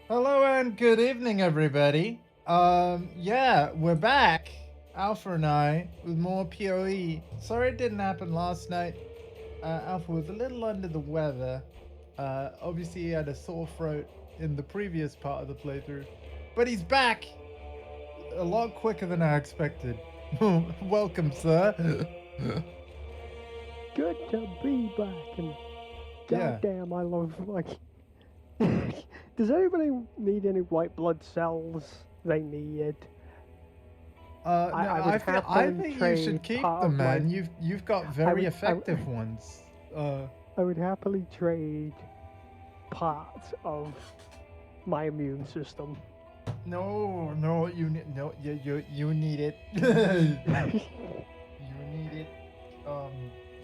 Hello and good evening, everybody. Yeah, we're back, Alpha and I, with more PoE. Sorry it didn't happen last night. Alpha was a little under the weather. Obviously he had a sore throat in the previous part of the playthrough, but he's back a lot quicker than I expected. Welcome, sir. Good to be back, and Yeah. goddamn, I love like. Does anybody need any white blood cells? They need. No, I would I happily think you should trade keep part them, of my. man. You've got I very would I, effective ones. I would happily trade parts of my immune system. No, no, you need it. You need it.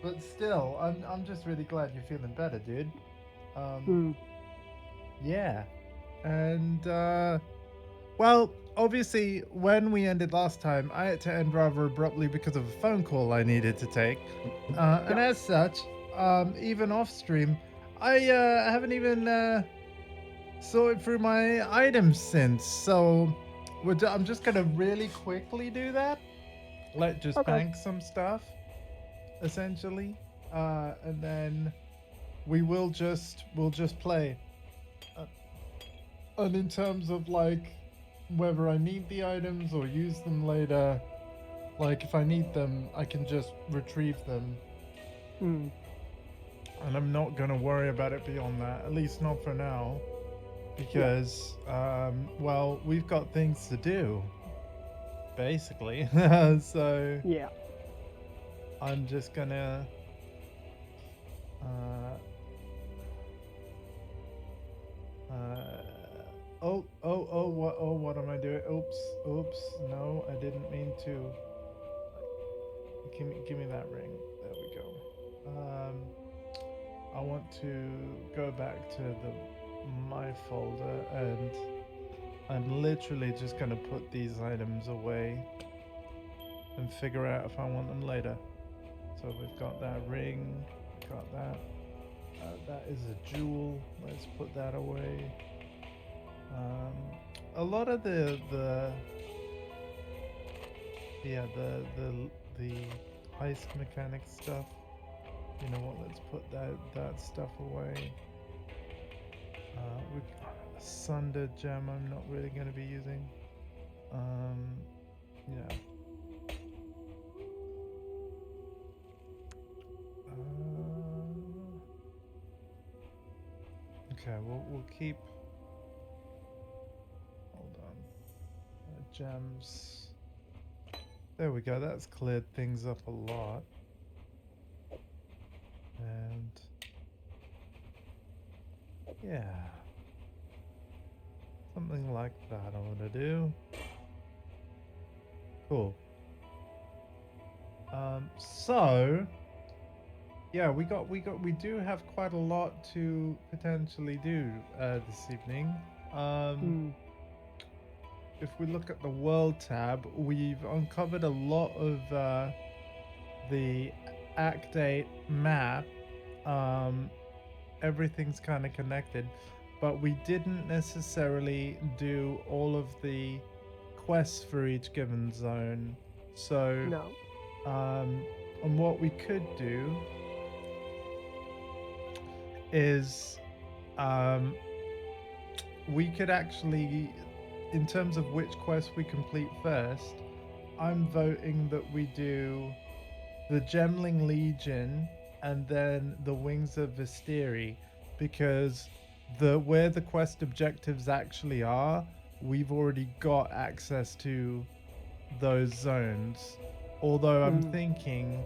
But still, I'm just really glad you're feeling better, dude. Um, Hmm. yeah, and well, obviously, when we ended last time, I had to end rather abruptly because of a phone call I needed to take, and Yep. as such, even off stream, I haven't even sorted through my items since. So, I'm just gonna really quickly do that, like just Okay. bank some stuff, essentially, and then we'll just play. Uh, and in terms of like whether I need the items or use them later, like if I need them, I can just retrieve them, Hmm. and I'm not gonna worry about it beyond that. At least not for now, Yep. because well, we've got things to do, basically. So Yeah. I'm just gonna uh uh what am I doing? Oops, no, I didn't mean to. Give me that ring. There we go. I want to go back to the my folder, and I'm literally just gonna put these items away and figure out if I want them later. So we've got that ring, got that. That is a jewel. Let's put that away. Um, a lot of the yeah the heist mechanic stuff. You know what? Let's put that stuff away. With Sunder gem, I'm not really going to be using. Um, yeah. Okay, we'll keep. Hold on. Gems. There we go. That's cleared things up a lot. And yeah, something like that I want to do. Cool. So yeah, we do have quite a lot to potentially do this evening. Um, Hmm. if we look at the world tab, we've uncovered a lot of the Act 8 map. Um, everything's kind of connected, but we didn't necessarily do all of the quests for each given zone. So, No. um, and what we could do is um, we could actually, in terms of which quest we complete first, I'm voting that we do the Gemling Legion and then the Wings of Visteri, because the where the quest objectives actually are, we've already got access to those zones. Although I'm Hmm. thinking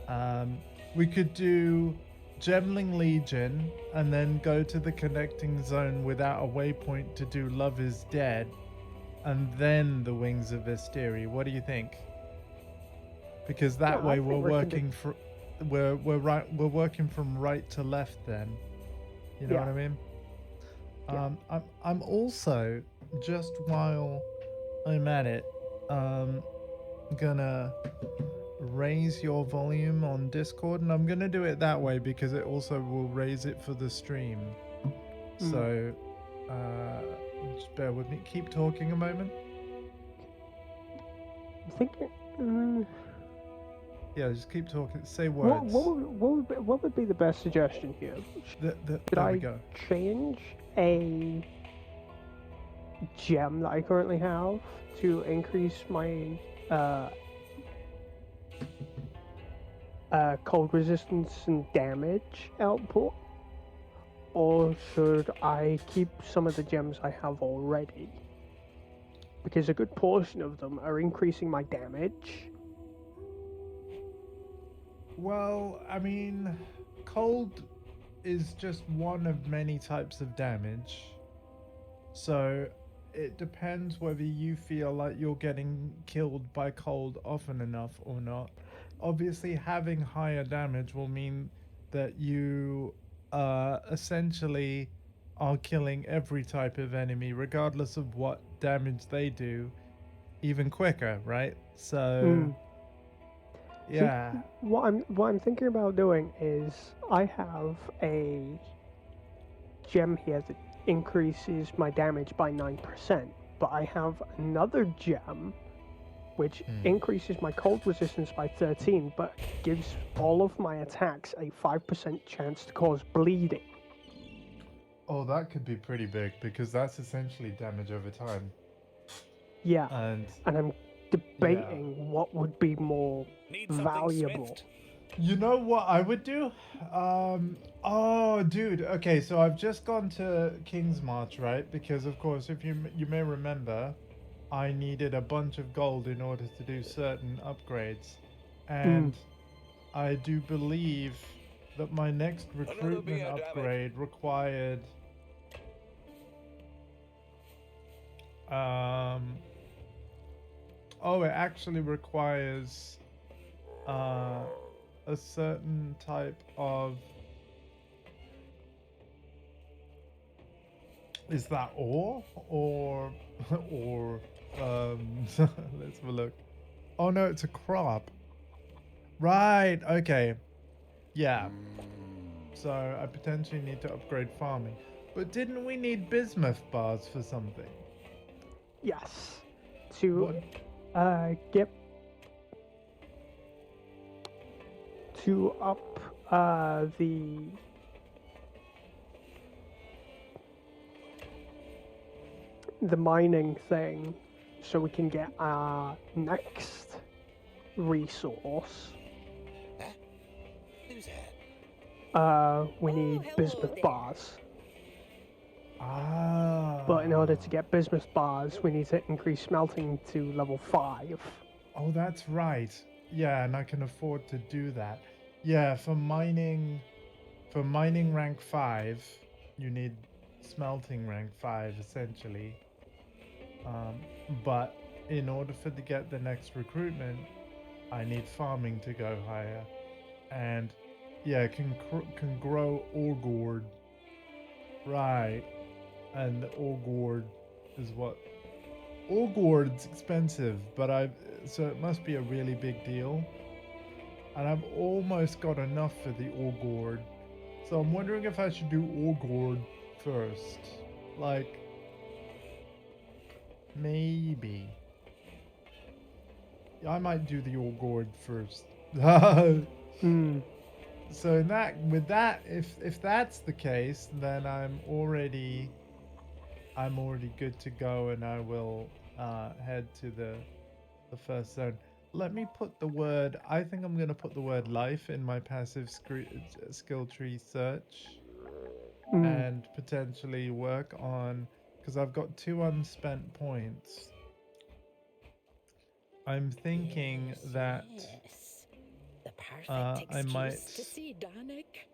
um, we could do Gemling Legion and then go to the connecting zone without a waypoint to do Love is Dead and then the Wings of Visteri. What do you think? Because Yeah, that I way we're think we can do. working for we're working from right to left then. You know Yeah. what I mean? Yeah. I'm also, just while I'm at it, gonna raise your volume on Discord, and I'm gonna do it that way because it also will raise it for the stream. Hmm. So Just bear with me. Keep talking a moment. I'm thinking. Mm, Yeah, just keep talking. Say what words. what would be the best suggestion here? Should There we I go. change a gem that I currently have to increase my uh, cold resistance and damage output? Or should I keep some of the gems I have already? Because a good portion of them are increasing my damage. Well, I mean, cold is just one of many types of damage. So it depends whether you feel like you're getting killed by cold often enough or not. Obviously, having higher damage will mean that you essentially are killing every type of enemy, regardless of what damage they do, even quicker, right? So, Mm. See, yeah. what I'm thinking about doing is I have a gem here that increases my damage by 9%, but I have another gem which Hmm. increases my cold resistance by 13, but gives all of my attacks a 5% chance to cause bleeding. Oh, that could be pretty big because that's essentially damage over time. Yeah, And and I'm yeah. debating what would be more Need something valuable. swift? You know what I would do? Oh, dude. Okay, so I've just gone to King's March, right? Because of course, if you may remember, I needed a bunch of gold in order to do certain upgrades, Mm. and I do believe that my next Another recruitment beer, damn it. upgrade required um oh, it actually requires uh a certain type of. Is that ore or or let's have a look. Oh no, it's a crop. Right, okay. Yeah. So I potentially need to upgrade farming. But didn't we need bismuth bars for something? Yes, to What? get to up the mining thing, so we can get our next resource. Huh? Who's that? We Oh, need hello bismuth there. bars. Ah. But in order to get bismuth bars, we need to increase smelting to level 5. Oh, that's right. Yeah, and I can afford to do that. Yeah, for mining rank 5, you need smelting rank 5 essentially. Um, but in order for to get the next recruitment, I need farming to go higher, and yeah, can grow ore gourd, right? And the ore gourd is what ore gourd's expensive, but so it must be a really big deal, and I've almost got enough for the ore gourd, so I'm wondering if I should do ore gourd first, like maybe. I might do the ore gourd first. Hmm. So in that with that, if that's the case, then I'm already good to go, and I will head to the first zone. Let me put the word. I think I'm gonna put the word life in my passive skill tree search, Hmm. and potentially work on, because I've got 2 unspent points. I'm thinking Yes, that yes. The perfect I excuse to might. see Danik.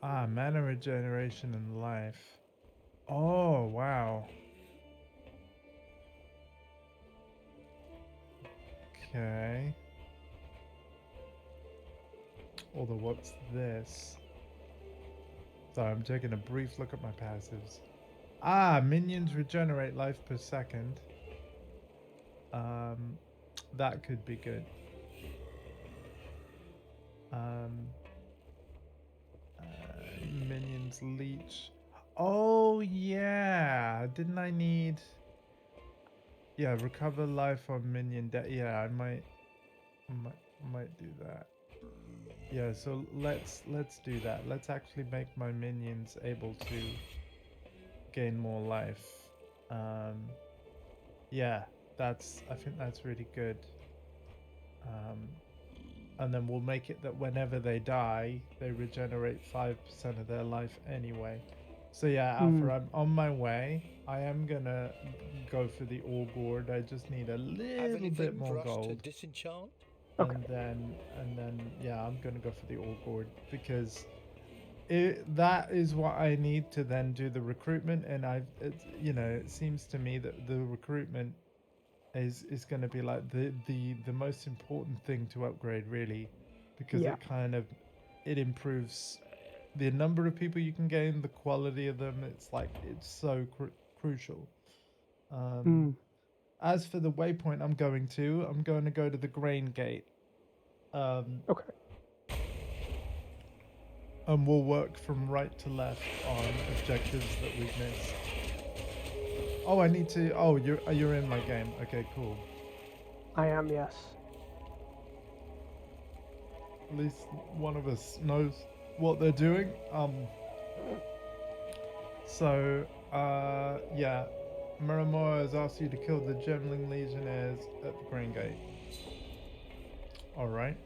Uh, mana regeneration and life. Oh, wow. Okay. Although, what's this? Sorry, I'm taking a brief look at my passives. Minions regenerate life per second. Um, that could be good. Um, becomes leech. Oh yeah, didn't I need? Yeah, recover life on minion. Yeah, I might do that. Yeah, so let's do that. Let's actually make my minions able to gain more life. Um, yeah, I think that's really good. And then we'll make it that whenever they die, they regenerate 5% of their life anyway. So yeah, Alpha, I'm on my way. I am gonna go for the ore gourd. I just need a Have little bit anything more for us to gold. disenchant? Okay. And then yeah, I'm gonna go for the ore gourd because that is what I need to then do the recruitment. And it seems to me that the recruitment is going to be like the most important thing to upgrade, really, because Yeah. it improves the number of people you can gain, the quality of them. It's so crucial. Mm. As for the waypoint I'm going to go to the grain gate. Okay. And we'll work from right to left on objectives that we've missed. Oh, I need to. Oh, you're in my game. Okay, cool. I am, yes. At least one of us knows what they're doing. So, yeah. Miramora has asked you to kill the Gemling Legionnaires at the Grain Gate. Alright.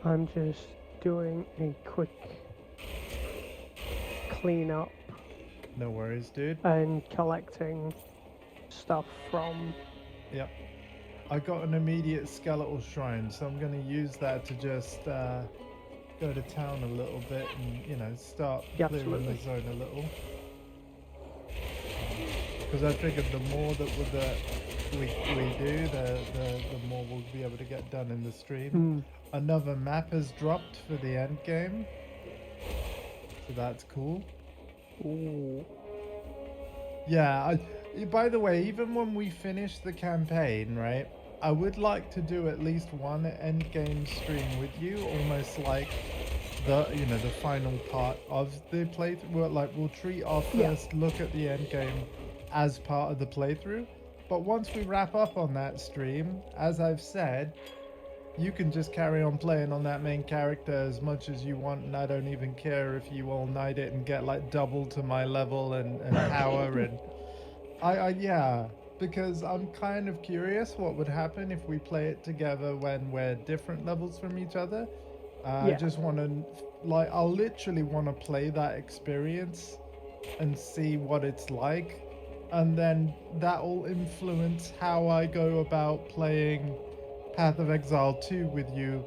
I'm just doing a quick cleanup No worries, dude. and collecting stuff from. Yep. I got an immediate skeletal shrine, so I'm going to use that to just go to town a little bit and, start clearing the zone a little. Because I figured the more that we do, the more we'll be able to get done in the stream. Another map has dropped for the end game, so that's cool. Ooh. Yeah, by the way, even when we finish the campaign, right, I would like to do at least one end game stream with you, almost like the final part of the playthrough. We'll treat our first look at the end game as part of the playthrough. But once we wrap up on that stream, as I've said, you can just carry on playing on that main character as much as you want, and I don't even care if you all night it and get like double to my level and power and yeah, because I'm kind of curious what would happen if we play it together when we're different levels from each other. I just want to I'll literally want to play that experience and see what it's like, and then that will influence how I go about playing Path of Exile 2 with you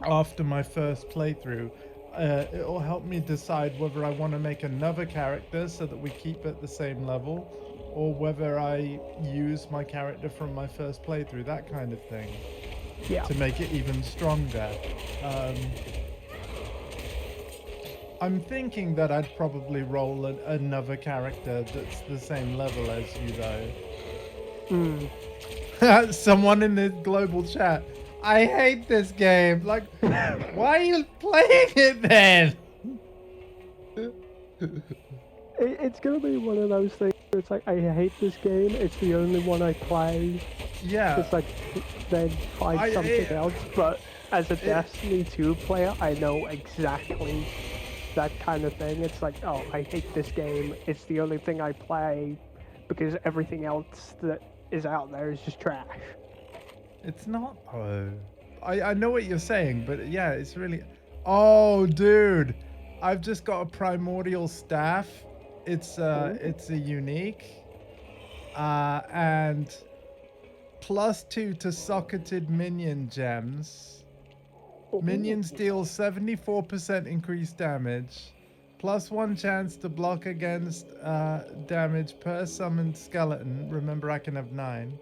after my first playthrough. It'll help me decide whether I want to make another character so that we keep at the same level, or whether I use my character from my first playthrough, that kind of thing, to make it even stronger. I'm thinking that I'd probably roll another character that's the same level as you, though. Someone in the global chat, I hate this game. Like, why are you playing it then? It's gonna be one of those things where it's like, I hate this game, it's the only one I play. Yeah. It's like, then find something else. But as a Destiny 2 player, I know exactly that kind of thing. It's like, oh, I hate this game, it's the only thing I play, because everything else that is out there is just trash. It's not. Oh, I know what you're saying, but yeah, it's really. Oh, dude, I've just got a primordial staff. It's a unique, and +2 to socketed minion gems. Minions deal 74% increased damage, +1 chance to block against damage per summoned skeleton. Remember, I can have 9.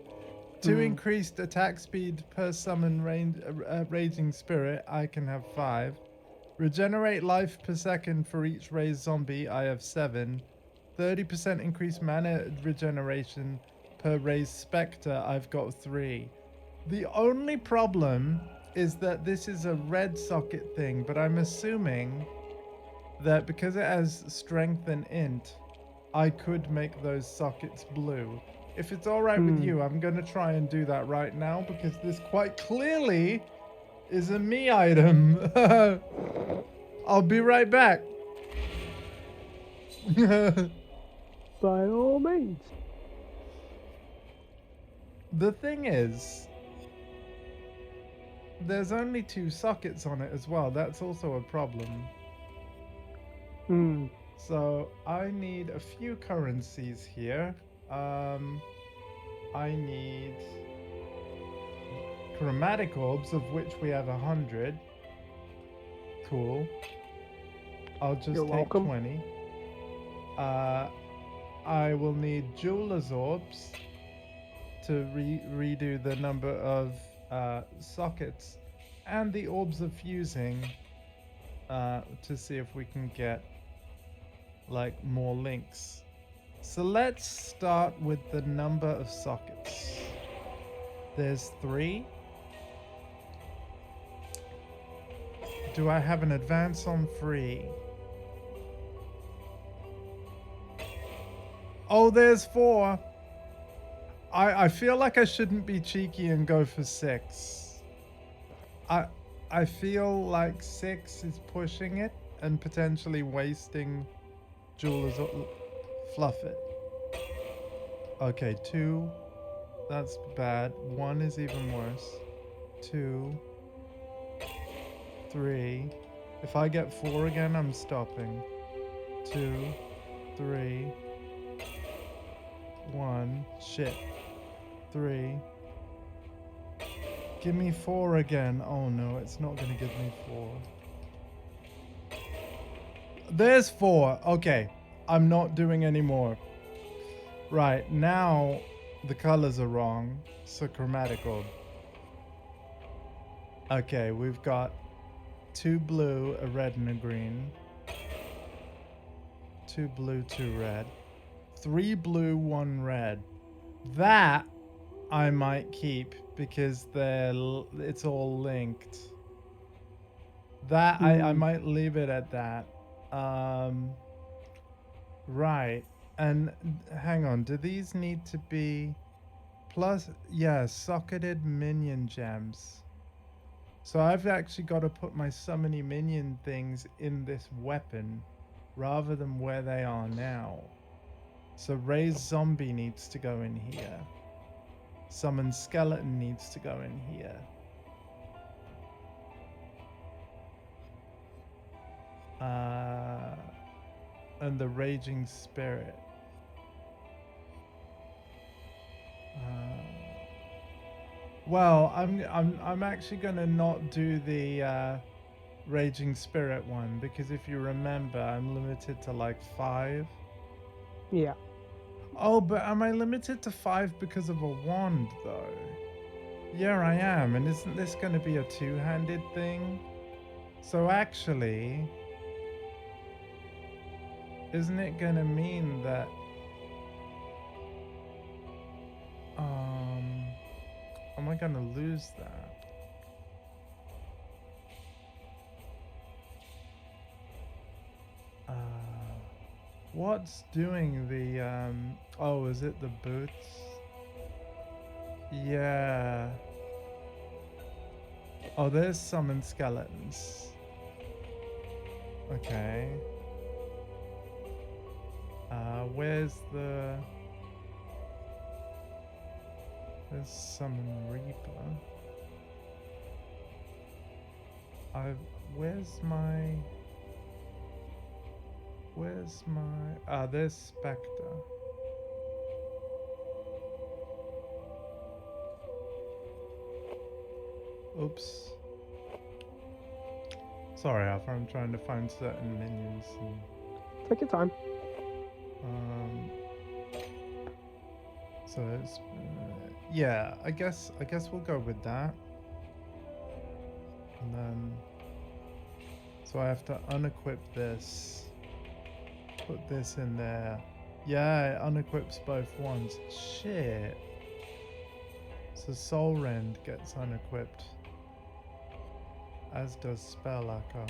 2 increased attack speed per summon raging spirit. I can have 5. Regenerate life per second for each raised zombie. I have 7. 30% increased mana regeneration per raised spectre. I've got 3. The only problem is that this is a red socket thing, but I'm assuming that because it has strength and int, I could make those sockets blue. If it's all right with you, I'm going to try and do that right now because this quite clearly is a me item. I'll be right back. By all means. The thing is, there's only 2 sockets on it as well. That's also a problem. Hmm. So I need a few currencies here. I need chromatic orbs, of which we have 100. Cool. I'll just You're take welcome. 20. I will need jeweler's orbs to redo the number of sockets, and the orbs of fusing to see if we can get like more links. So let's start with the number of sockets. There's 3. Do I have an advance on 3? Oh, there's 4. I feel like I shouldn't be cheeky and go for 6. I feel like 6 is pushing it and potentially wasting Jeweler's fluff it. Okay, 2. That's bad. 1 is even worse. 2. 3. If I get 4 again, I'm stopping. 2, 3, 1. Shit. 3. Give me 4 again. Oh no, it's not gonna give me 4. There's 4. Okay. I'm not doing any more. Right, now the colors are wrong. So chromatic orb. Okay, we've got 2 blue, a red, and a green. 2 blue, 2 red. 3 blue, 1 red. That I might keep because it's all linked. That I might leave it at that. Right. And hang on, do these need to be plus? Yeah, socketed minion gems. So I've actually got to put my summony minion things in this weapon rather than where they are now. So raise zombie needs to go in here. Summon skeleton needs to go in here. And the raging spirit. Well, I'm actually gonna not do the raging spirit one because if you remember, I'm limited to like 5. Yeah. Oh, but am I limited to 5 because of a wand though? Yeah, I am. And isn't this gonna be a 2-handed thing? So actually, isn't it gonna mean that am I gonna lose that? What's doing the oh, is it the boots? Yeah. Oh, there's summon skeletons. Okay. Where's the there's summon reaper. Where's my there's Spectre. Oops. Sorry, Alpha, I'm trying to find certain minions and Take your time. so it's yeah, I guess we'll go with that. And then so I have to unequip this. Put this in there. Yeah, it unequips both ones. Shit. So Soul Rend gets unequipped. As does Spell Echo.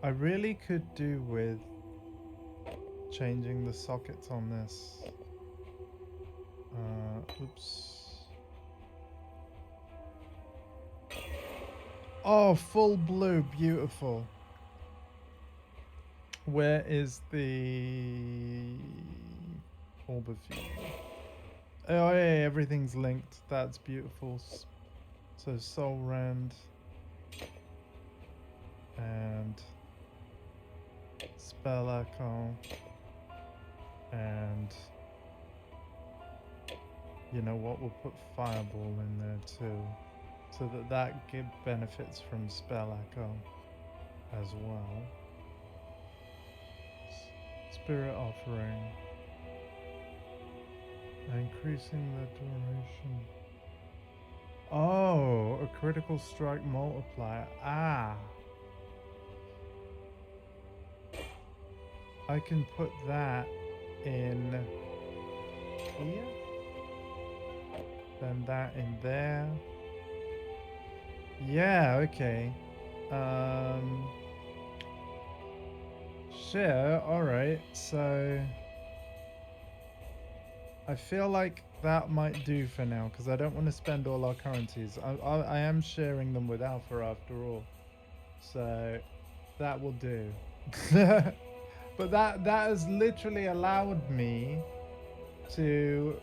I really could do with changing the sockets on this. Oops. Oh, full blue, beautiful. Where is the orb of view? Oh yeah, everything's linked. That's beautiful. So Soul Rend and Spell Echo and you know what? We'll put Fireball in there too, so that benefits from Spell Echo as well. Spirit Offering. Increasing the duration. Oh, a critical strike multiplier. Ah. I can put that in here. Then that in there. Yeah, okay. Sure, alright, so I feel like that might do for now, because I don't want to spend all our currencies. I am sharing them with Alpha after all. So that will do. But that has literally allowed me to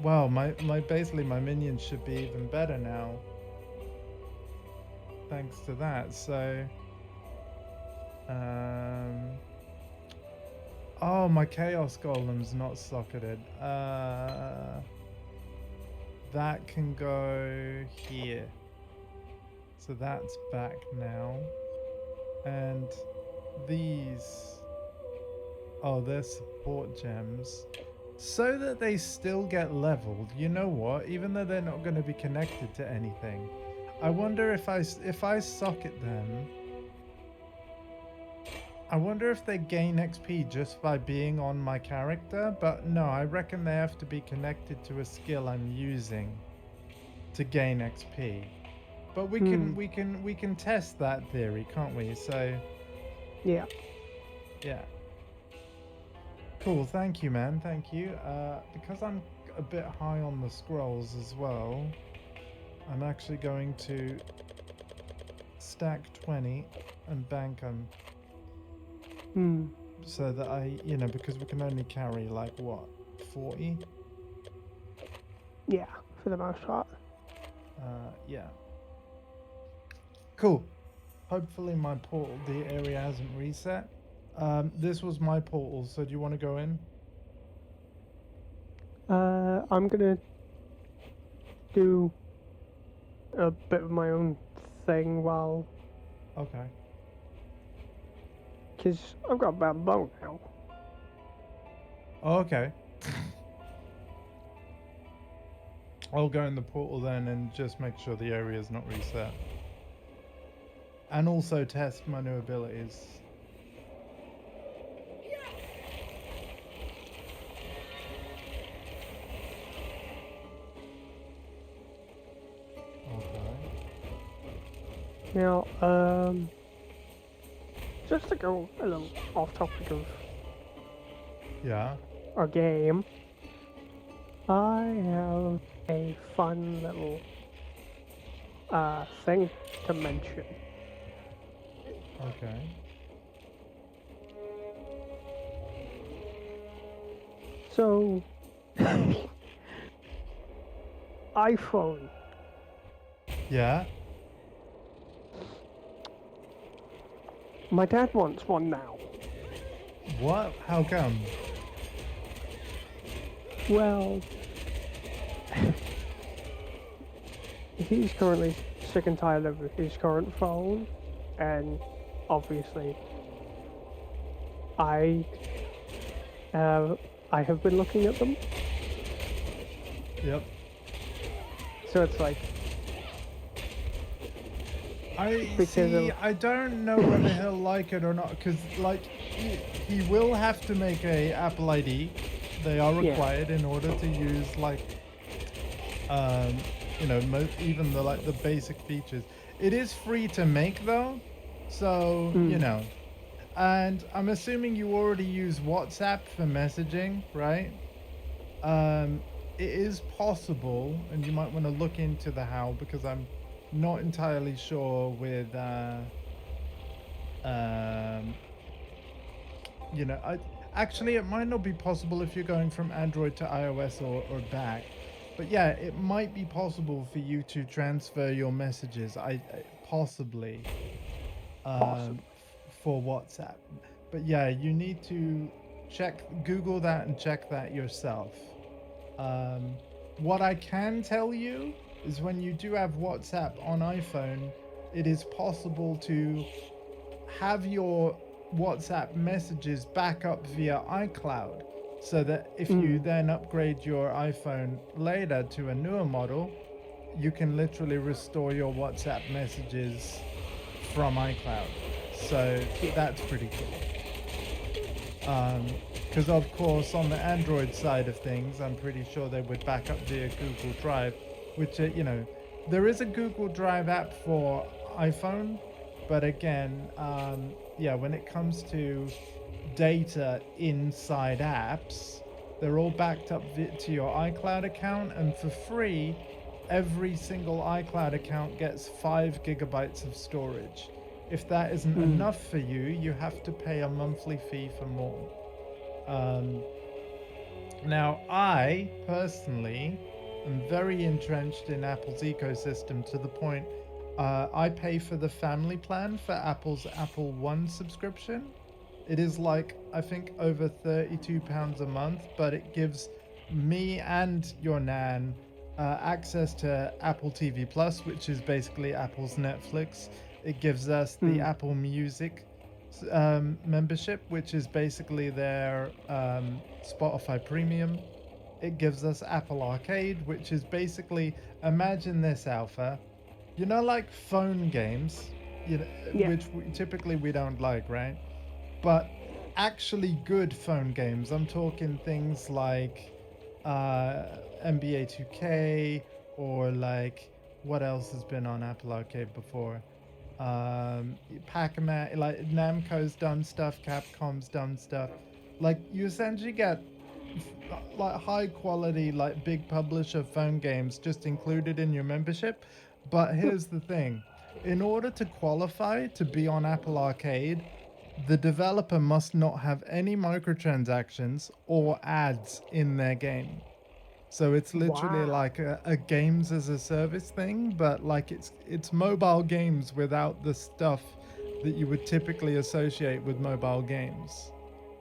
well, my basically my minions should be even better now. Thanks to that. So oh, my Chaos Golem's not socketed. That can go here. So that's back now. And these, oh, they're support gems. So that they still get leveled. You know what? Even though they're not going to be connected to anything. I wonder if I socket them. I wonder if they gain XP just by being on my character, but no, I reckon they have to be connected to a skill I'm using to gain XP. But we can test that theory, can't we? So Yeah. yeah. Cool, thank you, man. Thank you. Because I'm a bit high on the scrolls as well, I'm actually going to stack 20 and bank them. So that because we can only carry like what, 40? Yeah, for the most part. Yeah. Cool. Hopefully my portal, the area hasn't reset. This was my portal, so do you want to go in? I'm gonna do a bit of my own thing while, Okay. because I've got a bad bow now. Oh, okay. I'll go in the portal then and just make sure the area is not reset. And also test my new abilities. Okay. Now, just to go a little off topic of Yeah. our game, I have a fun little thing to mention. Okay. So, iPhone. Yeah. My dad wants one now. What? How come? Well, he's currently sick and tired of his current phone, and obviously, I have been looking at them. Yep. So it's like, I don't know whether he'll like it or not, because like he will have to make a Apple ID. They are required in order to use like even the basic features. It is free to make though, So, you Mm. know, and I'm assuming you already use WhatsApp for messaging, right? Um, it is possible, and you might want to look into the how because I'm not entirely sure with, um, I actually it might not be possible if you're going from Android to iOS or back. But yeah, it might be possible for you to transfer your messages. I possibly Possibly. for WhatsApp. But yeah, you need to Google that and check that yourself. Um, what I can tell you is when you do have WhatsApp on iPhone, it is possible to have your WhatsApp messages back up via iCloud so that if you Mm. then upgrade your iPhone later to a newer model, you can literally restore your WhatsApp messages from iCloud. So Yeah. that's pretty cool. Because of course on the Android side of things, I'm pretty sure they would back up via Google Drive, which there is a Google Drive app for iPhone, but again, yeah, when it comes to data inside apps, they're all backed up to your iCloud account, and for free, every single iCloud account gets 5 GB of storage. If that isn't Mm. enough for you, you have to pay a monthly fee for more. Um, Now, I personally am very entrenched in Apple's ecosystem to the point I pay for the family plan for Apple's Apple One subscription. It is like, I think, over £32 a month, but it gives me and your Nan access to Apple TV Plus, which is basically Apple's Netflix. It gives us the Mm. Apple Music membership, which is basically their Spotify Premium. It gives us Apple Arcade, which is basically, imagine this, Alpha. You know, like phone games, you know, Yeah. which typically we don't like, right? But actually good phone games. I'm talking things like NBA 2K or like what else has been on Apple Arcade before? Pac-Man, like Namco's done stuff, Capcom's done stuff. Like you essentially get like high quality, like big publisher phone games just included in your membership. But here's the thing: in order to qualify to be on Apple Arcade, the developer must not have any microtransactions or ads in their game. So it's literally Wow. like a games as a service thing, but like it's mobile games without the stuff that you would typically associate with mobile games.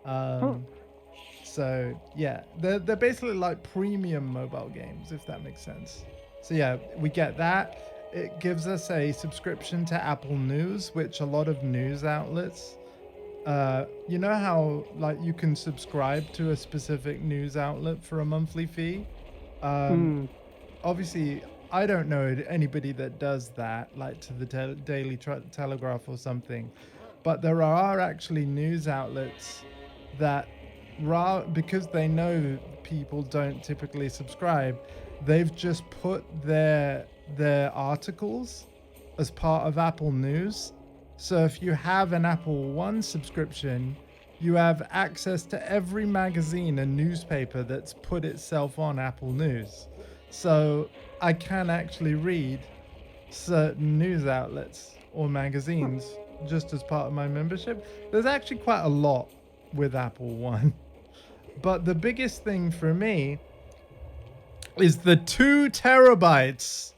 Huh. Um, so yeah, they're basically like premium mobile games, if that makes sense. So yeah, we get that. It gives us a subscription to Apple News, which a lot of news outlets you know how like you can subscribe to a specific news outlet for a monthly fee? Um, Mm. Obviously, I don't know anybody that does that, like to the Daily Telegraph or something. But there are actually news outlets that, because they know people don't typically subscribe, they've just put their articles as part of Apple News. So if you have an Apple One subscription, you have access to every magazine and newspaper that's put itself on Apple News. So I can actually read certain news outlets or magazines just as part of my membership. There's actually quite a lot with Apple One. But the biggest thing for me is the 2 terabytes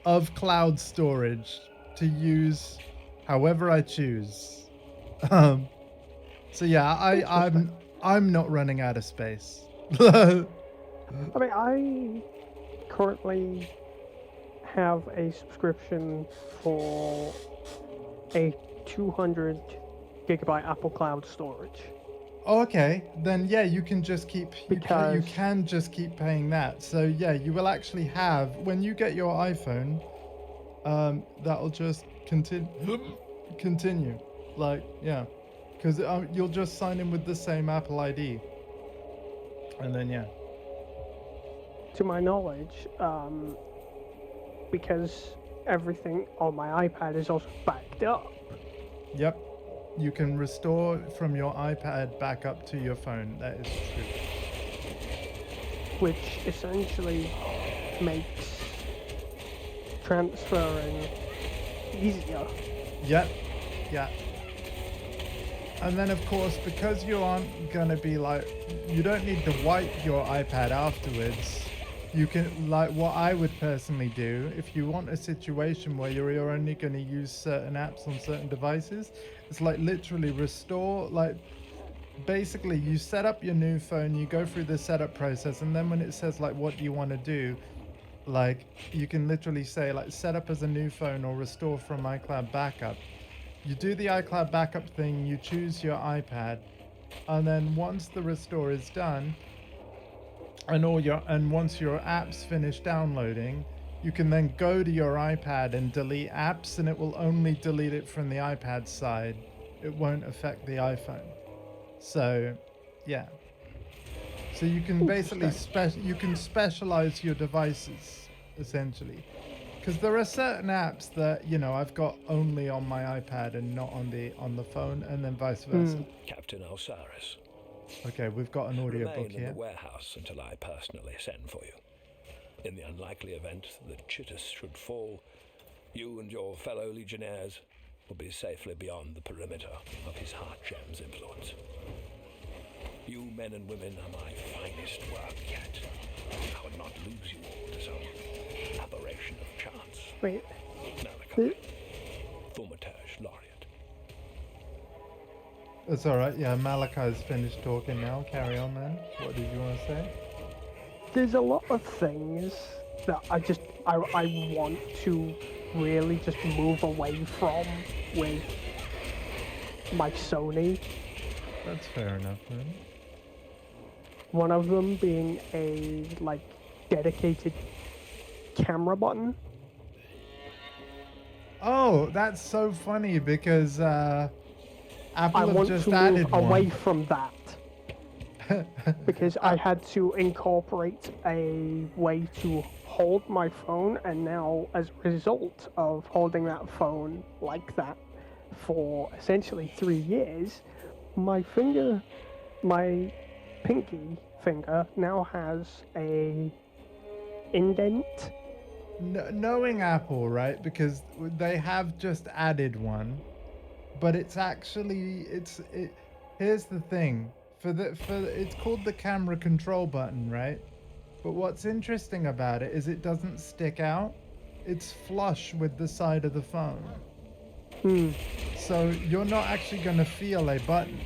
of cloud storage to use however I choose. Um, so yeah, Interesting. I'm not running out of space. I mean, I currently have a subscription for a 200 gigabyte Apple Cloud storage. Oh, okay, then yeah, you can just keep you Because can just keep paying that. So yeah, you will actually have when you get your iPhone, that'll just continue, like yeah, because you'll just sign in with the same Apple ID, and then yeah. to my knowledge, because everything on my iPad is also backed up, Yep. You can restore from your iPad back up to your phone. That is true. which essentially makes transferring easier. Yep. Yeah. And then, of course, because you aren't going to be like, you don't need to wipe your iPad afterwards. You can, like, what I would personally do, if you want a situation where you're only going to use certain apps on certain devices, it's like literally restore, like, basically you set up your new phone, you go through the setup process, and then when it says, like, what do you want to do, like, you can literally say, like, set up as a new phone or restore from iCloud backup. You do the iCloud backup thing, you choose your iPad, and then once the restore is done, and once your apps finish downloading, you can then go to your iPad and delete apps, and it will only delete it from the iPad side. It won't affect the iPhone. So, yeah. So you can basically you can specialize your devices essentially. Because there are certain apps that I've got only on my iPad and not on the phone, and then vice versa. Captain Osiris. Okay, we've got an audiobook Remain in here. the warehouse until I personally send for you. In the unlikely event that Chitus should fall, you and your fellow legionnaires will be safely beyond the perimeter of his heart gem's influence. You men and women are my finest work yet. I would not lose you all to some aberration of chance. Wait. Malachi, Thaumaturge Laureate. It's all right. Yeah, Malachi's finished talking now. Carry on then. What did you want to say? There's a lot of things that I want to really just move away from with my Sony. That's fair enough, man. One of them being a dedicated camera button. Oh, that's so funny because Apple I have want just to added move away one. from that because I had to incorporate a way to hold my phone, and now as a result of holding that phone like that for essentially 3 years, my pinky finger now has a indent. Knowing Apple, right? Because they have just added one, but it's actually here's the thing. It's called the camera control button, right? But what's interesting about it is it doesn't stick out. It's flush with the side of the phone. So you're not actually going to feel a button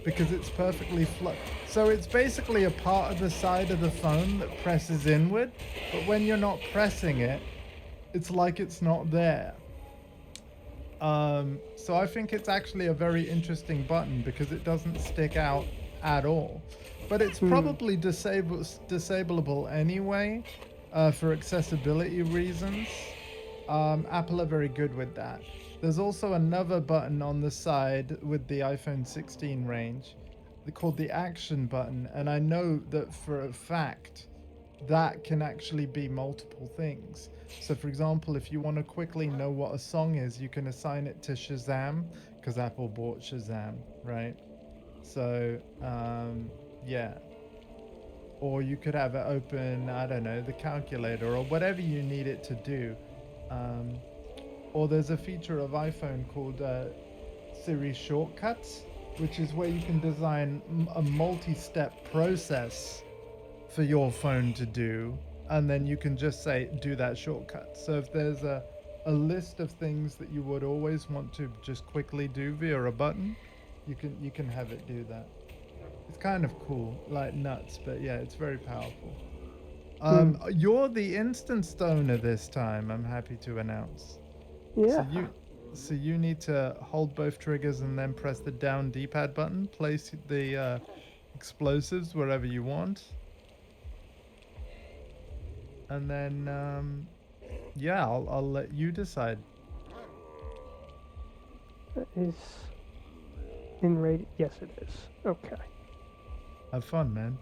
because it's perfectly flush. So it's basically a part of the side of the phone that presses inward, but when you're not pressing it, it's like it's not there. So I think it's actually a very interesting button because it doesn't stick out at all. But it's probably disableable anyway for accessibility reasons. Apple are very good with that. There's also another button on the side with the iPhone 16 range called the action button, and I know that for a fact that can actually be multiple things. So for example, if you want to quickly know what a song is, you can assign it to Shazam because Apple bought Shazam, right? So yeah, or you could have it open, I don't know, the calculator or whatever you need it to do. Or there's a feature of iPhone called Siri Shortcuts, which is where you can design a multi-step process for your phone to do, and then you can just say do that shortcut. So if there's a list of things that you would always want to just quickly do via a button, you can have it do that. It's kind of cool, like nuts, but yeah, it's very powerful. You're the instance owner this time, I'm happy to announce. Yeah. So you need to hold both triggers and then press the down D-pad button. Place the explosives wherever you want. And then, yeah, I'll let you decide. That is in radio. Yes, it is. Okay. Have fun, man.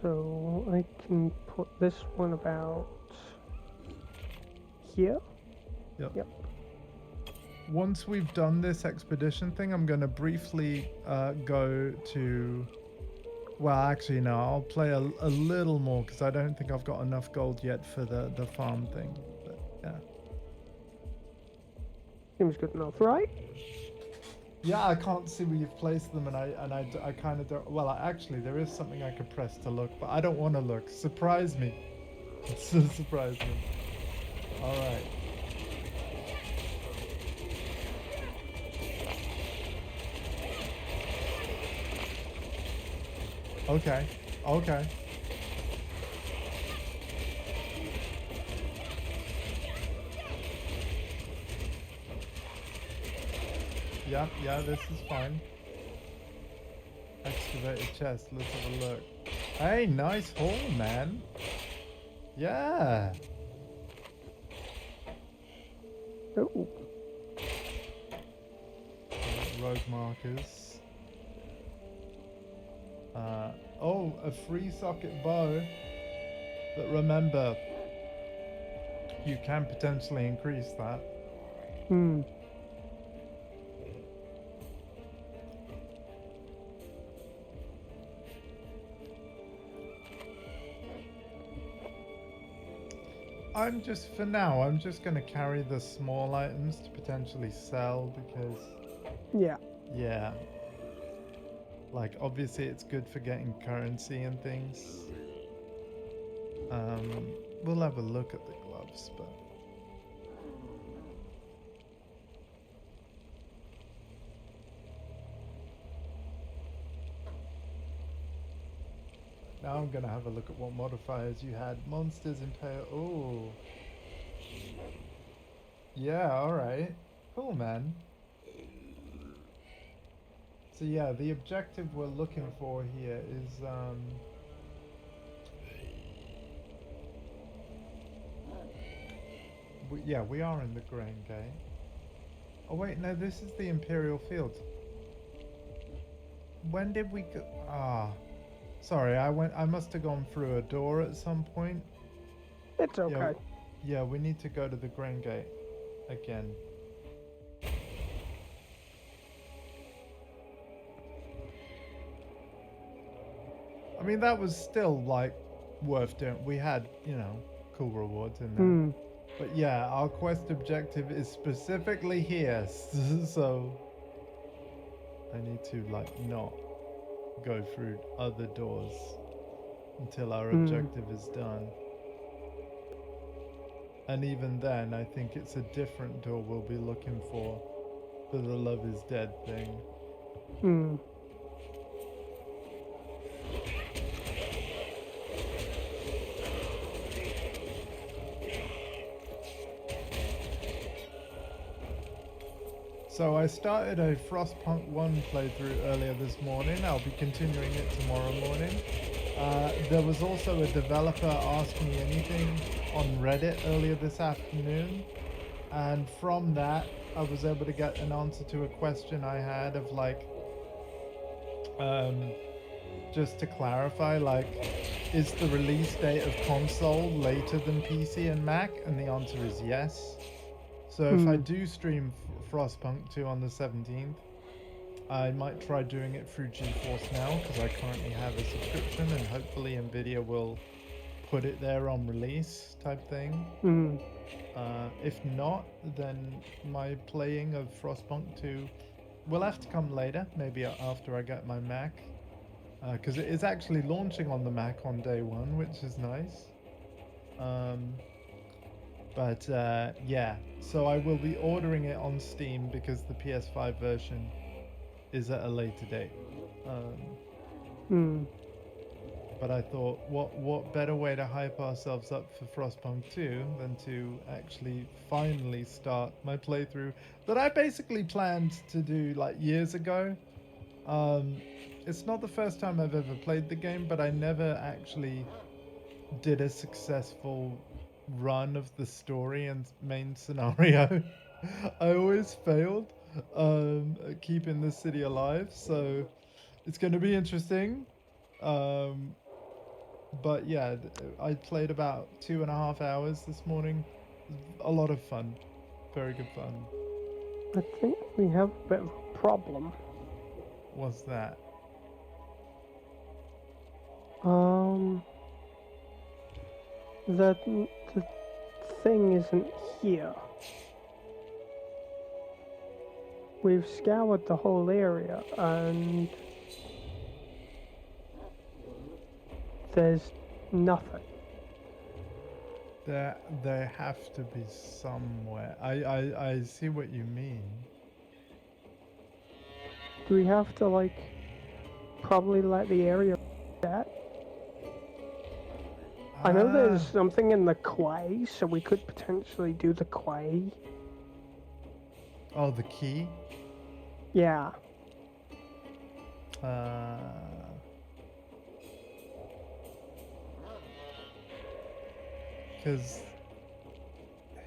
So I can put this one about here. Yep. Yep. once we've done this expedition thing, I'm going to briefly go to... Well, actually, no, I'll play a little more because I don't think I've got enough gold yet for the farm thing. But yeah. Seems good enough, right? Yeah, I can't see where you've placed them, and I kind of don't... Well, actually, there is something I could press to look, but I don't want to look. Surprise me. Surprise me. All right. Okay. Okay. Yeah, this is fine. Excavated chest, let's have a look. Hey, nice haul, man. Yeah. Oh. Rogue markers. Oh, a free socket bow. But remember, you can potentially increase that. Hmm. For now, I'm just going to carry the small items to potentially sell because, Yeah. yeah. Like, obviously it's good for getting currency and things. We'll have a look at the gloves, but... Now I'm going to have a look at what modifiers you had. Monsters Impale... Ooh. Yeah, alright. Cool, man. So yeah, the objective we're looking for here is, we are in the Grain Gate. Oh wait, no, this is the Imperial Field. When did we go? Sorry, I must have gone through a door at some point. It's okay. Yeah, we need to go to the Grain Gate again. I mean, that was still, like, worth doing. We had, cool rewards in there. Hmm. But yeah, our quest objective is specifically here, so I need to, like, not go through other doors until our objective is done. And even then, I think it's a different door we'll be looking for the love is dead thing. Hmm. So I started a Frostpunk 1 playthrough earlier this morning. I'll be continuing it tomorrow morning. There was also a developer Ask Me Anything on Reddit earlier this afternoon. And from that, I was able to get an answer to a question I had of like, just to clarify, like, is the release date of console later than PC and Mac? And the answer is yes. So if I do stream Frostpunk 2 on the 17th, I might try doing it through GeForce Now because I currently have a subscription and hopefully Nvidia will put it there on release type thing. If not, then my playing of Frostpunk 2 will have to come later, maybe after I get my Mac. Because it is actually launching on the Mac on day one, which is nice. But yeah, so I will be ordering it on Steam because the PS5 version is at a later date. But I thought, what better way to hype ourselves up for Frostpunk 2 than to actually finally start my playthrough that I basically planned to do like years ago. It's not the first time I've ever played the game, but I never actually did a successful run of the story and main scenario. I always failed at keeping the city alive, so it's going to be interesting. But yeah, I played about 2.5 hours this morning. A lot of fun. Very good fun. I think we have a bit of a problem. What's that? That the thing isn't here. We've scoured the whole area and there's nothing. There have to be somewhere. I see what you mean. Do we have to, like, probably let the area set? I know there's something in the quay, so we could potentially do the quay. Oh, the key? Yeah. Because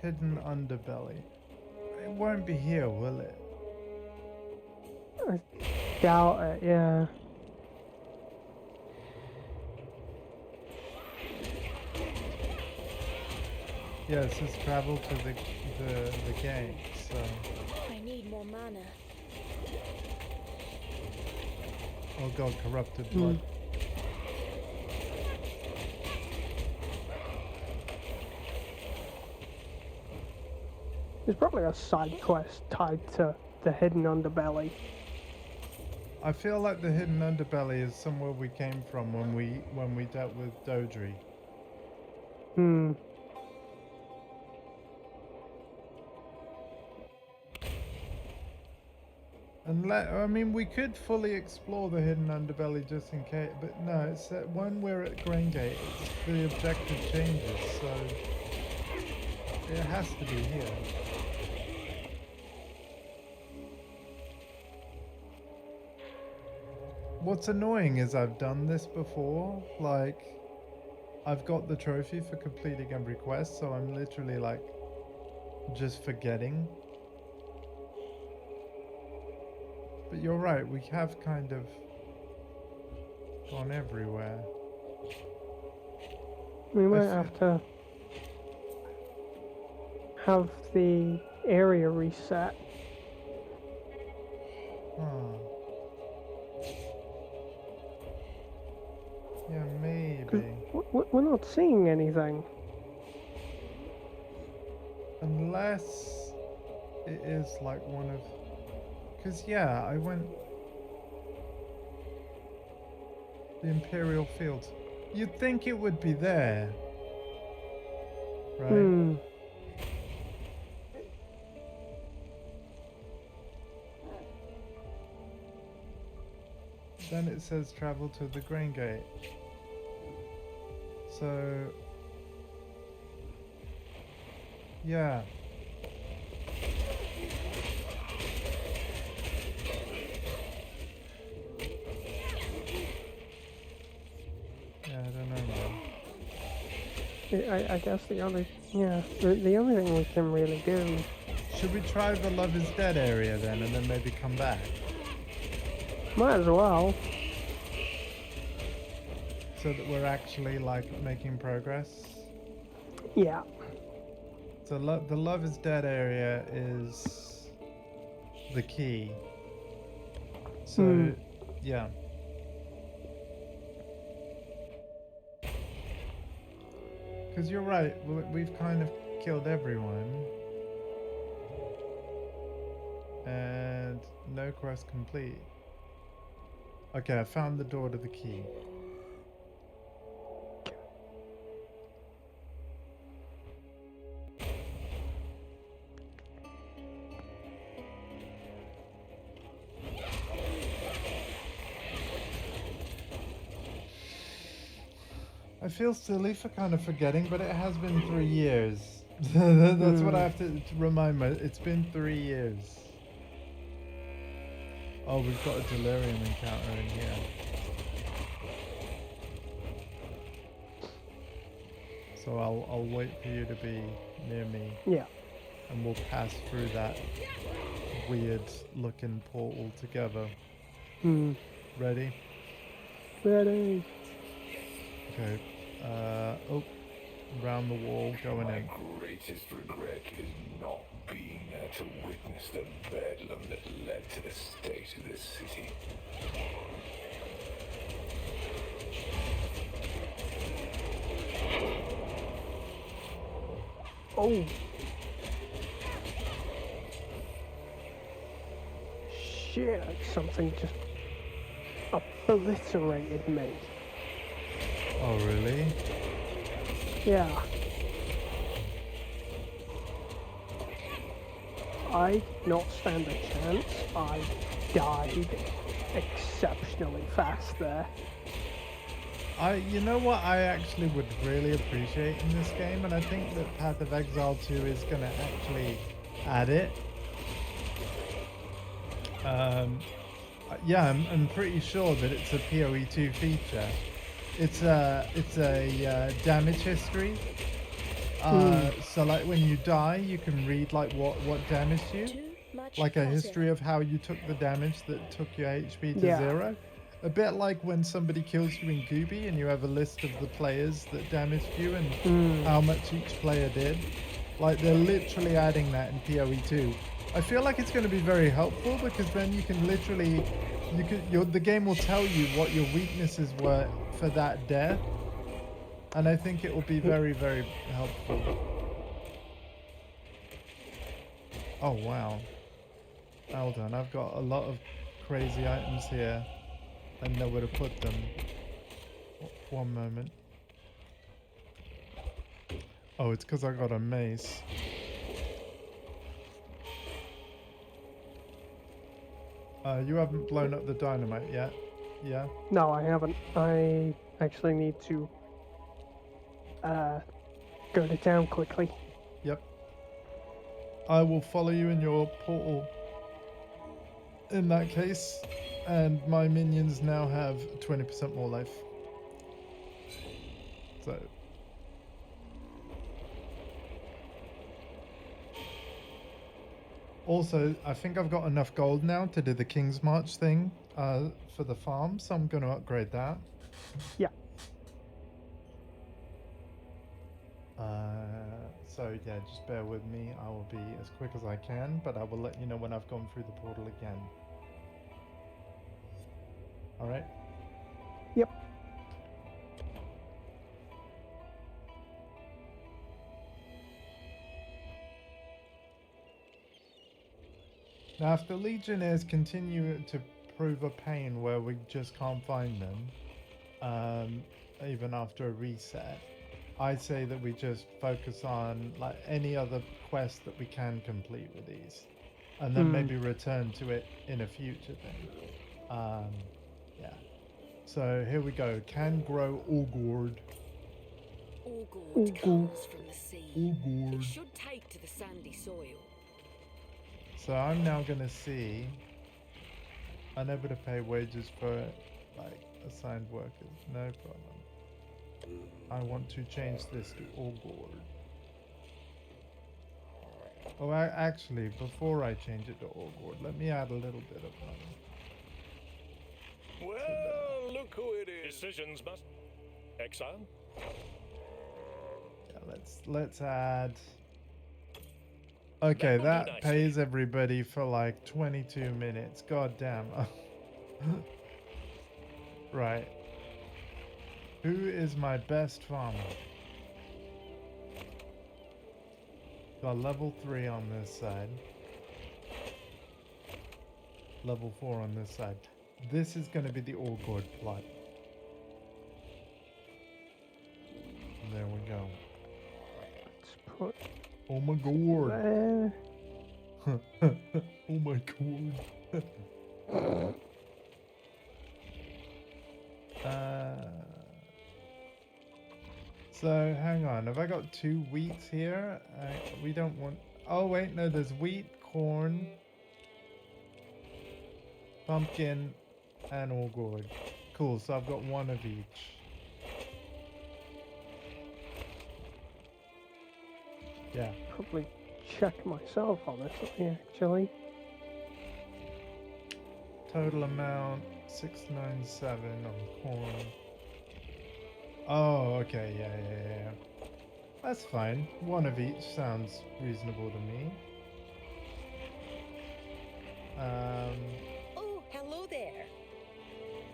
hidden underbelly. It won't be here, will it? I doubt it, yeah. Yeah, it says travel to the gate, so... I need more mana. Oh god, corrupted blood. There's probably a side quest tied to the hidden underbelly. I feel like the hidden underbelly is somewhere we came from when we dealt with Dodri. I mean, we could fully explore the hidden underbelly just in case, but no, it's that when we're at Grain Gate, the objective changes, so it has to be here. What's annoying is I've done this before, like, I've got the trophy for completing every quest, so I'm literally, like, just forgetting. But you're right, we have kind of gone everywhere. We might have to have the area reset. Yeah, maybe. We're not seeing anything. Unless it is like one of... Because, yeah, I went... The Imperial Fields. You'd think it would be there. Right? Then it says travel to the Grain Gate. So... Yeah. Yeah, I don't know, man. I guess the only thing we can really do. Should we try the Love is Dead area then, and then maybe come back? Might as well. So that we're actually, like, making progress? Yeah. So the Love is Dead area is the key. So, yeah. Because you're right, we've kind of killed everyone. And no quest complete. Okay, I found the door to the key. I feel silly for kind of forgetting, but it has been 3 years. That's what I have to remind myself. It's been 3 years. Oh, we've got a delirium encounter in here. So I'll wait for you to be near me. Yeah. And we'll pass through that weird looking portal together. Ready? Ready. Okay. Oh, around the wall going My in. greatest regret is not being there to witness the bedlam that led to the state of this city. Oh. Shit, something just obliterated me. Oh, really? Yeah. I did not stand a chance. I died exceptionally fast there. You know what I actually would really appreciate in this game, and I think that Path of Exile 2 is going to actually add it. Yeah, I'm pretty sure that it's a PoE2 feature. It's a damage history. So like when you die, you can read like what damaged you, Too much like a clutter. history of how you took the damage that took your HP to Yeah. 0. A bit like when somebody kills you in Gooby and you have a list of the players that damaged you and how much each player did. Like they're literally adding that in PoE2. I feel like it's going to be very helpful because then you can literally, the game will tell you what your weaknesses were for that death, and I think it will be very, very helpful. Oh wow! Hold on, I've got a lot of crazy items here, and nowhere to put them. One moment. Oh, it's because I got a mace. You haven't blown up the dynamite yet? Yeah? No, I haven't. I actually need to go to town quickly. Yep. I will follow you in your portal in that case, and my minions now have 20% more life. So... Also, I think I've got enough gold now to do the King's March thing for the farm, so I'm going to upgrade that. Yeah. So yeah, just bear with me. I will be as quick as I can, but I will let you know when I've gone through the portal again. Alright? Yep. Now, if the Legionnaires continue to prove a pain where we just can't find them, even after a reset, I'd say that we just focus on like any other quest that we can complete with these, and then maybe return to it in a future thing. Yeah. So here we go. Can grow Orgord. Orgord comes from the sea. Orgord. It should take to the sandy soil. So I'm now gonna see. Unable to pay wages for like assigned workers. No problem. I want to change this to Orgord. Oh, actually, before I change it to Orgord, let me add a little bit of money. Well, look who it is. Decisions must... Exile? Yeah, let's add... Okay, that pays everybody for like 22 minutes. God damn. Right. Who is my best farmer? Got level 3 on this side. Level 4 on this side. This is going to be the Orgord plot. There we go. Let's put... Oh my god. there. Oh my god. So hang on, have I got 2 wheats here? We don't want... Oh wait, no, there's wheat, corn, pumpkin, and Orgord. Cool, so I've got 1 of each. Yeah. Probably check myself honestly, actually. Total amount 697 on corn. Oh, okay, yeah. That's fine. One of each sounds reasonable to me. Oh, hello there.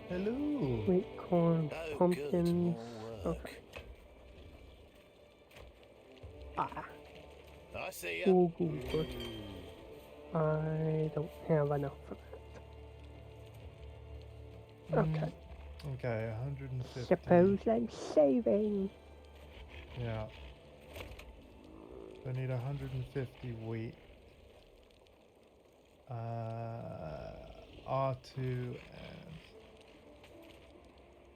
Hello. Sweet corn, Oh, good. pumpkins. More work. Okay. Ah, I see ya. ooh, good. I don't have enough of it. Okay. Okay, 150. Suppose I'm saving. Yeah. I need 150 wheat. R2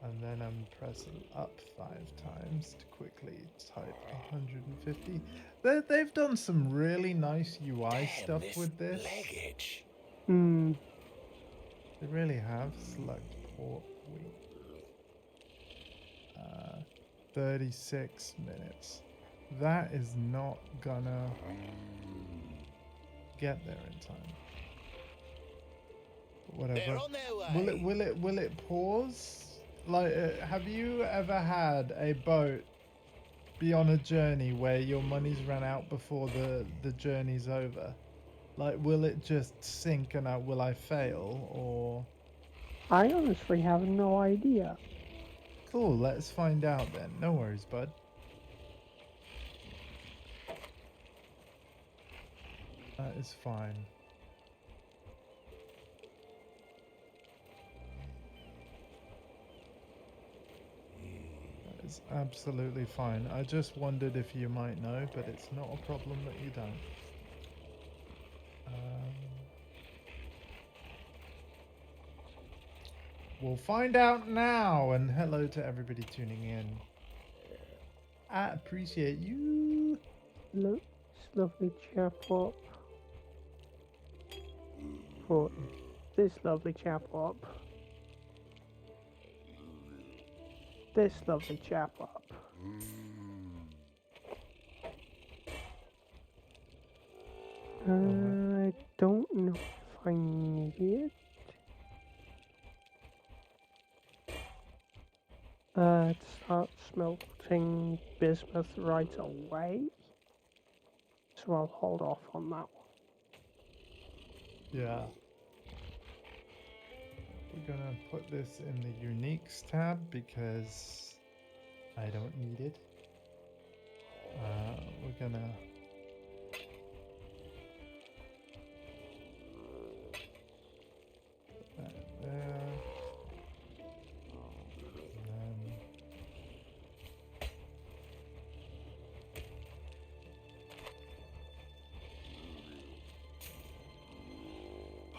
and then I'm pressing up 5 times to quickly type 150. They've done some really nice UI Damn, stuff this with this. leggage. Hmm. They really have. Slugged port wheat. 36 minutes. That is not gonna get there in time. But whatever. They're on their way. Will it pause? Like, have you ever had a boat be on a journey where your money's run out before the journey's over? Like, will it just sink and will I fail, or? I honestly have no idea. Cool, let's find out then. No worries, bud. That is fine. That is absolutely fine. I just wondered if you might know, but it's not a problem that you don't. We'll find out now, and hello to everybody tuning in. I appreciate you. Look, this lovely chap up. Put this lovely chap up. This lovely chap up. I don't know if I need it. Start smelting bismuth right away. So I'll hold off on that one. Yeah. We're gonna put this in the uniques tab because I don't need it. We're gonna put that there. And then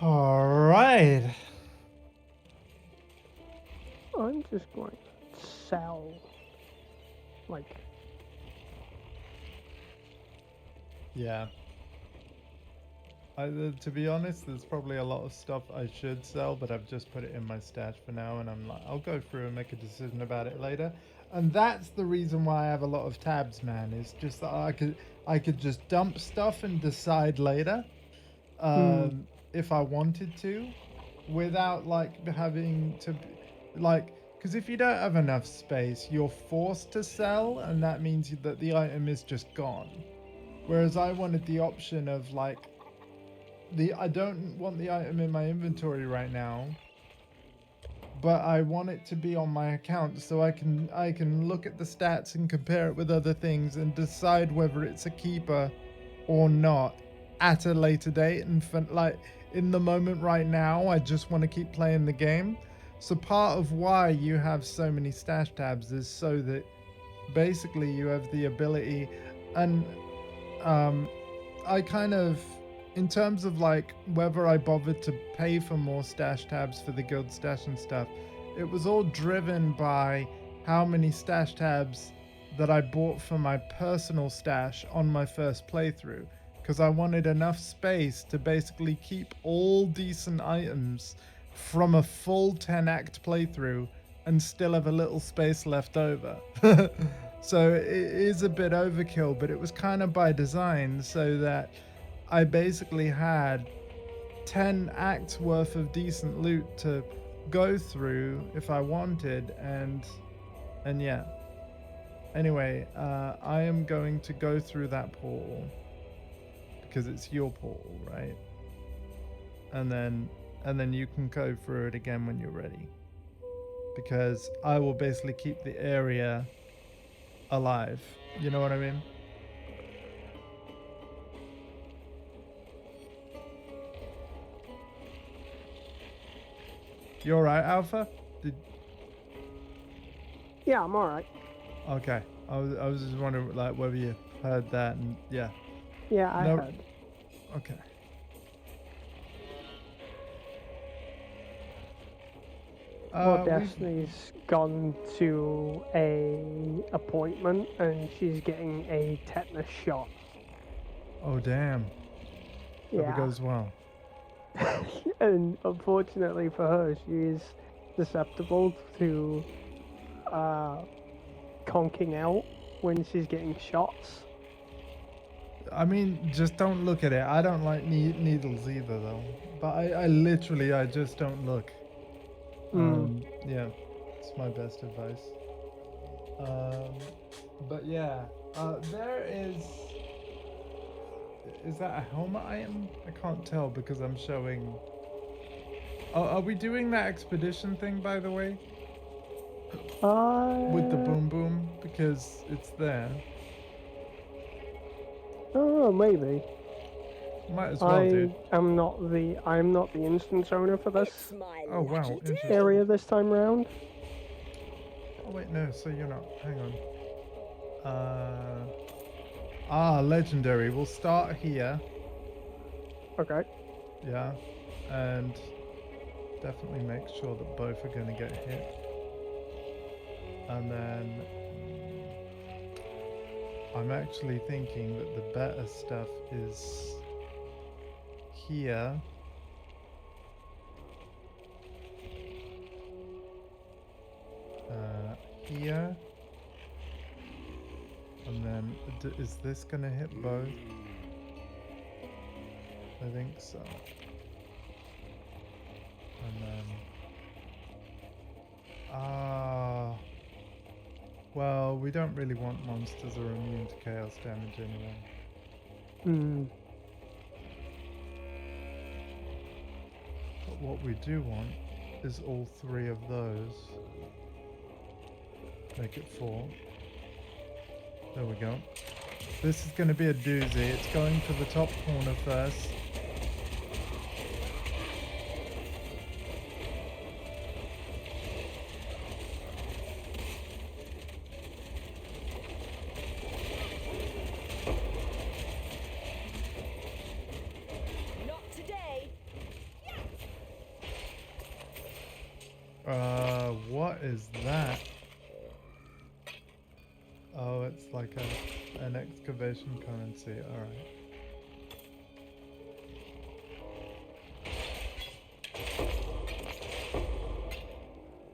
all right. I'm just going to sell, like, Yeah. To be honest, there's probably a lot of stuff I should sell, but I've just put it in my stash for now, and I'm like, I'll go through and make a decision about it later. And that's the reason why I have a lot of tabs, man. Is just that I could just dump stuff and decide later, if I wanted to, without like having to, like, because if you don't have enough space, you're forced to sell, and that means that the item is just gone. Whereas I wanted the option of like, I don't want the item in my inventory right now, but I want it to be on my account so I can look at the stats and compare it with other things and decide whether it's a keeper or not at a later date. And like in the moment right now, I just want to keep playing the game. So part of why you have so many stash tabs is so that basically you have the ability, and I kind of, in terms of like whether I bothered to pay for more stash tabs for the guild stash and stuff, it was all driven by how many stash tabs that I bought for my personal stash on my first playthrough, because I wanted enough space to basically keep all decent items from a full 10 act playthrough and still have a little space left over. So it is a bit overkill, but it was kind of by design so that I basically had 10 acts worth of decent loot to go through if I wanted, and yeah. Anyway, I am going to go through that portal because it's your portal, right? And then you can go through it again when you're ready. Because I will basically keep the area alive. You know what I mean? You alright, Alpha? Yeah, I'm alright. Okay. I was just wondering like whether you heard that and yeah. Yeah, I No- heard. Okay. Well, we've- Destiny's gone to a appointment and she's getting a tetanus shot. Oh damn. Hope Yeah. it goes well. And unfortunately for her, she is susceptible to conking out when she's getting shots. I mean, just don't look at it. I don't like needles either, though. But I literally, I just don't look. Yeah, it's my best advice. But yeah, there is. Is that a helmet item? I can't tell because I'm showing. Oh, are we doing that expedition thing, by the way? With the boom boom? Because it's there. Oh, maybe. Might as well, dude. I'm not the instance owner for this It's my Oh, wow, lucky day. interesting. area this time round. Oh wait, no. So you're not. Hang on. Legendary. We'll start here. Okay. Yeah, and definitely make sure that both are going to get hit. And then I'm actually thinking that the better stuff is here. Here. And then, is this going to hit both? I think so. And then... well, we don't really want monsters that are immune to chaos damage anyway. But what we do want is all three of those. Make it 4. There we go. This is going to be a doozy. It's going for the top corner first. Not today. What is that? Oh, it's like an excavation currency. Alright.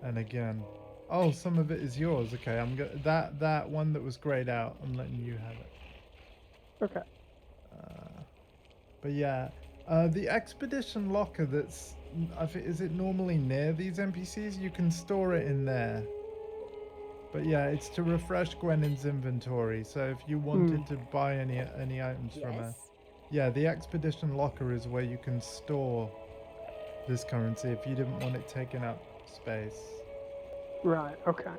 And again. Oh, some of it is yours. Okay, I'm that one that was grayed out, I'm letting you have it. Okay. But yeah, the expedition locker that's, I think, is it normally near these NPCs? You can store it in there. But yeah, it's to refresh Gwennon's inventory. So if you wanted to buy any items from her, yeah, the expedition locker is where you can store this currency if you didn't want it taking up space. Right. Okay.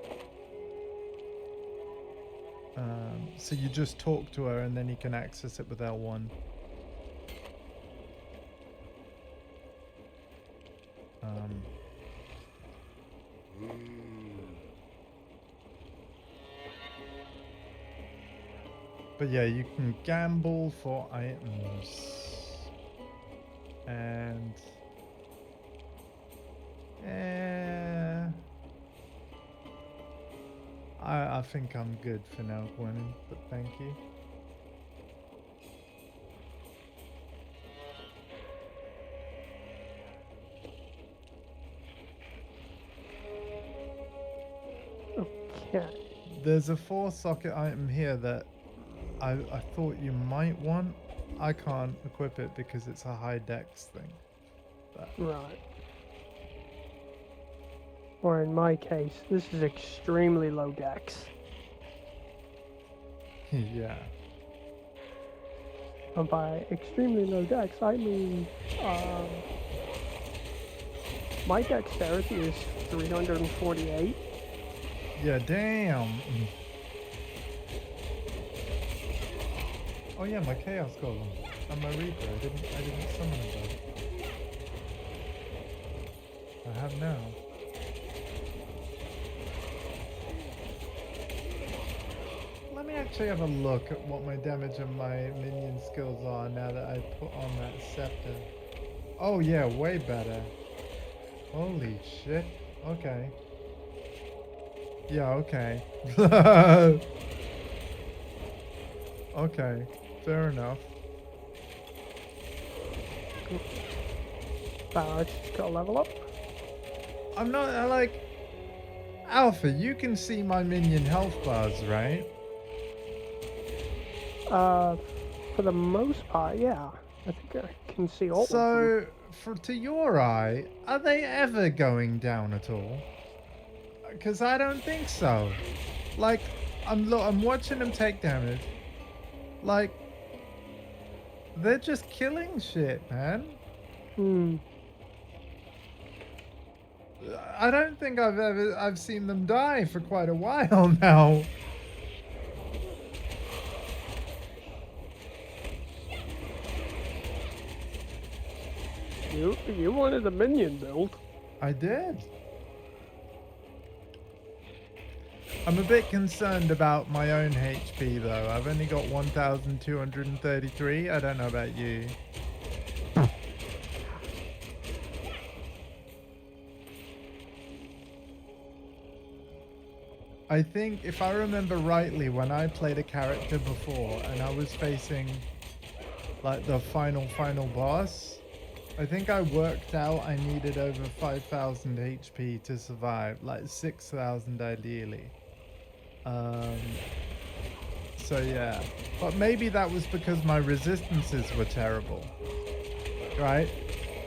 So you just talk to her and then you can access it with L1. But yeah, you can gamble for items. And... I think I'm good for now, Gwennon, but thank you. Okay. There's a 4-socket item here that I thought you might want. I can't equip it because it's a high dex thing. But Right. Or in my case, this is extremely low dex. Yeah. And by extremely low dex, I mean my dexterity is 348. Yeah, damn. Oh yeah, my Chaos Golem and my Reaper. I didn't summon them. I have now. Let me actually have a look at what my damage and my minion skills are now that I put on that scepter. Oh yeah, way better. Holy shit. Okay. Yeah, okay. Okay, fair enough. I just gotta level up. I'm not like Alpha. You can see my minion health bars, right? For the most part, yeah. I think I can see all of them. So, to your eye, are they ever going down at all? Because I don't think so. Like, I'm watching them take damage. Like, they're just killing shit, man. I don't think I've seen them die for quite a while now. You wanted a minion build. I did. I'm a bit concerned about my own HP though. I've only got 1,233. I don't know about you. I think if I remember rightly, when I played a character before and I was facing like the final boss, I think I worked out I needed over 5,000 HP to survive, like 6,000 ideally. So yeah, but maybe that was because my resistances were terrible, right?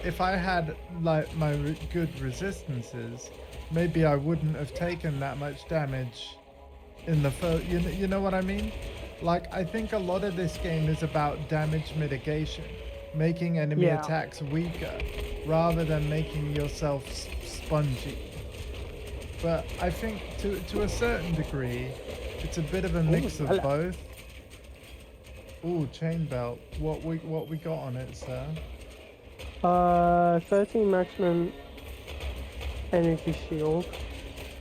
If I had like my good resistances, maybe I wouldn't have taken that much damage in the first, you know what I mean? Like, I think a lot of this game is about damage mitigation, making enemy attacks weaker rather than making yourself spongy. But I think to a certain degree, it's a bit of a mix of both. Ooh, chain belt. What we got on it, sir? 13 maximum energy shield,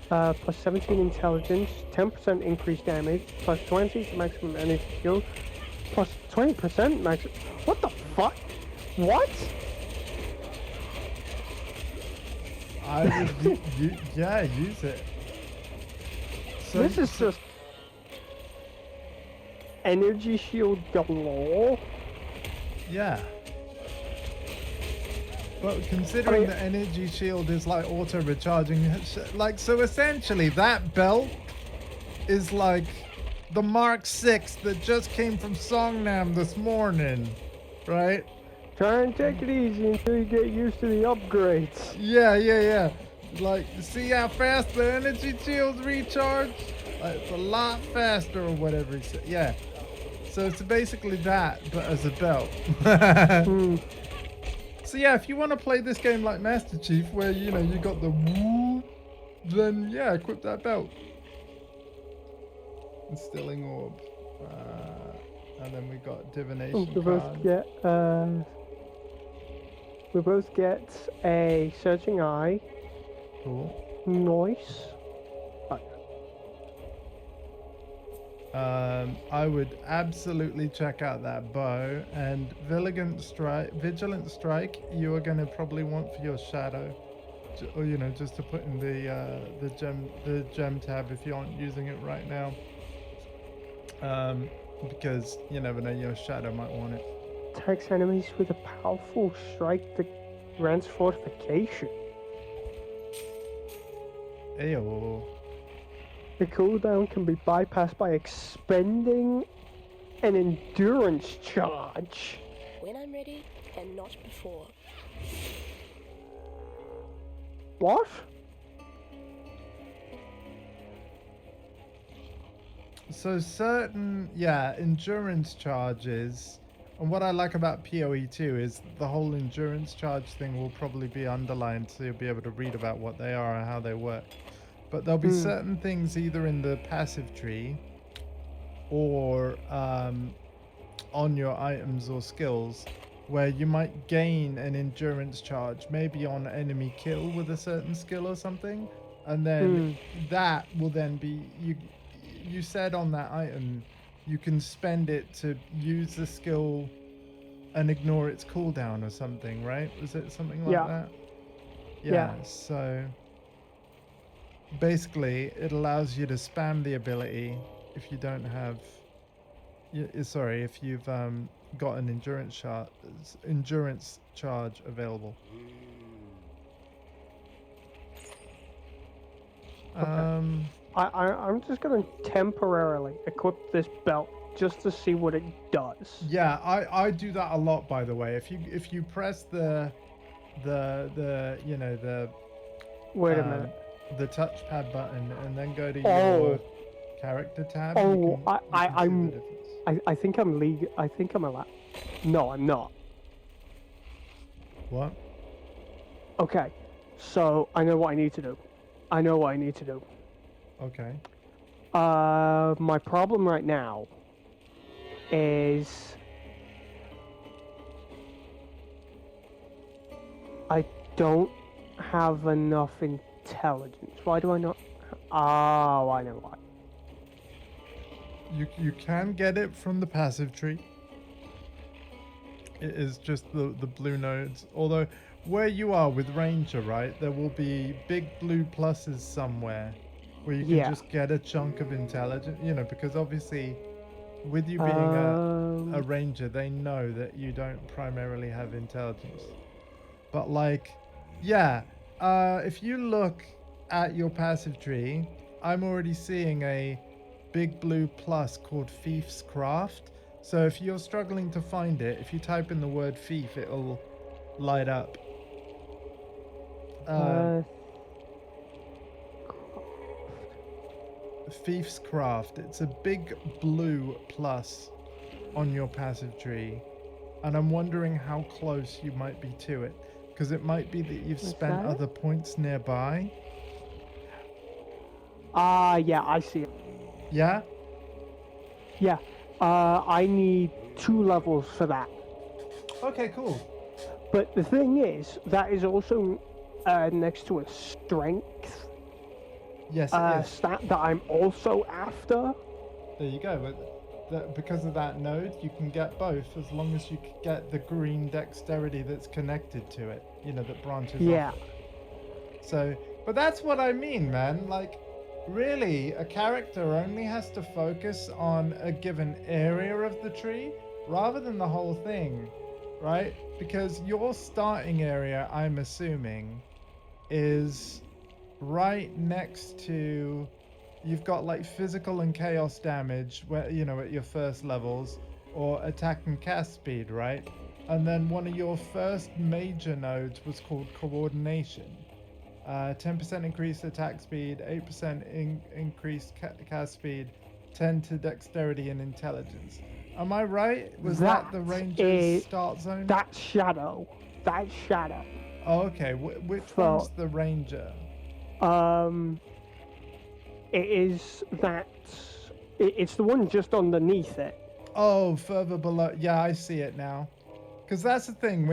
plus 17 intelligence, 10% increased damage, plus 20 to maximum energy shield, plus 20% max. What the fuck? What? I would, yeah, use it. So, This is just energy shield galore. Yeah. But considering the energy shield is like auto recharging, like, so essentially that belt is like the Mark 6 that just came from Songnam this morning, right? Try and take it easy until you get used to the upgrades. Yeah. Like, see how fast the energy shields recharge? Like, it's a lot faster or whatever he said. Yeah. So it's basically that, but as a belt. So yeah, if you want to play this game like Master Chief, where you got the woo, then yeah, equip that belt. Instilling orb, and then we got divination card. We both get a searching eye. Cool. Noise. I would absolutely check out that bow and Vigilant Strike. You are going to probably want for your shadow, or just to put in the gem tab if you aren't using it right now. Because you never know, your shadow might want it. Attacks enemies with a powerful strike that grants fortification. Ayo. The cooldown can be bypassed by expending an endurance charge. When I'm ready, and not before. What? So certain, yeah, endurance charges, and what I like about PoE2 is the whole endurance charge thing will probably be underlined, so you'll be able to read about what they are and how they work. But there'll be Hmm. certain things either in the passive tree or on your items or skills where you might gain an endurance charge, maybe on enemy kill with a certain skill or something, and then Hmm. that will then be you. You said on that item, you can spend it to use the skill and ignore its cooldown or something, right? Was it something like Yeah. that? Yeah. Yeah. So basically, it allows you to spam the ability if you don't have sorry, if you've got an endurance charge available. Okay. I'm just gonna temporarily equip this belt just to see what it does. Yeah, I do that a lot, by the way. If you press the you know Wait a minute. the touchpad button and then go to Oh. your character tab, Oh, you can see the difference. I think I'm legal. I think I'm allowed. No, I'm not. What? Okay. So I know what I need to do. I know what I need to do. Okay. My problem right now is I don't have enough intelligence. Why do I not? Oh, I know why. You can get it from the passive tree. It is just the blue nodes. Although where you are with Ranger, right, there will be big blue pluses somewhere where you can Yeah. just get a chunk of intelligence. You know, because obviously with you being a Ranger, they know that you don't primarily have intelligence. But like, yeah, if you look at your passive tree, I'm already seeing a big blue plus called Thief's Craft. So if you're struggling to find it, if you type in the word thief, it'll light up. Thief's Craft. It's a big blue plus on your passive tree. And I'm wondering how close you might be to it. Because it might be that you've spent that it? other points nearby. Yeah, I see it. Yeah? Yeah. I need 2 levels for that. Okay, cool. But the thing is, that is also next to a strength Yes, it is. stat that I'm also after. There you go. But because of that node, you can get both as long as you get the green dexterity that's connected to it. You know, that branches Yeah. off it. So, but that's what I mean, man. Like, really, a character only has to focus on a given area of the tree rather than the whole thing, right? Because your starting area, I'm assuming, is right next to you've got like physical and chaos damage where you know at your first levels or attack and cast speed, right? And then one of your first major nodes was called coordination. 10% increased attack speed, 8% increased cast speed, 10 to dexterity and intelligence. Am I right? Was that the ranger's start zone? That's Shadow. That's Shadow. Oh, okay. Which one's the ranger? It is that. It's the one just underneath it. Oh, further below. Yeah, I see it now. Because that's the thing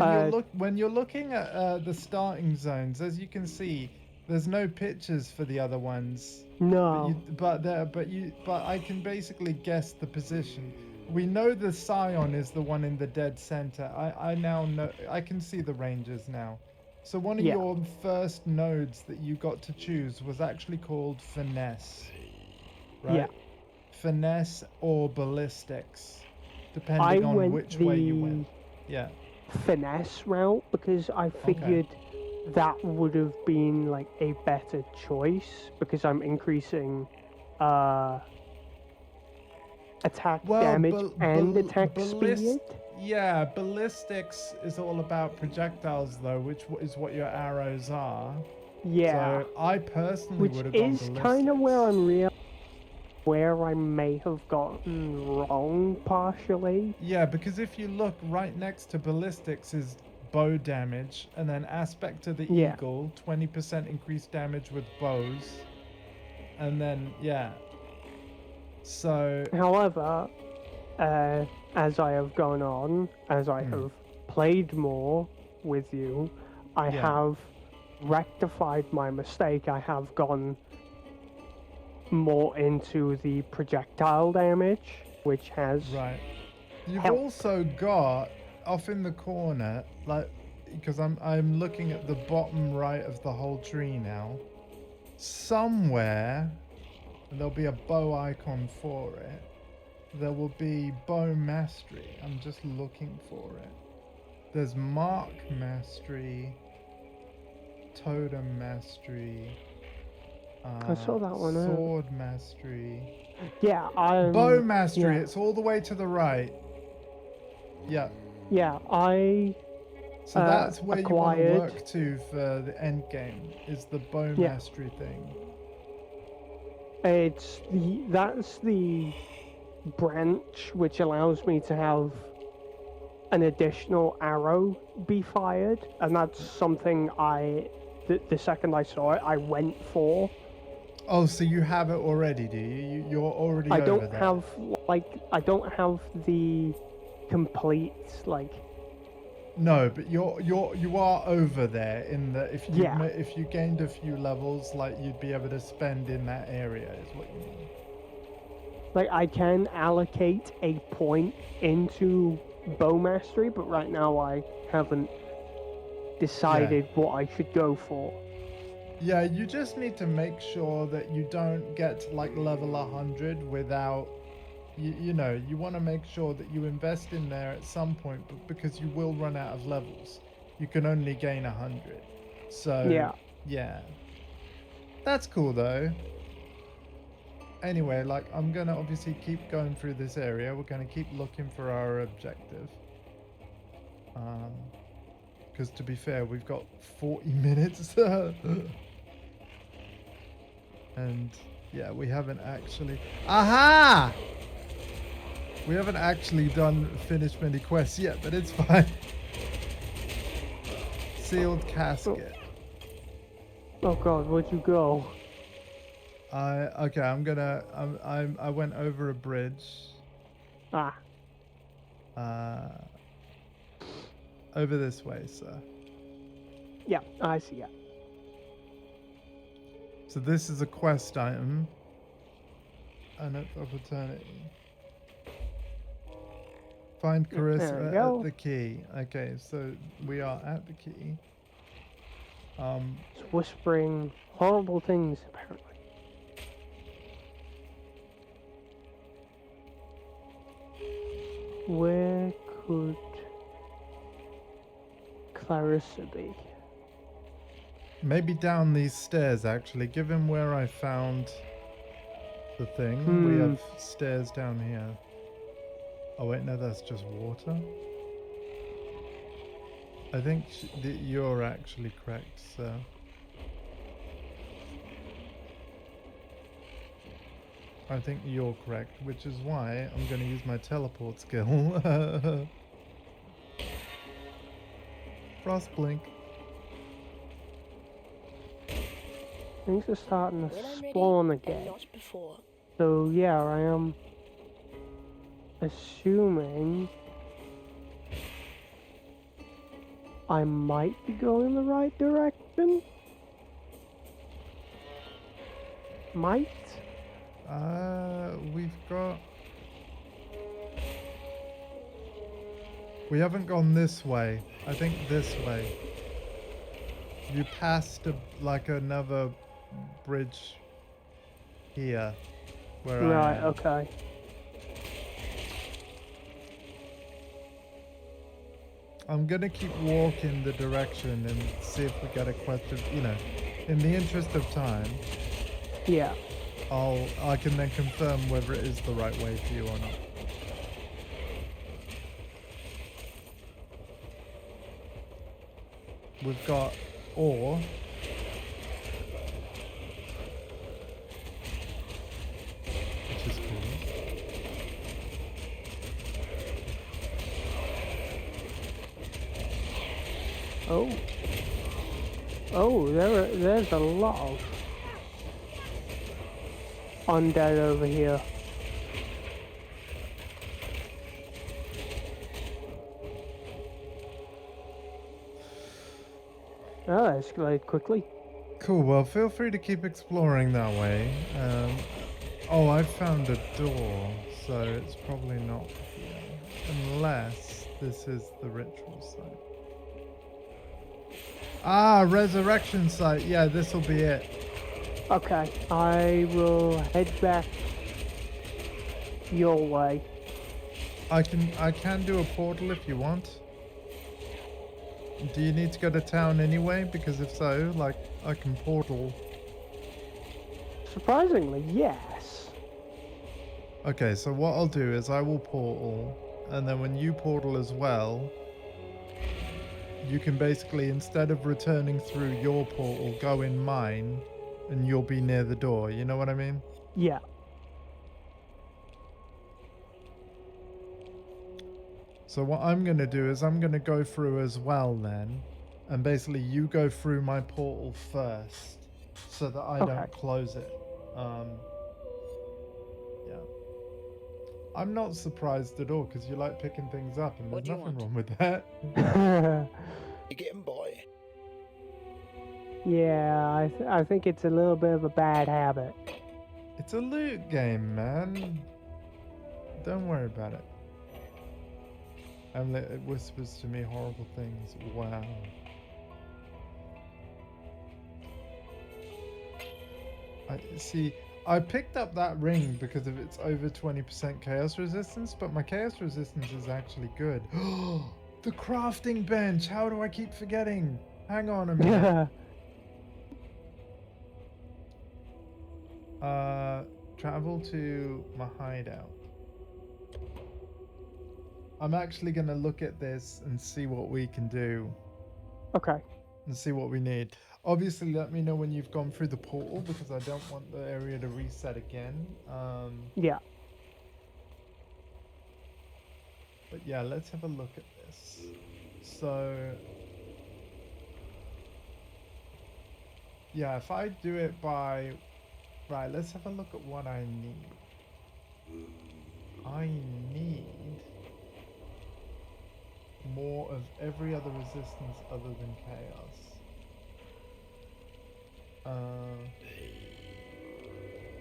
when you're looking at the starting zones, as you can see, there's no pictures for the other ones. No. But I can basically guess the position. We know the Scion is the one in the dead center. I now know. I can see the rangers now. So one of your first nodes that you got to choose was actually called Finesse, right? Yeah. Finesse or Ballistics, depending on which way you went. Yeah. Finesse route because I figured that would have been like a better choice because I'm increasing attack damage and attack speed. Yeah, ballistics is all about projectiles though, which is what your arrows are. Yeah. So I personally would have gone ballistics. Which is kind of where I'm real. where I may have gotten wrong partially. Yeah, because if you look, right next to ballistics is bow damage, and then aspect of the Yeah. eagle, 20% increased damage with bows. And then, yeah. So, However, as I have gone on, as I have played more with you, I Yeah. have rectified my mistake. I have gone more into the projectile damage, which has right. You've helped. also got off in the corner, like, because I'm looking at the bottom right of the whole tree now. Somewhere there'll be a bow icon for it. There will be bow mastery. I'm just looking for it. There's mark mastery, totem mastery, I saw that one earlier. sword mastery, Yeah, bow mastery. yeah. It's all the way to the right. Yeah. Yeah, I So that's where you want to acquired- work to for the end game, is the bow Yeah. mastery thing. that's the branch which allows me to have an additional arrow be fired, and that's something the second I saw it, I went for. Oh, so you have it already, do you? You're already I over don't there. I don't have the complete No, but you are over there in the Yeah. if you gained a few levels, like you'd be able to spend in that area, is what you mean. like I can allocate a point into bow mastery, but right now I haven't decided what I should go for. Yeah, you just need to make sure that you don't get to like level 100 without you know, you want to make sure that you invest in there at some point, but because you will run out of levels. You can only gain 100. So yeah. That's cool though. Anyway, like I'm gonna obviously keep going through this area. We're gonna keep looking for our objective. Because to be fair, we've got 40 minutes. And yeah, we haven't actually... Aha! We haven't actually finished many quests yet, but it's fine. Sealed casket. Oh god, where'd you go? Okay, I went over a bridge. Over this way, sir. Yeah, I see it. So this is a quest item. An opportunity. Find Carissa at the key. Okay, so we are at the key. It's whispering horrible things, apparently. Where could Clarissa be? Maybe down these stairs, actually. Given where I found the thing, we have stairs down here. Oh wait, no, that's just water. I think you're actually correct, sir. I think you're correct, which is why I'm going to use my teleport skill. Frost blink. Things are starting to spawn again. So yeah, I am assuming I might be going in the right direction. Might? We've got... We haven't gone this way. I think this way. You passed like another bridge here. Where I am. Okay. I'm gonna keep walking the direction and see if we get a question, you know, in the interest of time. Yeah. I can then confirm whether it is the right way for you or not. We've got ore. Which Oh. Oh, there's a lot of undead over here. Oh, that escalated quickly. Cool, well, feel free to keep exploring that way. Oh, I found a door, so it's probably not here. Unless this is the ritual site. Ah, resurrection site. Yeah, this will be it. Okay, I will head back your way. I can do a portal if you want. Do you need to go to town anyway? Because if so, like, I can portal. Surprisingly, yes. Okay, so what I'll do is I will portal, and then when you portal as well, you can basically, instead of returning through your portal, go in mine, and you'll be near the door. You know what I mean? Yeah. So what I'm going to do is I'm going to go through as well then, and basically you go through my portal first, so that I Okay. don't close it. Yeah. I'm not surprised at all, because you like picking things up, and What there's do you nothing want? wrong with that. You get him, boy. Yeah, I think it's a little bit of a bad habit. It's a loot game, man. Don't worry about it. Hamlet, it whispers to me horrible things. Wow. I picked up that ring because of its over 20% chaos resistance, but my chaos resistance is actually good. The crafting bench! How do I keep forgetting? Hang on a minute. Travel to my hideout. I'm actually gonna look at this and see what we can do. Okay. And see what we need. Obviously, let me know when you've gone through the portal, because I don't want the area to reset again. Yeah. But yeah, let's have a look at this. So, yeah, if I do it by... Right, let's have a look at what I need. I need more of every other resistance other than chaos.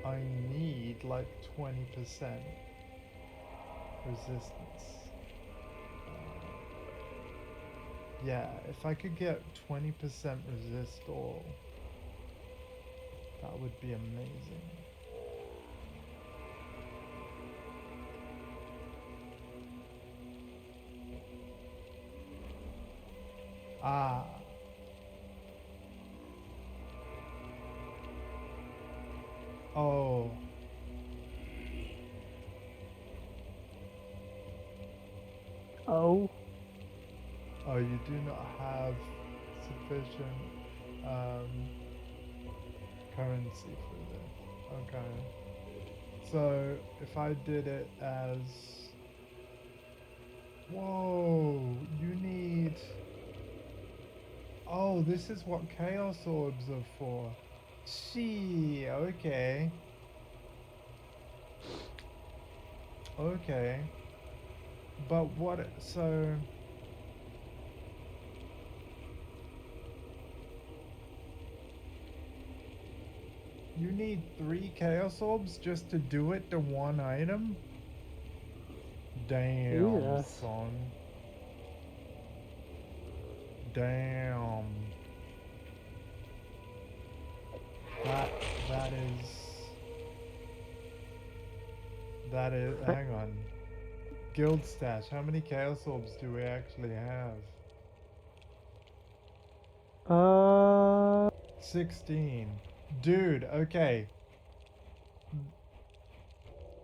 I need like 20% resistance. Yeah, if I could get 20% resist all, that would be amazing. Ah. Oh. Oh. Oh, you do not have sufficient currency for this. Okay. So if I did it as... Whoa, you need... Oh, this is what Chaos Orbs are for. Gee, okay. Okay. But what... So... You need 3 Chaos Orbs just to do it to one item? Damn, Jesus. son. Damn. That is... Hang on. Guild stash. How many Chaos Orbs do we actually have? 16. Dude, okay.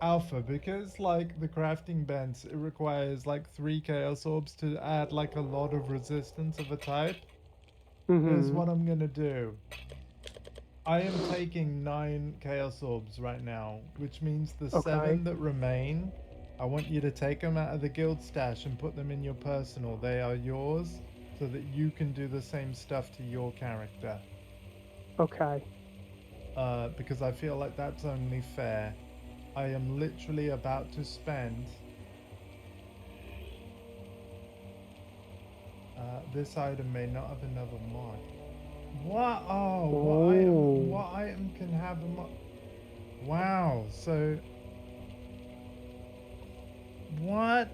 Alpha, because like the crafting bench, it requires like 3 Chaos Orbs to add like a lot of resistance of a type. Here's what I'm gonna do. I am taking 9 Chaos Orbs right now, which means the 7 that remain, I want you to take them out of the guild stash and put them in your personal. They are yours so that you can do the same stuff to your character. Okay. Because I feel like that's only fair. I am literally about to spend this item may not have another mod. What? Oh, what item? Ooh. What item can have a mod? Wow. So what?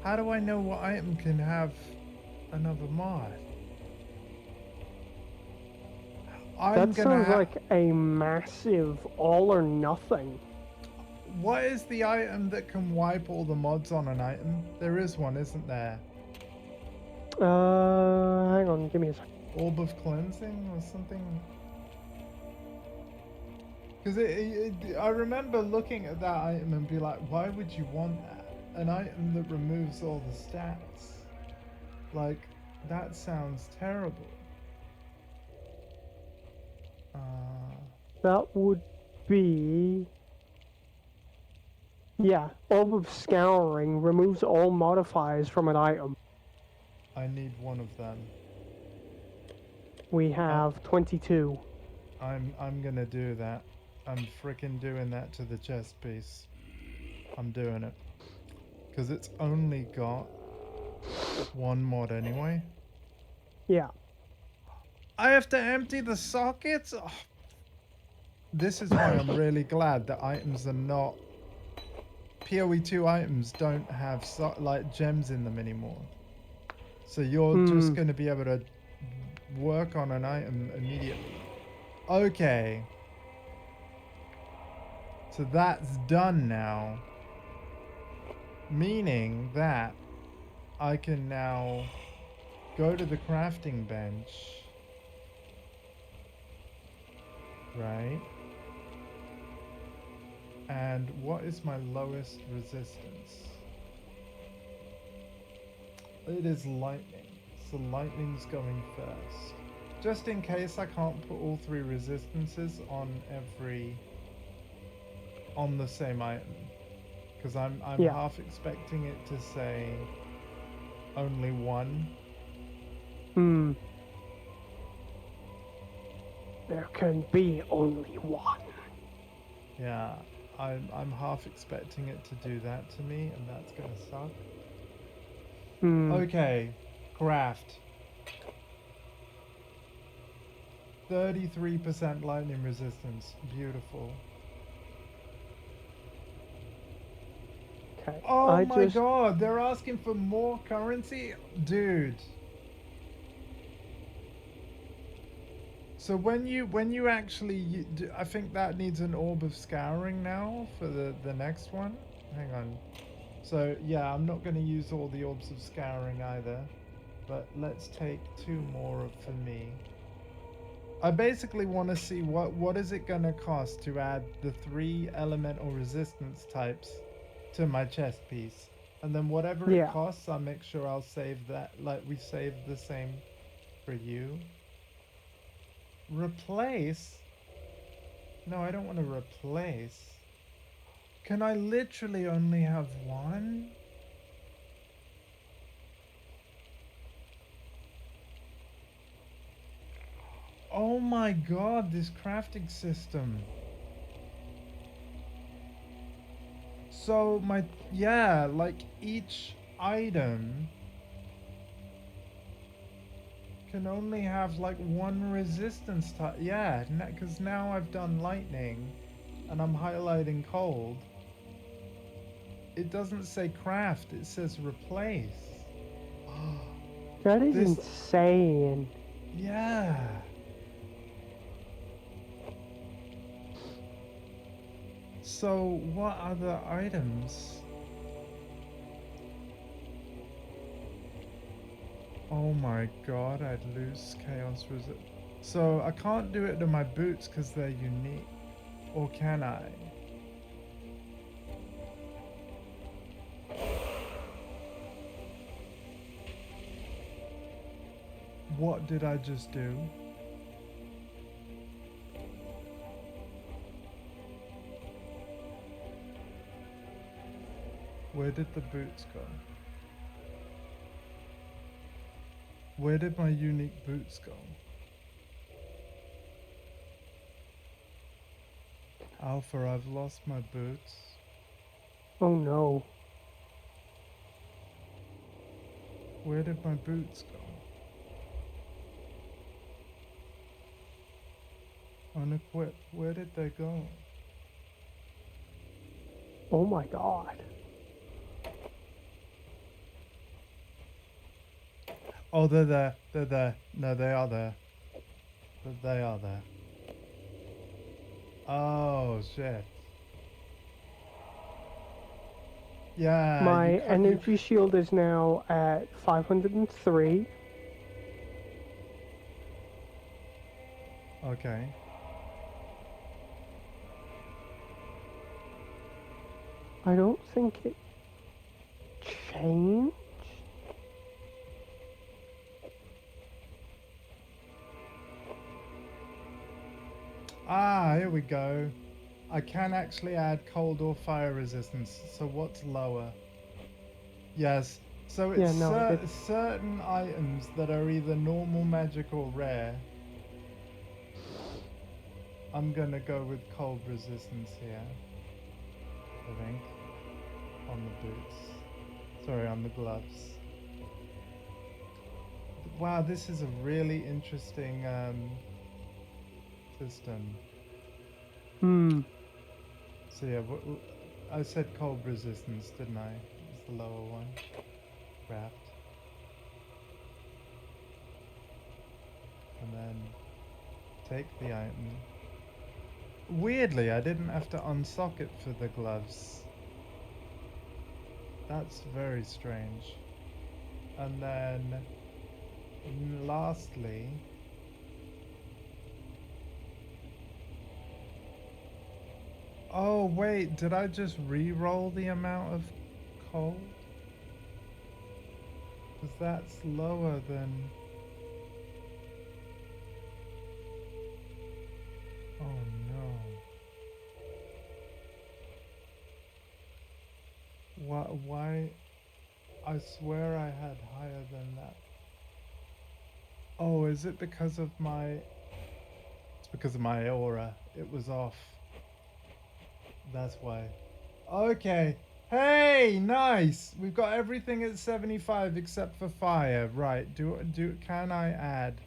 How do I know what item can have another mod? That sounds like a massive all or nothing. What is the item that can wipe all the mods on an item? There is one, isn't there? Hang on, give me a second. Orb of cleansing or something? Because I remember looking at that item and be like, why would you want that? An item that removes all the stats. Like, that sounds terrible. That would be... Yeah, Orb of Scouring removes all modifiers from an item. I need one of them. We have 22. I'm gonna do that. I'm freaking doing that to the chest piece. I'm doing it. Because it's only got one mod anyway. Yeah. I have to empty the sockets? Oh. This is why I'm really glad that items are not... PoE 2 items don't have like gems in them anymore. So you're just going to be able to work on an item immediately. Okay. So that's done now. Meaning that I can now go to the crafting bench. Right. And what is my lowest resistance? It is lightning. So lightning's going first. Just in case I can't put all three resistances on the same item. Because I'm half expecting it to say only one. There can be only one. Yeah, I'm half expecting it to do that to me, and that's gonna suck. Okay, craft. 33% lightning resistance. Beautiful. Okay. Oh my god, they're asking for more currency? Dude. So when you actually, I think that needs an orb of scouring now for the next one. Hang on. So yeah, I'm not going to use all the orbs of scouring either, but let's take 2 more for me. I basically want to see what is it going to cost to add the 3 elemental resistance types to my chest piece, and then whatever it costs, I'll make sure I'll save that. Like we saved the same for you. Replace? No, I don't want to replace. Can I literally only have one? Oh my god, this crafting system. So like each item can only have like one resistance type. Yeah, because now I've done lightning and I'm highlighting cold. It doesn't say craft, it says replace. That is insane. Yeah. So what other items? Oh my god, I'd lose chaos resist. So I can't do it to my boots because they're unique. Or can I? What did I just do? Where did the boots go? Where did my unique boots go? Alpha, I've lost my boots. Oh no. Where did my boots go? Unequipped. Where did they go? Oh my god. Oh, they're there. They're there. No, they are there. They are there. Oh, shit. Yeah, My you cut. energy shield is now at 503. Okay. I don't think it changed. Ah, here we go. I can actually add cold or fire resistance. So what's lower? Yes. So it's Yeah, no, certain items that are either normal, magic, or rare. I'm gonna go with cold resistance here. I think. On the boots. Sorry, on the gloves. Wow, this is a really interesting system. So yeah, I said cold resistance, didn't I? It's the lower one. Craft. And then take the item. Weirdly, I didn't have to unsock it for the gloves. That's very strange. And then lastly, oh wait, did I just re-roll the amount of cold? Because that's lower than... Oh no. Why? I swear I had higher than that. Oh, is it because of my... It's because of my aura. It was off. That's why. Okay. Hey, nice. We've got everything at 75 except for fire. Right. Can I add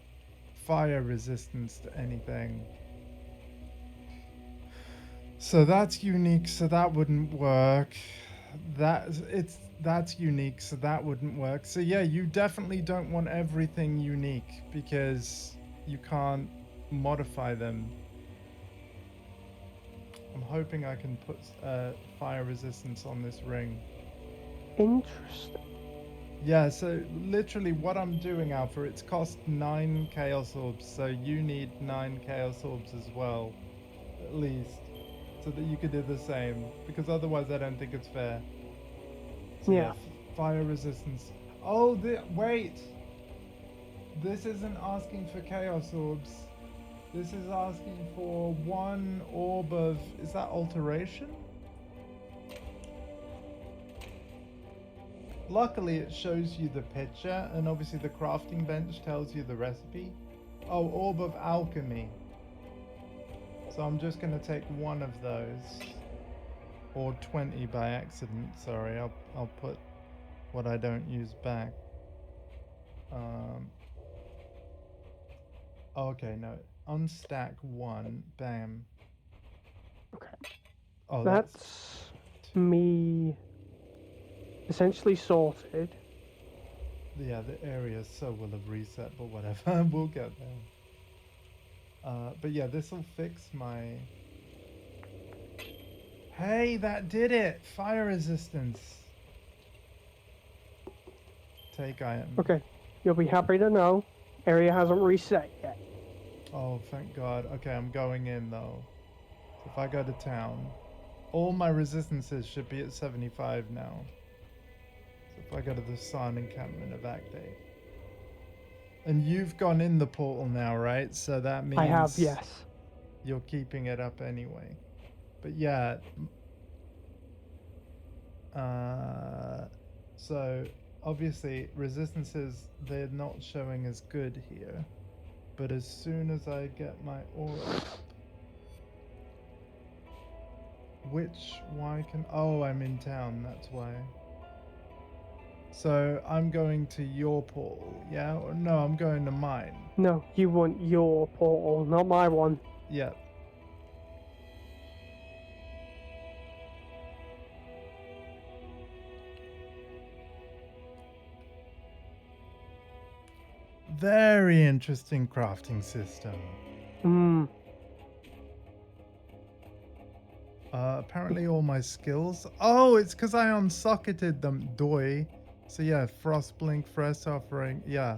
fire resistance to anything? So that's unique, so that wouldn't work. That's unique, so that wouldn't work. So yeah, you definitely don't want everything unique because you can't modify them. I'm hoping I can put fire resistance on this ring. Interesting. Yeah, so literally what I'm doing, Alpha, it's cost 9 Chaos Orbs, so you need 9 Chaos Orbs as well, at least, so that you could do the same, because otherwise I don't think it's fair. So Yeah. fire resistance. Oh, wait! This isn't asking for Chaos Orbs. This is asking for 1 orb of... Is that alteration? Luckily, it shows you the picture, and obviously the crafting bench tells you the recipe. Oh, orb of alchemy. So I'm just going to take 1 of those. Or 20 by accident, sorry. I'll put what I don't use back. Okay, no. Unstack 1. Bam. Okay. Oh, That's me essentially sorted. Yeah, the area so will have reset, but whatever. We'll get there. But yeah, this will fix my... Hey, that did it! Fire resistance. Take item. Okay. You'll be happy to know area hasn't reset yet. Oh, thank God. Okay, I'm going in though. So if I go to town, all my resistances should be at 75 now. So if I go to the Sun encampment of Actate. And you've gone in the portal now, right? So that means... I have, yes. You're keeping it up anyway. But yeah. So obviously resistances, they're not showing as good here. But as soon as I get my aura up, why can... Oh, I'm in town, that's why. So I'm going to your portal, yeah? Or no, I'm going to mine. No, you want your portal, not my one. Yep. Very interesting crafting system. Hmm. Apparently all my skills... Oh, it's because I unsocketed them, doy. So yeah, Frost Blink, Fresh Offering, yeah.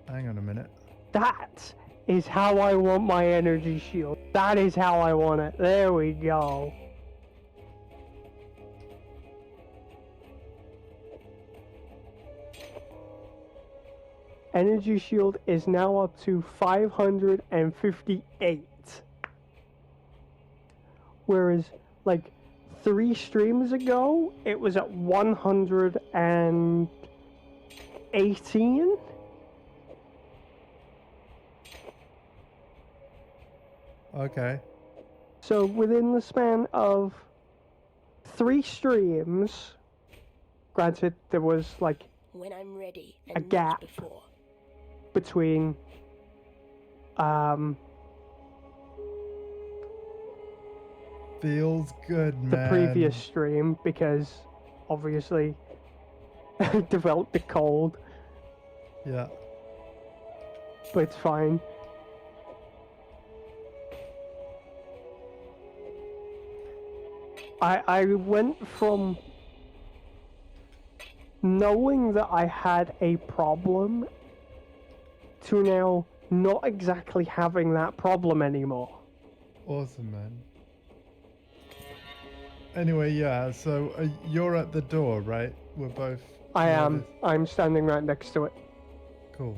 Hang on a minute. That is how I want my energy shield. That is how I want it. There we go. Energy shield is now up to 558. Whereas, like, 3 streams ago, it was at 118. Okay. So within the span of 3 streams, granted there was like When I'm ready A and gap. not before. between Feels good, the man. previous stream, because obviously I developed the cold, Yeah. but it's fine. I went from knowing that I had a problem to now not exactly having that problem anymore. Awesome, man. Anyway, yeah, so you're at the door, right? We're both... I near am. this- I'm standing right next to it. Cool.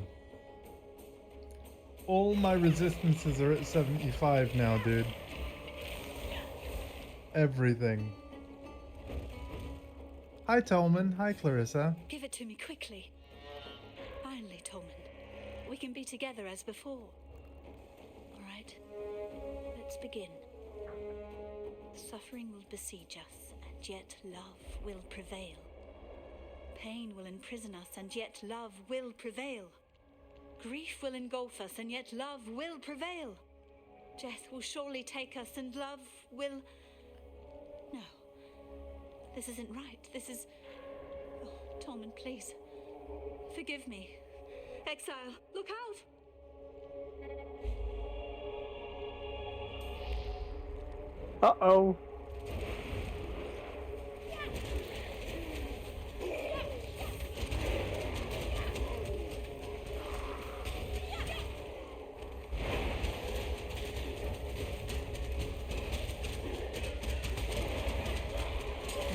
All my resistances are at 75 now, dude. Everything. Hi, Tolman. Hi, Clarissa. Give it to me quickly. Finally, Tolman. We can be together as before. All right. Let's begin. Suffering will besiege us, and yet love will prevail. Pain will imprison us, and yet love will prevail. Grief will engulf us, and yet love will prevail. Death will surely take us, and love will... No. This isn't right. This is... Oh, Tolman, please. Forgive me. Exile, look out! Uh-oh.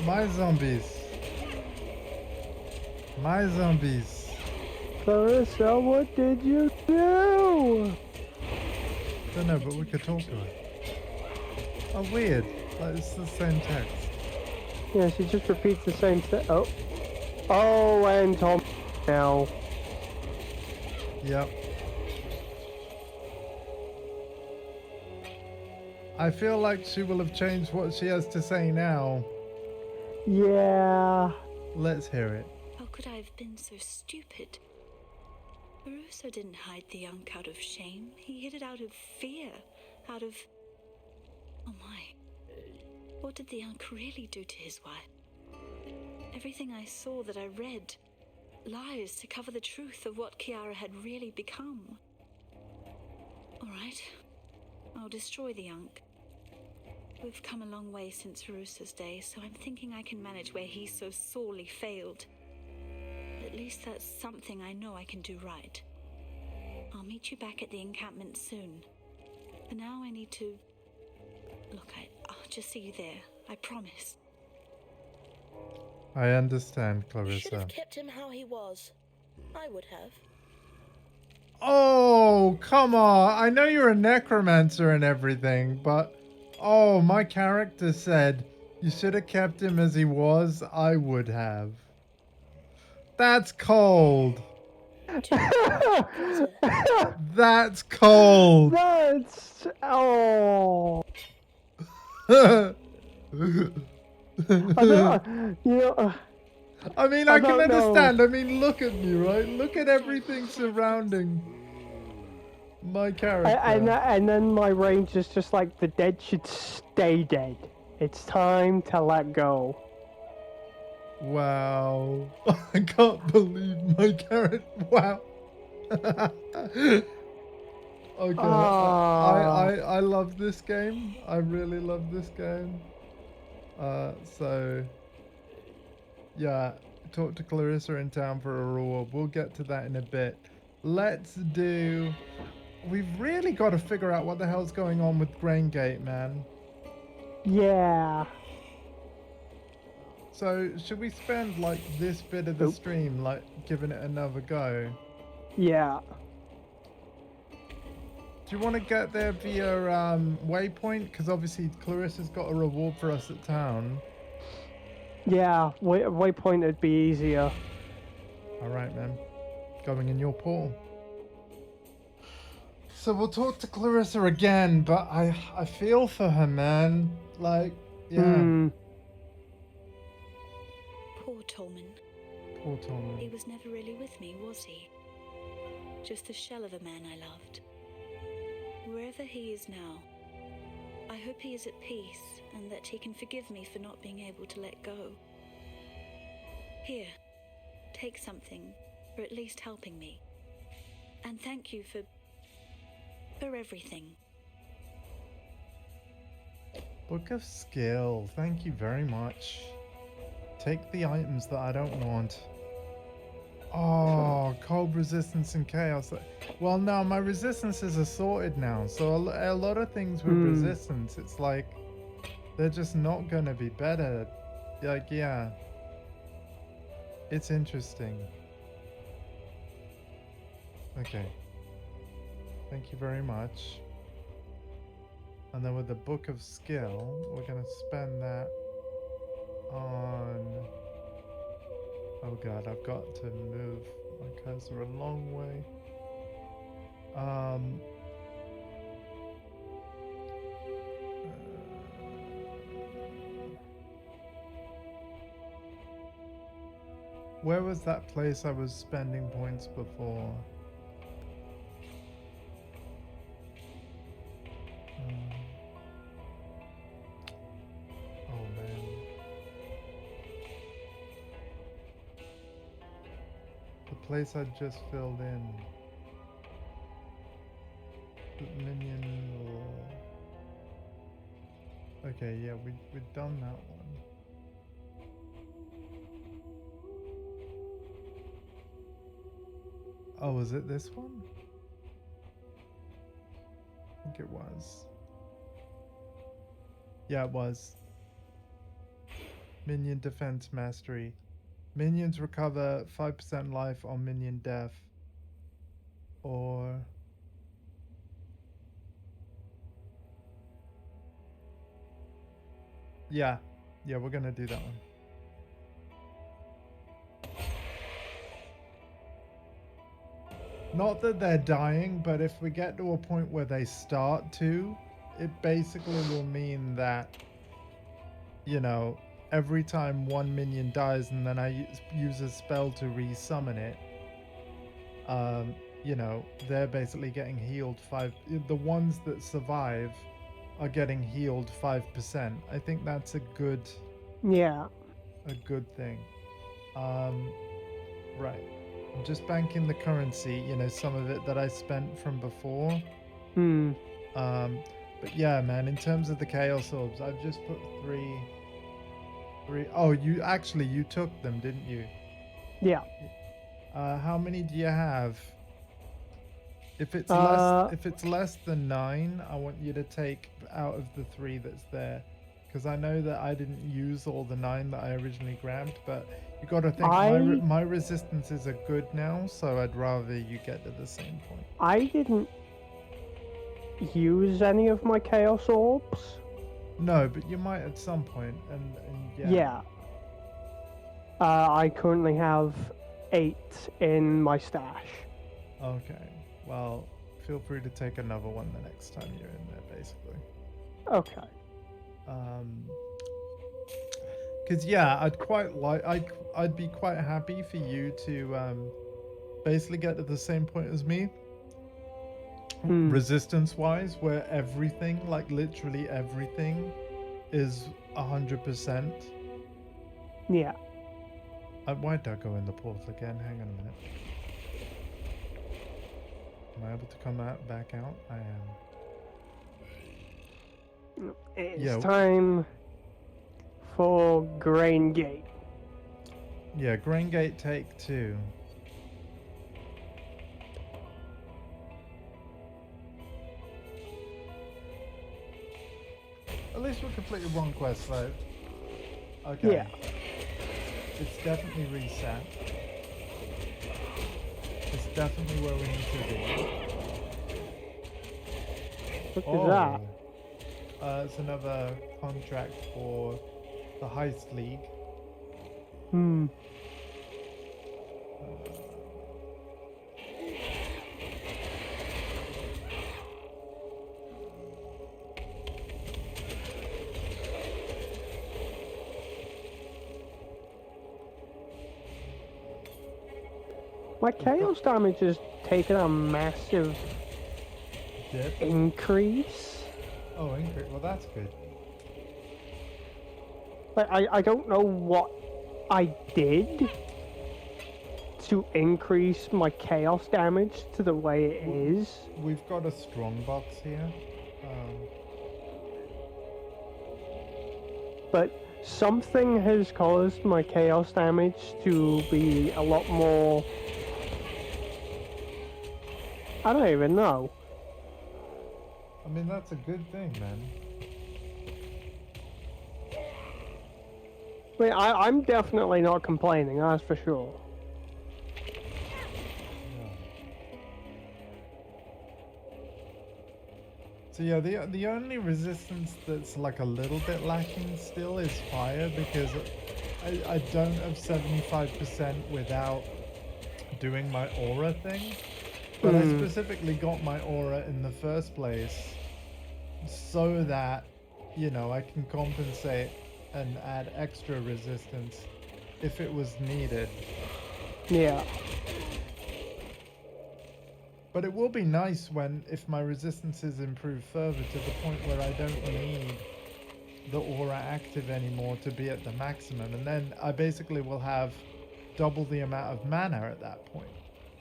My zombies. My zombies. Clarissa, what did you do? Don't know, but we could talk to her. Oh, weird. Like, it's the same text. Yeah, she just repeats the same thing. Oh. Oh, and Tom now. Yep. I feel like she will have changed what she has to say now. Yeah. Let's hear it. How could I have been so stupid? Caruso didn't hide the Yunk out of shame. He hid it out of fear. Out of... Oh my. What did the Yunk really do to his wife? Everything I saw that I read. Lies to cover the truth of what Kiara had really become. Alright. I'll destroy the Yunk. We've come a long way since Harusa's day, so I'm thinking I can manage where he so sorely failed. At least that's something I know I can do right. I'll meet you back at the encampment soon. For now, I need to... Look, I'll just see you there. I promise. I understand, You should Clarissa. have kept him how he was. I would have. Oh, come on. I know you're a necromancer and everything, but... Oh, my character said you should have kept him as he was. I would have. That's cold. Glitter. That's cold. That's oh. I I don't, you know, mean, I I can don't know. understand. I mean, look at me, right? Look at everything surrounding my character. And then my range is just like the dead should stay dead. It's time to let go. Wow. I can't believe my character. Wow. Okay. I love this game. I really love this game. So yeah, talk to Clarissa in town for a reward. We'll get to that in a bit. Let's do. We've really got to figure out what the hell's going on with Graingate, man. Yeah. So should we spend like this bit of the stream like giving it another go? Yeah. Do you want to get there via waypoint? Because obviously Clarissa's got a reward for us at town. Yeah. Waypoint would be easier. All right, man. Going in your portal. So we'll talk to Clarissa again, but I feel for her, man. Like, yeah. Poor Tolman. Poor Tolman. He was never really with me, was he? Just the shell of a man I loved. Wherever he is now, I hope he is at peace and that he can forgive me for not being able to let go. Here, take something for at least helping me. And thank you for everything. Book of Skill. Thank you very much. Take the items that I don't want. Oh, cold resistance and chaos. Well, no, my resistances are sorted now. So a lot of things with resistance, it's like they're just not gonna be better. Like, yeah, it's interesting. Okay. Thank you very much. And then with the Book of Skill, we're gonna spend that on. Oh god, I've got to move my cursor a long way. Where was that place I was spending points before? Oh man. The place I just filled in. Minion. Okay, yeah, we've done that one. Oh, was it this one? I think it was. Yeah, it was. Minion Defense Mastery. Minions recover 5% life on minion death. Or... Yeah, we're gonna do that one. Not that they're dying, but if we get to a point where they start to, it basically will mean that, you know, every time one minion dies and then I use a spell to resummon it, you know, they're basically getting healed 5. The ones that survive are getting healed 5%. I think that's a good thing. Right. I'm just banking the currency, you know, some of it that I spent from before. But yeah, man, in terms of the Chaos Orbs, I've just put three. Oh, you took them, didn't you? Yeah. How many do you have? If it's less than 9, I want you to take out of the 3 that's there, because I know that I didn't use all the 9 that I originally grabbed. But you got to think my resistances are good now, so I'd rather you get to the same point. I didn't use any of my Chaos Orbs. No, but you might at some point, and yeah. Yeah. I currently have 8 in my stash. Okay. Well, feel free to take another one the next time you're in there, basically. Okay. Because yeah, I'd be quite happy for you to basically get to the same point as me, resistance wise, where everything, like literally everything, is 100%. Yeah. Why did I go in the portal again? Hang on a minute. Am I able to come back out? I am. It's time for Grain Gate. Yeah, Grain Gate take 2. At least we completed one quest though. Okay. Yeah. It's definitely reset. It's definitely where we need to be. What is that? It's another contract for the Heist League. My chaos damage has taken a massive Dip. increase. Oh, increase. Well, that's good. Like, I don't know what I did to increase my chaos damage to the way it is. We've got a strong box here. But something has caused my chaos damage to be a lot more... I don't even know. I mean, that's a good thing, man. I mean, I'm definitely not complaining, that's for sure. So yeah, the only resistance that's like a little bit lacking still is fire, because I don't have 75% without doing my aura thing. But I specifically got my aura in the first place so that, you know, I can compensate and add extra resistance if it was needed. Yeah. But it will be nice if my resistances improve further to the point where I don't need the aura active anymore to be at the maximum, and then I basically will have double the amount of mana at that point,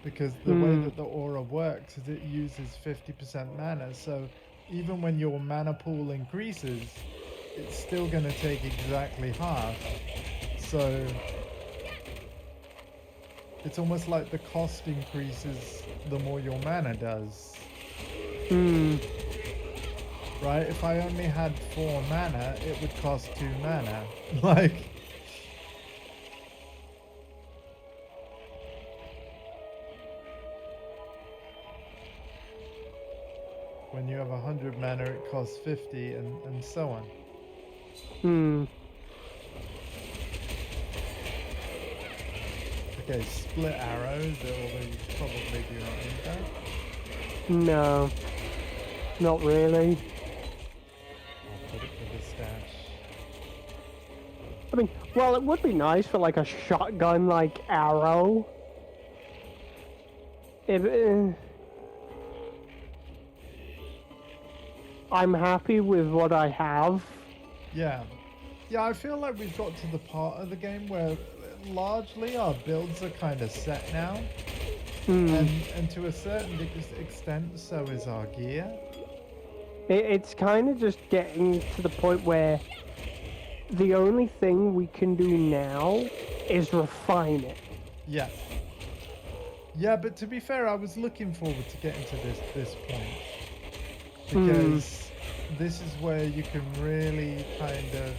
because the way that the aura works is it uses 50% mana, so even when your mana pool increases, it's still going to take exactly half. So it's almost like the cost increases the more your mana does. Right? If I only had 4 mana, it would cost 2 mana. Like... When you have 100 mana, it costs 50, and so on. Okay, split arrows, although you probably do not need that. No. Not really. I'll put it for the stash. I mean, well, it would be nice for like a shotgun-like arrow. I'm happy with what I have. Yeah. Yeah, I feel like we've got to the part of the game where largely our builds are kind of set now. And to a certain extent, so is our gear. It's kind of just getting to the point where the only thing we can do now is refine it. Yeah. Yeah, but to be fair, I was looking forward to getting to this point. Because this is where you can really kind of,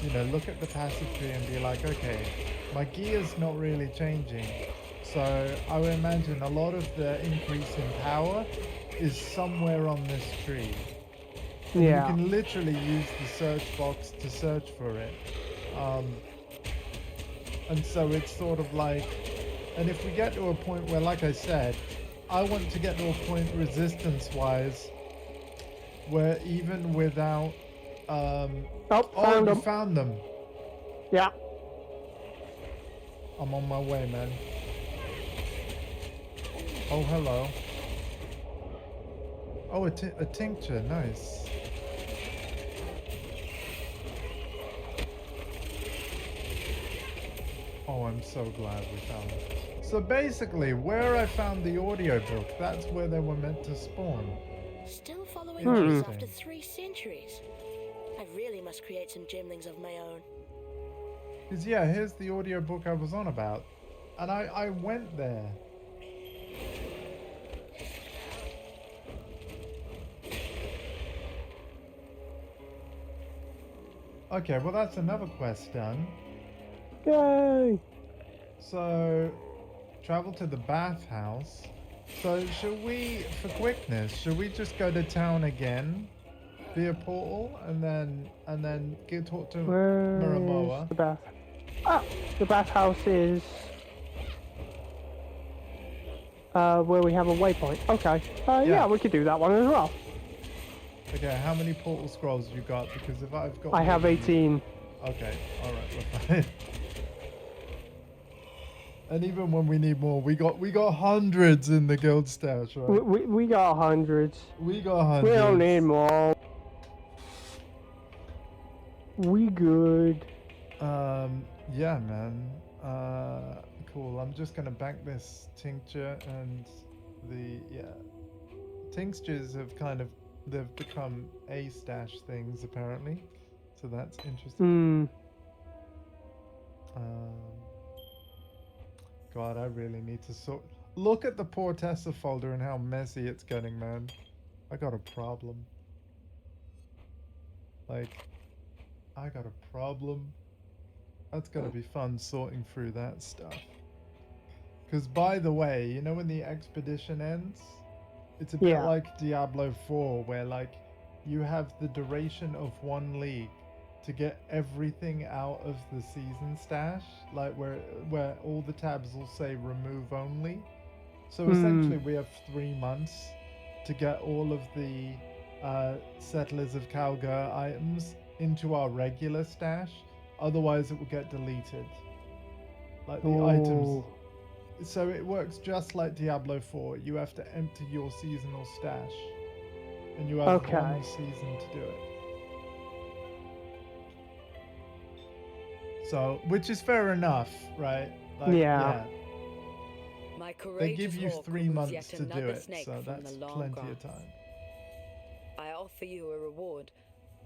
you know, look at the passive tree and be like, okay, my gear's not really changing. So I would imagine a lot of the increase in power is somewhere on this tree. And you can literally use the search box to search for it. And so it's sort of like, And if we get to a point where, like I said, I want to get to a point resistance-wise where even without... Oh, oh, found you them. found them. Yeah. I'm on my way, man. Oh, hello. Oh, a tincture. Nice. Oh, I'm so glad we found it. So basically, where I found the audiobook, that's where they were meant to spawn. Still following orders Interesting. after 3 centuries. I really must create some gemlings of my own. Because, yeah, here's the audiobook I was on about. And I went there. Okay, well, that's another quest done. Yay! So, travel to the bathhouse. So, should we, for quickness, should we just go to town again via portal and then go talk to Where is Muramoa? the bath? Ah, the bathhouse is where we have a waypoint. Okay. Yeah, Yeah. we could do that one as well. Okay, how many portal scrolls you got? Because if I've got I have more than you- 18. Okay, alright, we're fine. And even when we need more, we got hundreds in the guild stash, right? We got hundreds. We got hundreds. We don't need more. We good. Yeah, man. Cool. I'm just gonna bank this tincture and tinctures have they've become A stash things apparently, so that's interesting. God, I really need to look at the poor Tessa folder and how messy it's getting, man. I got a problem. Like, I got a problem. That's gonna be fun sorting through that stuff. Because, by the way, you know when the expedition ends? It's a bit Yeah. like Diablo 4, where, like, you have the duration of 1 league to get everything out of the season stash, like where all the tabs will say remove only. So essentially we have 3 months to get all of the Settlers of Calgar items into our regular stash, otherwise it will get deleted. Like the items. So it works just like Diablo 4. You have to empty your seasonal stash, and you have Okay. 1 season to do it. So, which is fair enough, right? Like, Yeah. My They give courageous you hawk 3 removes months yet to do another it, snake so from that's the long plenty grass. of time. I offer you a reward,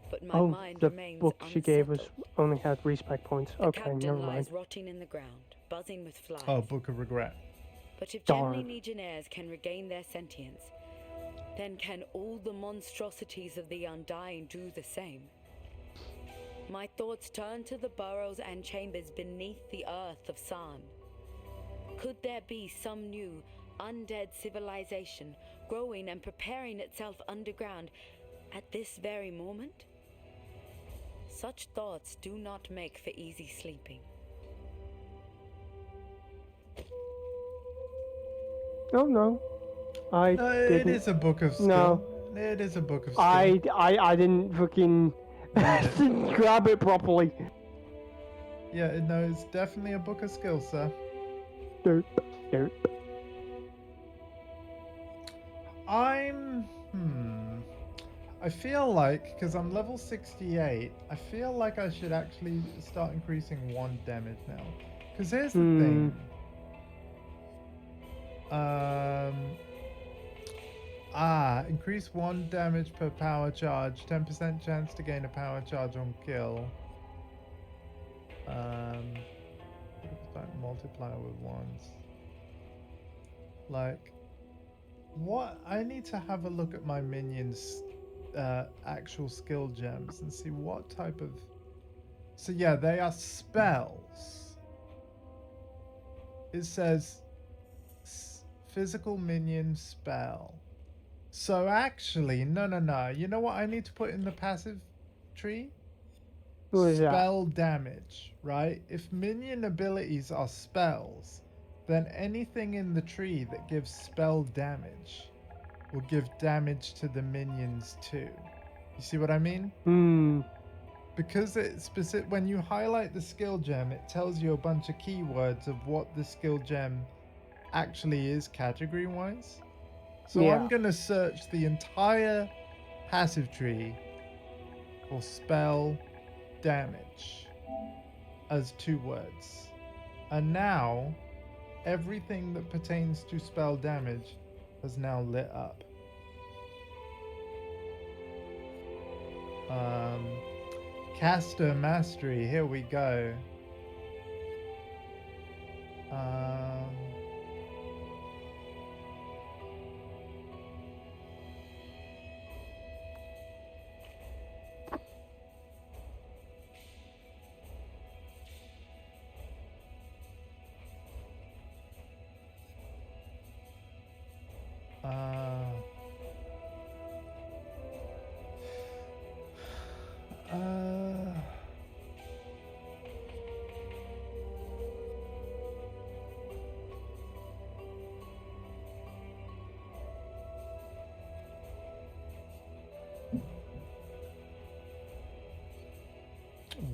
but my Oh, mind the remains book she gave us unsettled. only had respec points. The Okay, captain never lies mind. rotting in the ground, buzzing with flies. Oh, Book of Regret. But if Darn. Gemini Legionnaires can regain their sentience, then can all the monstrosities of the Undying do the same? My thoughts turn to the burrows and chambers beneath the earth of San. Could there be some new, undead civilization growing and preparing itself underground at this very moment? Such thoughts do not make for easy sleeping. Oh no, I No, it didn't. is a book of skill. No. It is a book of skill. I didn't fucking didn't grab it properly. Yeah, no, it's definitely a book of skill, sir. Derp, derp. I feel like, because I'm level 68, I feel like I should actually start increasing 1 damage now. Because here's the thing. Increase 1 damage per power charge, 10% chance to gain a power charge on kill. Multiplier with 1s. Like, what? I need to have a look at my minions' actual skill gems and see what type of... So yeah, they are spells. It says physical minion spell. So actually, no. You know what I need to put in the passive tree? What is that? Spell damage, right? If minion abilities are spells, then anything in the tree that gives spell damage will give damage to the minions too. You see what I mean? Hmm. Because it's specific, when you highlight the skill gem, it tells you a bunch of keywords of what the skill gem actually is category wise. So Yeah. I'm gonna search the entire passive tree for spell damage as 2 words. And now everything that pertains to spell damage has now lit up. Caster mastery, here we go. Um, uh, uh,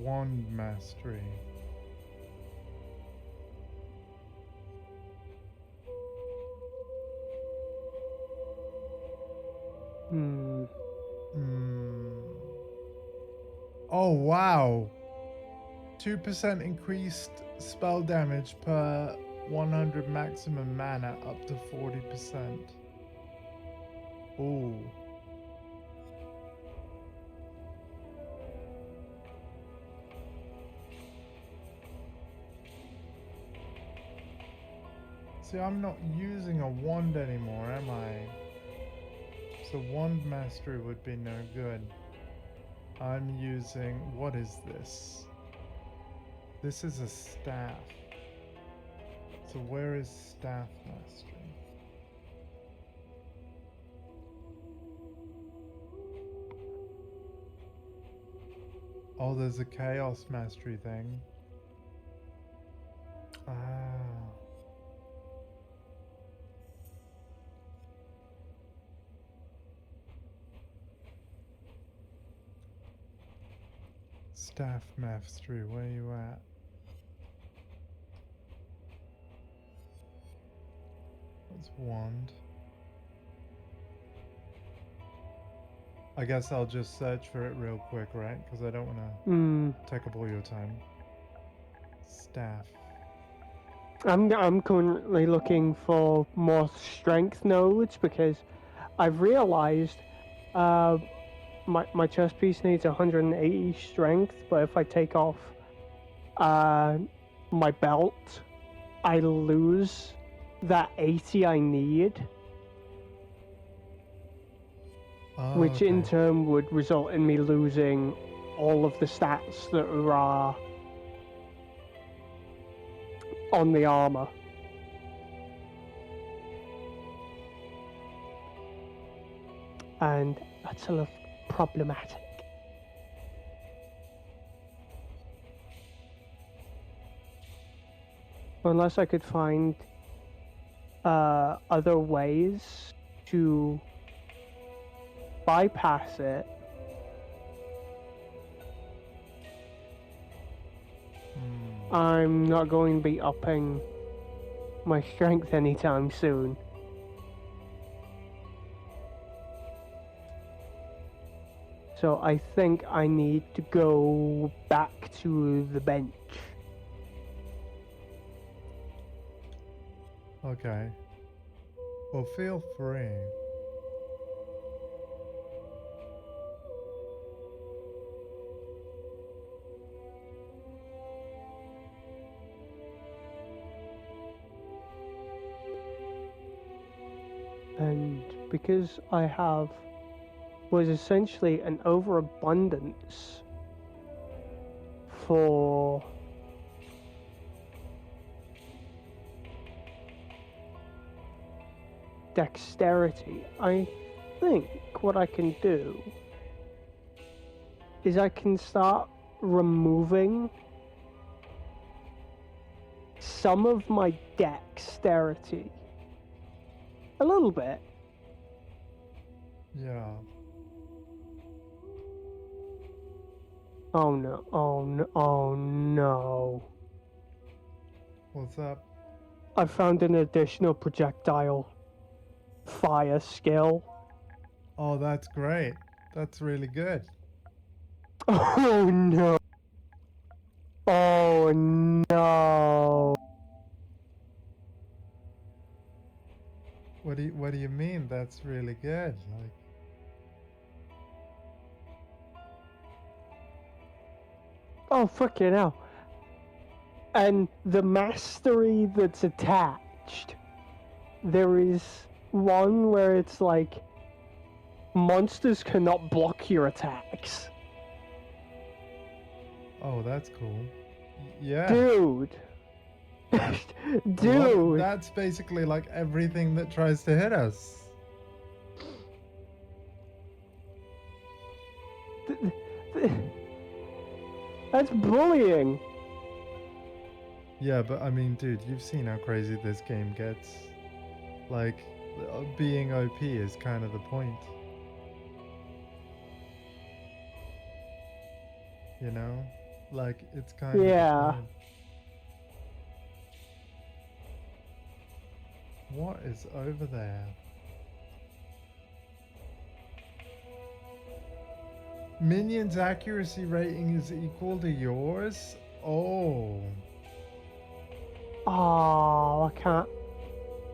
1 mastery. Hmm. Oh wow. 2% increased spell damage per 100 maximum mana up to 40%. Ooh. See, I'm not using a wand anymore, am I? So wand mastery would be no good. I'm using... what is this? This is a staff. So where is staff mastery? Oh, there's a chaos mastery thing. Ah. Staff mastery, where you at? That's wand. I guess I'll just search for it real quick, right? Because I don't want to Hmm. take up all your time. Staff. I'm currently looking for more strength nodes because I've realized my chest piece needs 180 strength, but if I take off my belt, I lose that 80 I need, Oh, which in okay. turn would result in me losing all of the stats that are on the armor. And that's a little problematic. Unless I could find other ways to bypass it, I'm not going to be upping my strength anytime soon. So I think I need to go back to the bench. Okay. Well, feel free. And because I have was essentially an overabundance for dexterity, I think what I can do is I can start removing some of my dexterity. A little bit. Yeah. Oh no, oh no, oh no. What's up? I found an additional projectile fire skill. Oh, that's great. That's really good. Oh no. Oh no. What do you mean that's really good? Like, Oh frickin' hell. And the mastery that's attached, there is one where it's like monsters cannot block your attacks. oh, that's cool. Yeah. Dude. Well, Dude. that's basically like everything that tries to hit us. That's bullying. Yeah, but I mean, dude, you've seen how crazy this game gets. Like, being OP is kind of the point. You know? Like, it's kind of the Yeah. point. What is over there? Minion's accuracy rating is equal to yours? Oh. Oh, I can't.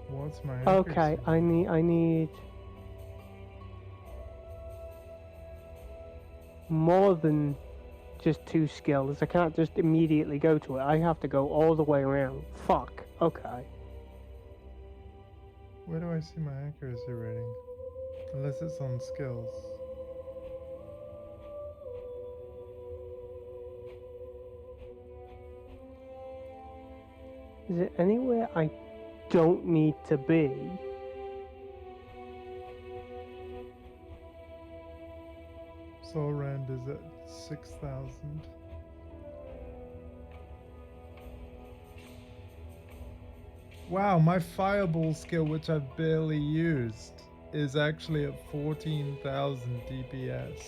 What's my Okay, accuracy? I need more than just 2 skills. I can't just immediately go to it. I have to go all the way around. Fuck. Okay. Where do I see my accuracy rating? Unless it's on skills. Is it anywhere I don't need to be? Soul Rand is at 6,000. Wow, my fireball skill, which I've barely used, is actually at 14,000 DPS.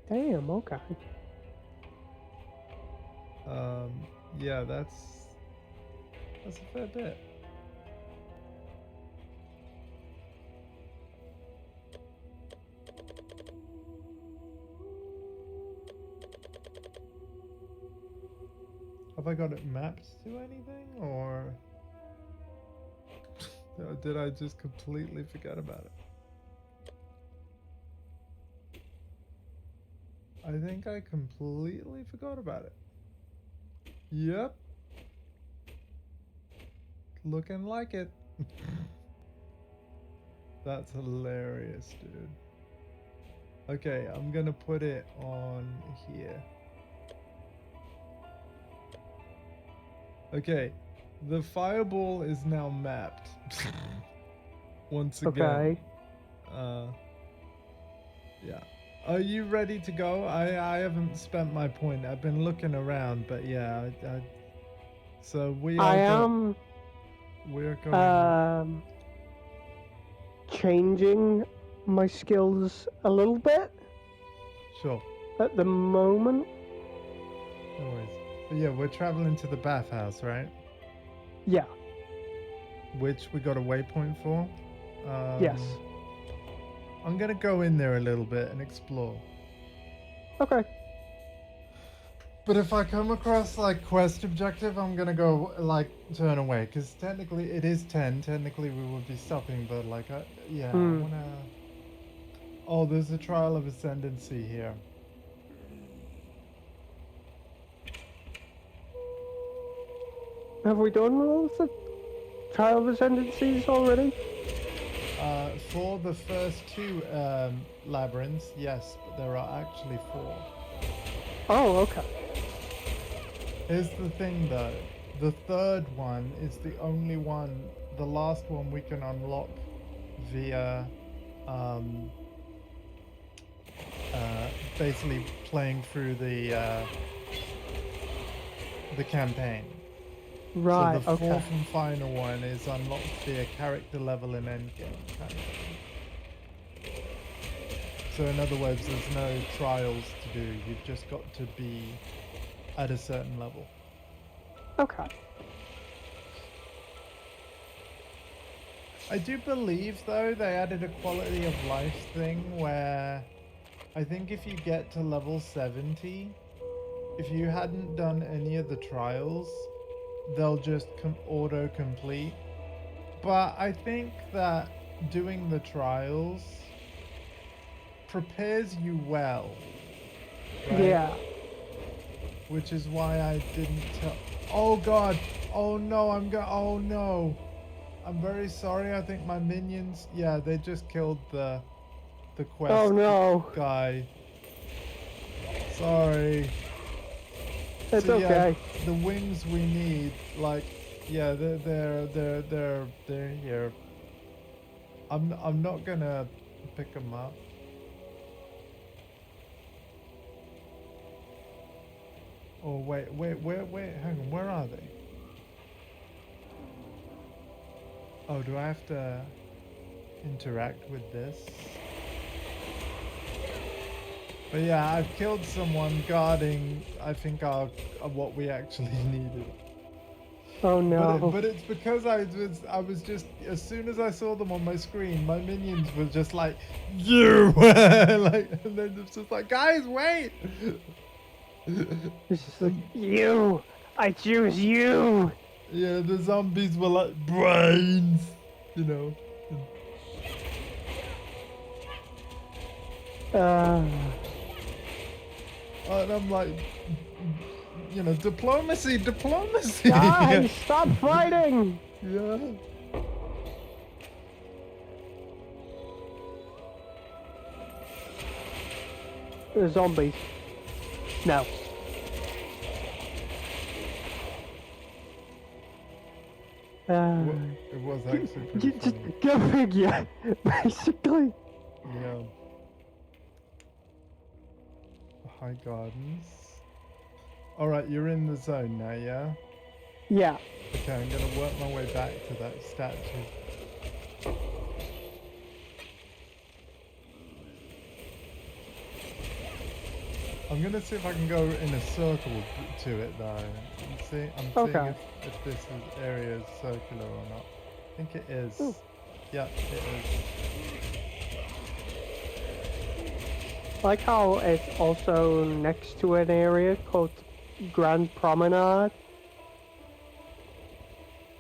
Damn, okay. Yeah, that's a fair bit. Have I got it mapped to anything, or did I just completely forget about it? I think I completely forgot about it. Yep. Looking like it. That's hilarious, dude. Okay, I'm gonna put it on here. Okay, the fireball is now mapped. Once again. Okay. Yeah. Are you ready to go? I haven't spent my point. I've been looking around, but yeah. So we are. I am. We're going. Changing my skills a little bit Sure. at the moment. No worries. But yeah, we're traveling to the bathhouse, right? Yeah. Which we got a waypoint for. Yes. I'm gonna go in there a little bit and explore. Okay. But if I come across like quest objective, I'm gonna go like turn away, because technically it is 10. Technically we would be stopping, but like yeah, I wanna. Oh, there's a trial of ascendancy here. Have we done all of the trial of ascendancies already? For the first 2 labyrinths, yes, but there are actually 4. Oh, okay. Here's the thing though, the third one is the only one, the last one we can unlock via basically playing through the campaign. Right, So the okay. fourth and final one is unlocked via character level in endgame. Kind of thing. So in other words, there's no trials to do. You've just got to be at a certain level. Okay. I do believe, though, they added a quality of life thing where I think if you get to level 70, if you hadn't done any of the trials, they'll just auto-complete. But I think that doing the trials prepares you well, right? Yeah. Which is why I didn't tell. Oh god! Oh no! Oh no! I'm very sorry. I think my minions. Yeah, they just killed the quest Oh no. guy. Sorry. It's So yeah, okay. the wings we need, like, yeah, they're here. I'm not gonna pick them up. Oh wait, hang on, where are they? Oh, do I have to interact with this? But yeah, I've killed someone guarding, I think, what we actually needed. Oh no. But it's because I was just, as soon as I saw them on my screen, my minions were just like, you, like, and then it's just like, guys, wait. It's just like, you! I choose you! Yeah, the zombies were like brains, you know. And I'm like, you know, diplomacy. Guys, stop fighting! Yeah. The zombies. No. It was actually pretty Just funny. go figure, basically. Yeah. High Gardens. Alright, you're in the zone now, yeah? Yeah. Okay, I'm gonna work my way back to that statue. I'm gonna see if I can go in a circle to it though. I'm seeing Okay. if this area is circular or not. I think it is. Ooh. Yeah, it is. I like how it's also next to an area called Grand Promenade.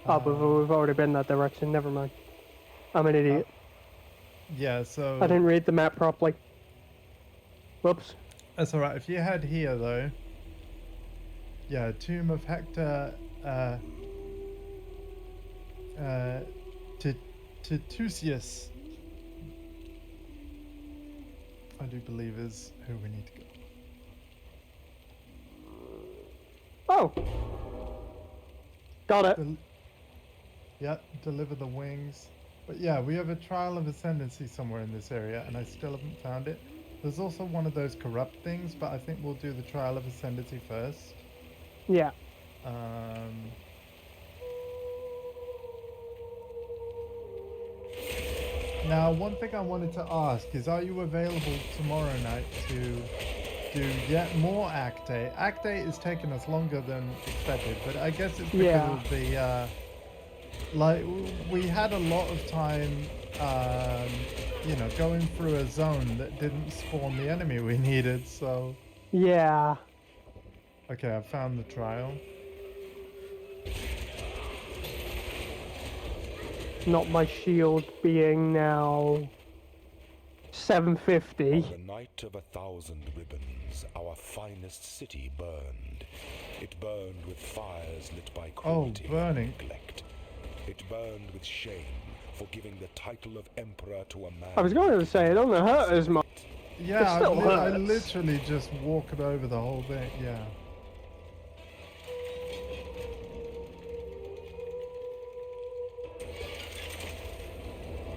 Oh, but we've already been that direction. Never mind. I'm an idiot. Yeah, so I didn't read the map properly. Whoops. that's alright. If you head here though, yeah, Tomb of Hector Titusius, I do believe is who we need to go. Oh! Got it. Yeah, deliver the wings. But yeah, we have a Trial of Ascendancy somewhere in this area, and I still haven't found it. There's also one of those corrupt things, but I think we'll do the Trial of Ascendancy first. Yeah. Now, one thing I wanted to ask is, are you available tomorrow night to do yet more Act 8? Act 8 is taking us longer than expected, but I guess it's because of the, like, we had a lot of time, you know, going through a zone that didn't spawn the enemy we needed, so... Yeah. Okay, I found the trial. Not my shield being now 750. On the night of 1,000 ribbons, our finest city burned. It burned with fires lit by cruelty burning. and neglect. It burned with shame for giving the title of emperor to a man. I was going to say, it doesn't hurt as much. Yeah, It still I hurts. literally just walked over the whole thing, yeah.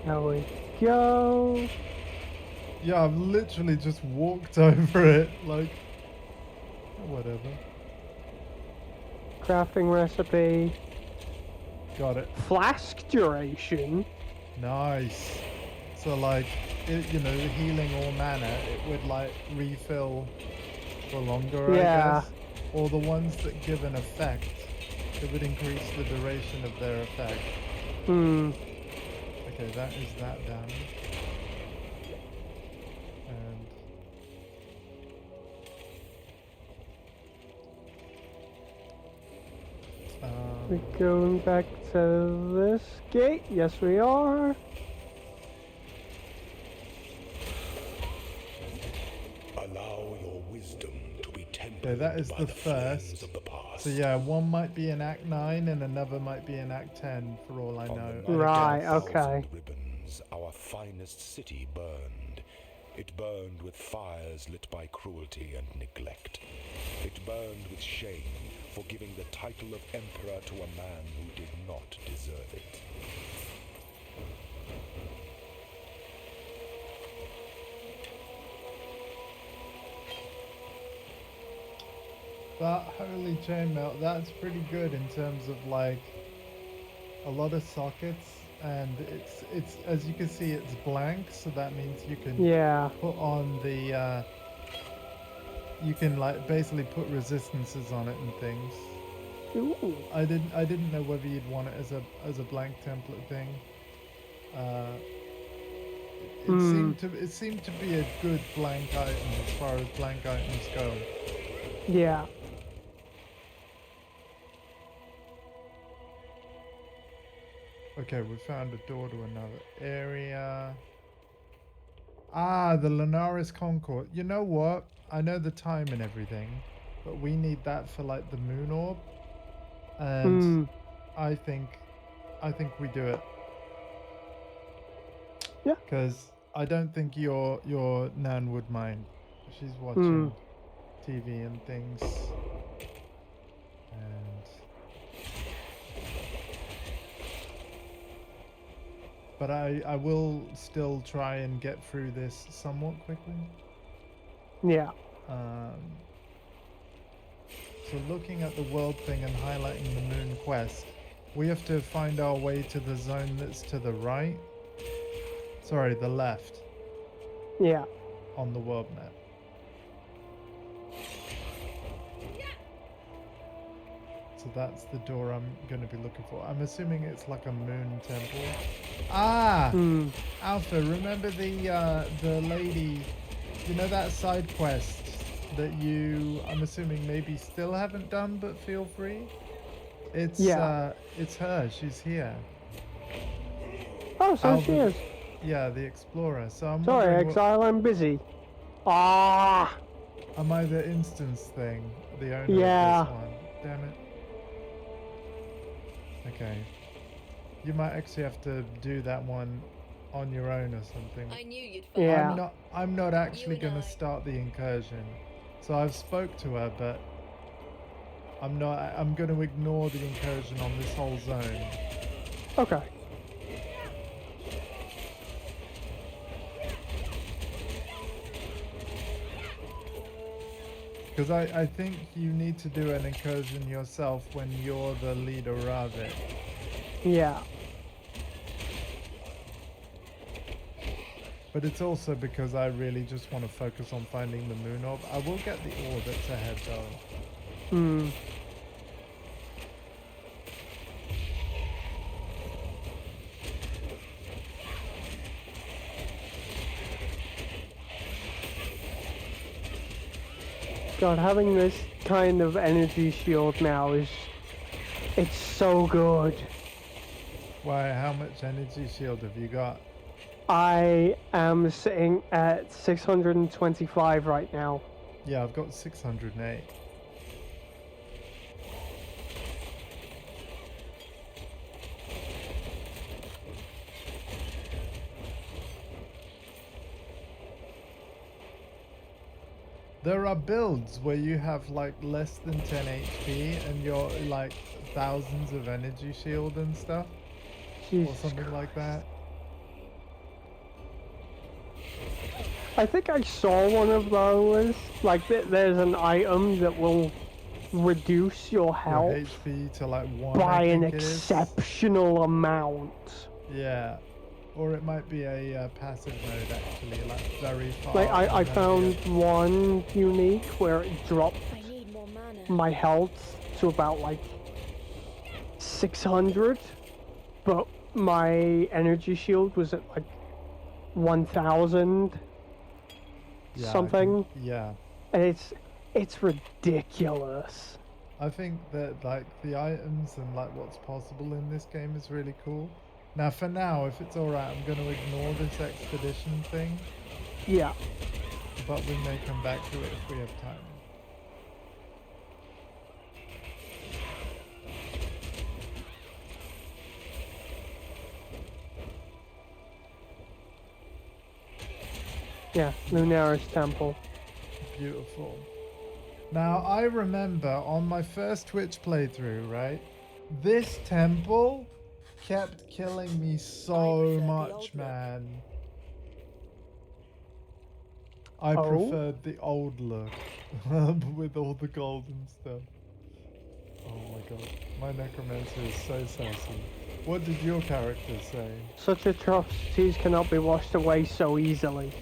There we go. Yeah, I've literally just walked over it, like, whatever. Crafting recipe. Got it. Flask duration. Nice. So like, you know, healing all mana, it would like refill for longer, Yeah. I guess. Or the ones that give an effect, it would increase the duration of their effect. Okay, that is that done. And We're going back to this gate. Yes, we are. Allow your wisdom to be tempered okay, that is by the the flames first. of the past. So yeah, one might be in Act 9 and another might be in Act 10 for all I On know. the night Right, of okay. 1,000 ribbons, our finest city burned. It burned with fires lit by cruelty and neglect. It burned with shame for giving the title of emperor to a man who did not deserve it. That holy chainmail, that's pretty good in terms of like a lot of sockets, and it's as you can see it's blank, so that means you can Yeah. put on the you can like basically put resistances on it and things. Ooh. I didn't know whether you'd want it as a blank template thing. It seemed to be a good blank item as far as blank items go. Yeah. Okay, we found a door to another area. Ah, the Lunaris Concord. You know what? I know the time and everything, but we need that for like the moon orb. And I think we do it. Yeah. Because I don't think your Nan would mind. She's watching TV and things. And but I will still try and get through this somewhat quickly. Yeah. So looking at the world thing and highlighting the moon quest, we have to find our way to the zone that's to the right. Sorry, the left. Yeah. On the world map. So that's the door I'm going to be looking for. I'm assuming it's like a moon temple. Ah! Alpha, remember the lady, you know that side quest that you, I'm assuming maybe still haven't done, but feel free? It's it's her. She's here. Oh, so Alpha, she is. Yeah, the explorer. So I'm Sorry, wondering Exile, I'm busy. Ah! Am I the instance thing? The owner Yeah. of this one? Damn it. Okay. You might actually have to do that one on your own or something. I knew you'd find Yeah. I'm not actually and going I. to start the incursion. So I've spoke to her, but I'm going to ignore the incursion on this whole zone. Okay. Because I think you need to do an incursion yourself when you're the leader of it. Yeah. But it's also because I really just want to focus on finding the moon orb. I will get the orb that's ahead though. God, having this kind of energy shield now is... It's so good. Why, how much energy shield have you got? I am sitting at 625 right now. Yeah, I've got 608. There are builds where you have like less than 10 HP and you're like thousands of energy shield and stuff. Jesus or something like that. I think I saw one of those. Like, there's an item that will reduce your Your health HP to like 1, by I an think it is. exceptional amount. Yeah. Or it might be a passive mode actually, like very far. Like I and then found be one unique where it dropped I need more mana. my health to about like 600, but my energy shield was at like 1000 yeah, I something, think- yeah. and it's ridiculous. I think that like the items and like what's possible in this game is really cool. Now for now, if it's alright, I'm gonna ignore this expedition thing, Yeah. but we may come back to it if we have time. Yeah, Lunaris Temple. Beautiful. Now I remember on my first Twitch playthrough, right? This temple kept killing me so prefer the much, old look. man. I Oh? preferred the old look with all the gold and stuff. Oh my god, my Necromancer is so sassy. What did your character say? Such atrocities cannot be washed away so easily.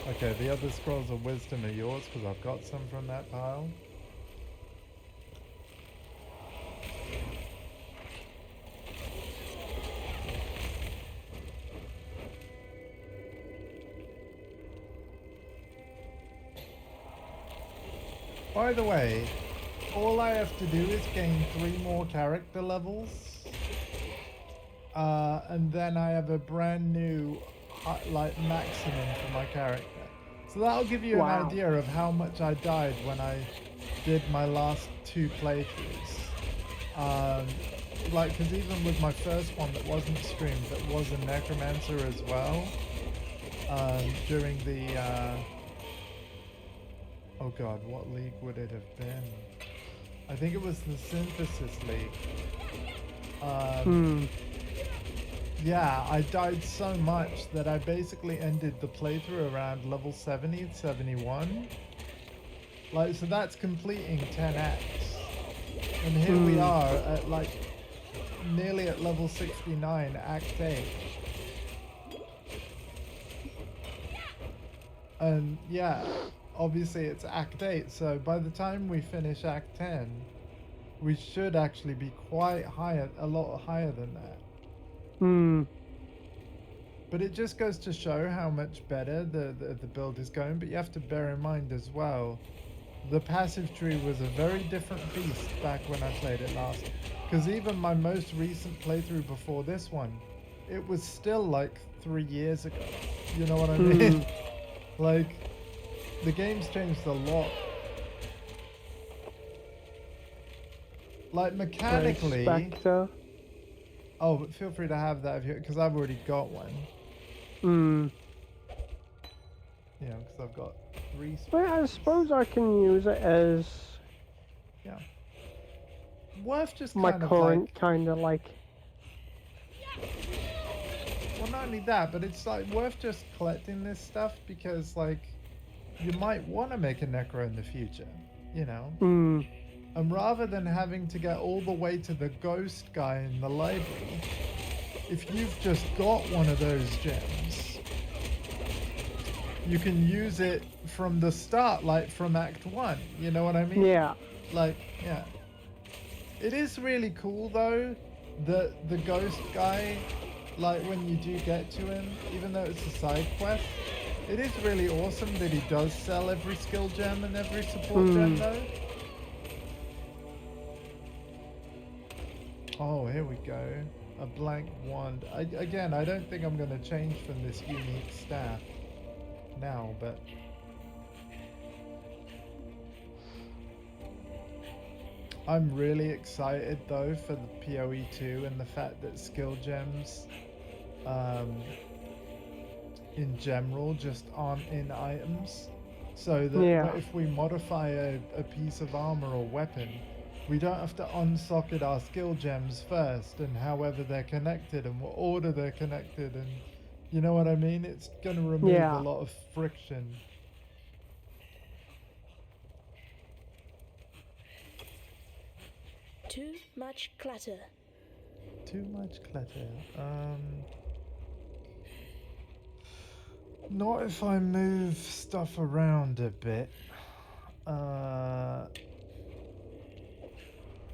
Okay, the other scrolls of wisdom are yours because I've got some from that pile. By the way, all I have to do is gain 3 more character levels. And then I have a brand new like maximum for my character. So that'll give you Wow. an idea of how much I died when I did my last 2 playthroughs. Like, because even with my first one that wasn't streamed, that was a Necromancer as well, during the, oh god, what league would it have been? I think it was the Synthesis League. Yeah, I died so much that I basically ended the playthrough around level 70, 71. Like, so that's completing 10x. And here we are at like nearly at level 69, Act 8. And yeah, obviously it's Act 8, so by the time we finish Act 10, we should actually be quite higher, a lot higher than that. But it just goes to show how much better the build is going. But you have to bear in mind as well, the passive tree was a very different beast back when I played it last. Because even my most recent playthrough before this one, it was still like 3 years ago. You know what I mean? Like, the game's changed a lot. Like, mechanically... Spectre. Oh, but feel free to have that if you, because I've already got one. Yeah, because I've got 3 But I suppose I can use it as yeah. Worth just my kind of current like, kind of like. well, not only that, but it's like worth just collecting this stuff because like you might want to make a Necro in the future, you know. And rather than having to get all the way to the ghost guy in the library, if you've just got one of those gems, you can use it from the start, like from Act 1. You know what I mean? Yeah. Like, yeah. It is really cool though that the ghost guy, like when you do get to him, even though it's a side quest, it is really awesome that he does sell every skill gem and every support gem though. Oh, here we go. A blank wand. Again, I don't think I'm going to change from this unique staff now, but... I'm really excited though for the PoE 2 and the fact that skill gems in general just aren't in items. So that if we modify a piece of armor or weapon, we don't have to unsocket our skill gems first, and however they're connected and what order they're connected, and you know what I mean? It's going to remove Yeah. a lot of friction. Too much clutter. Too much clutter. Not if I move stuff around a bit.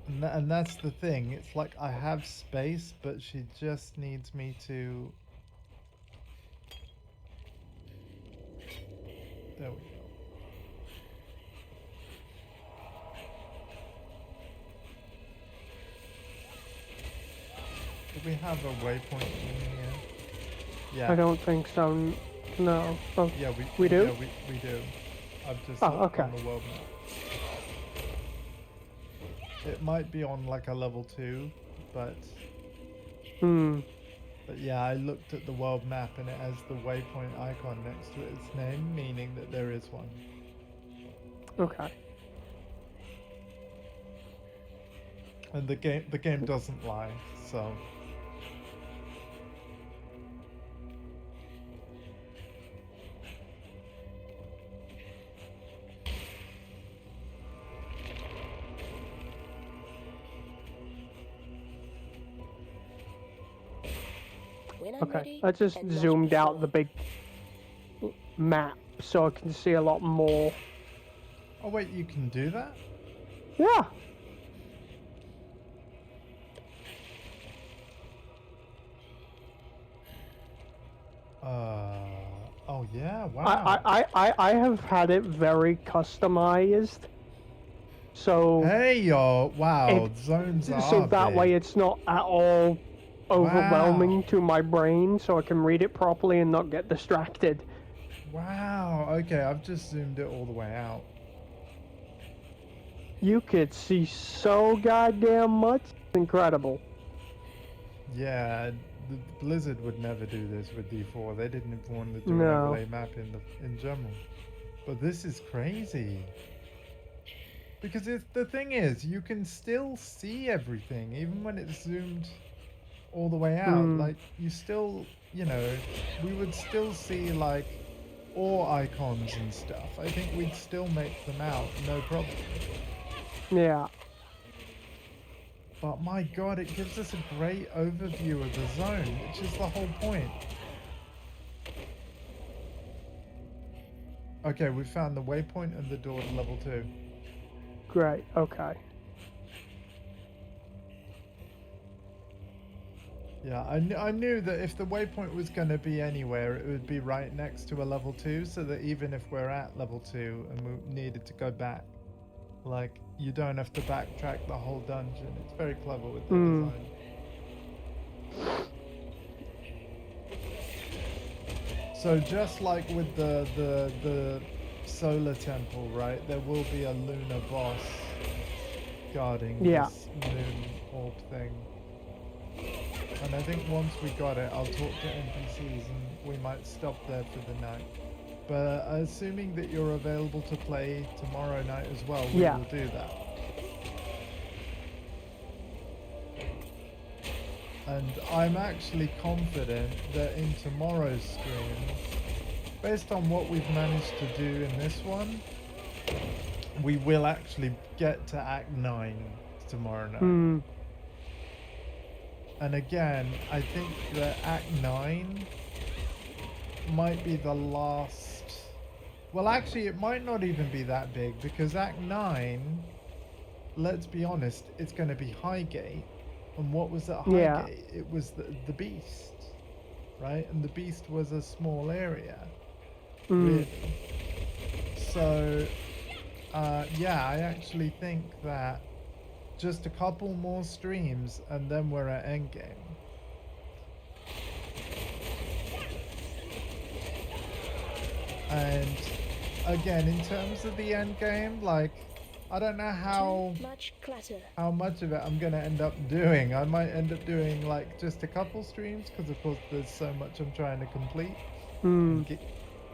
And that's the thing. It's like I have space, but she just needs me to... There we go. Do we have a waypoint in here? Yeah. I don't think so. No. Oh, Yeah, we do? Yeah, we do. I've just Oh, looked okay. on the world map. It might be on like a level 2, but yeah, I looked at the world map and it has the waypoint icon next to its name, meaning that there is one. Okay. And the game doesn't lie, so... When I'm Okay. ready, I just and not zoomed out before. the big map so I can see a lot more. Oh wait, you can do that? Yeah. Oh yeah, wow. I have had it very customized. So Hey yo, wow, it- zones are so that big. way it's not at all overwhelming to my brain, so I can read it properly and not get distracted. Wow, okay, I've just zoomed it all the way out. You could see so goddamn much. It's incredible. Yeah, the Blizzard would never do this with D4. They didn't even want to do No. an overlay map in general. But this is crazy. Because the thing is, you can still see everything, even when it's zoomed all the way out. Like, you still, you know, we would still see, like, ore icons and stuff. I think we'd still make them out, no problem. Yeah. But my god, it gives us a great overview of the zone, which is the whole point. Okay, we found the waypoint and the door to level 2. Great. Okay. Yeah, I knew that if the waypoint was going to be anywhere, it would be right next to a level 2, so that even if we're at level 2 and we needed to go back, like, you don't have to backtrack the whole dungeon. It's very clever with the design. So just like with the solar temple, right, there will be a lunar boss guarding this moon orb thing. And I think once we got it, I'll talk to NPCs and we might stop there for the night. But assuming that you're available to play tomorrow night as well, we will do that. And I'm actually confident that in tomorrow's stream, based on what we've managed to do in this one, we will actually get to Act 9 tomorrow night. And again, I think that Act 9 might be the last... Well, actually, it might not even be that big, because Act 9, let's be honest, it's going to be Highgate. And what was at Highgate? It was the Beast, right? And the Beast was a small area, really. So, yeah, I actually think that just a couple more streams and then we're at endgame. And again, in terms of the endgame, like, I don't know how much of it I'm gonna end up doing. I might end up doing like just a couple streams because of course there's so much I'm trying to complete.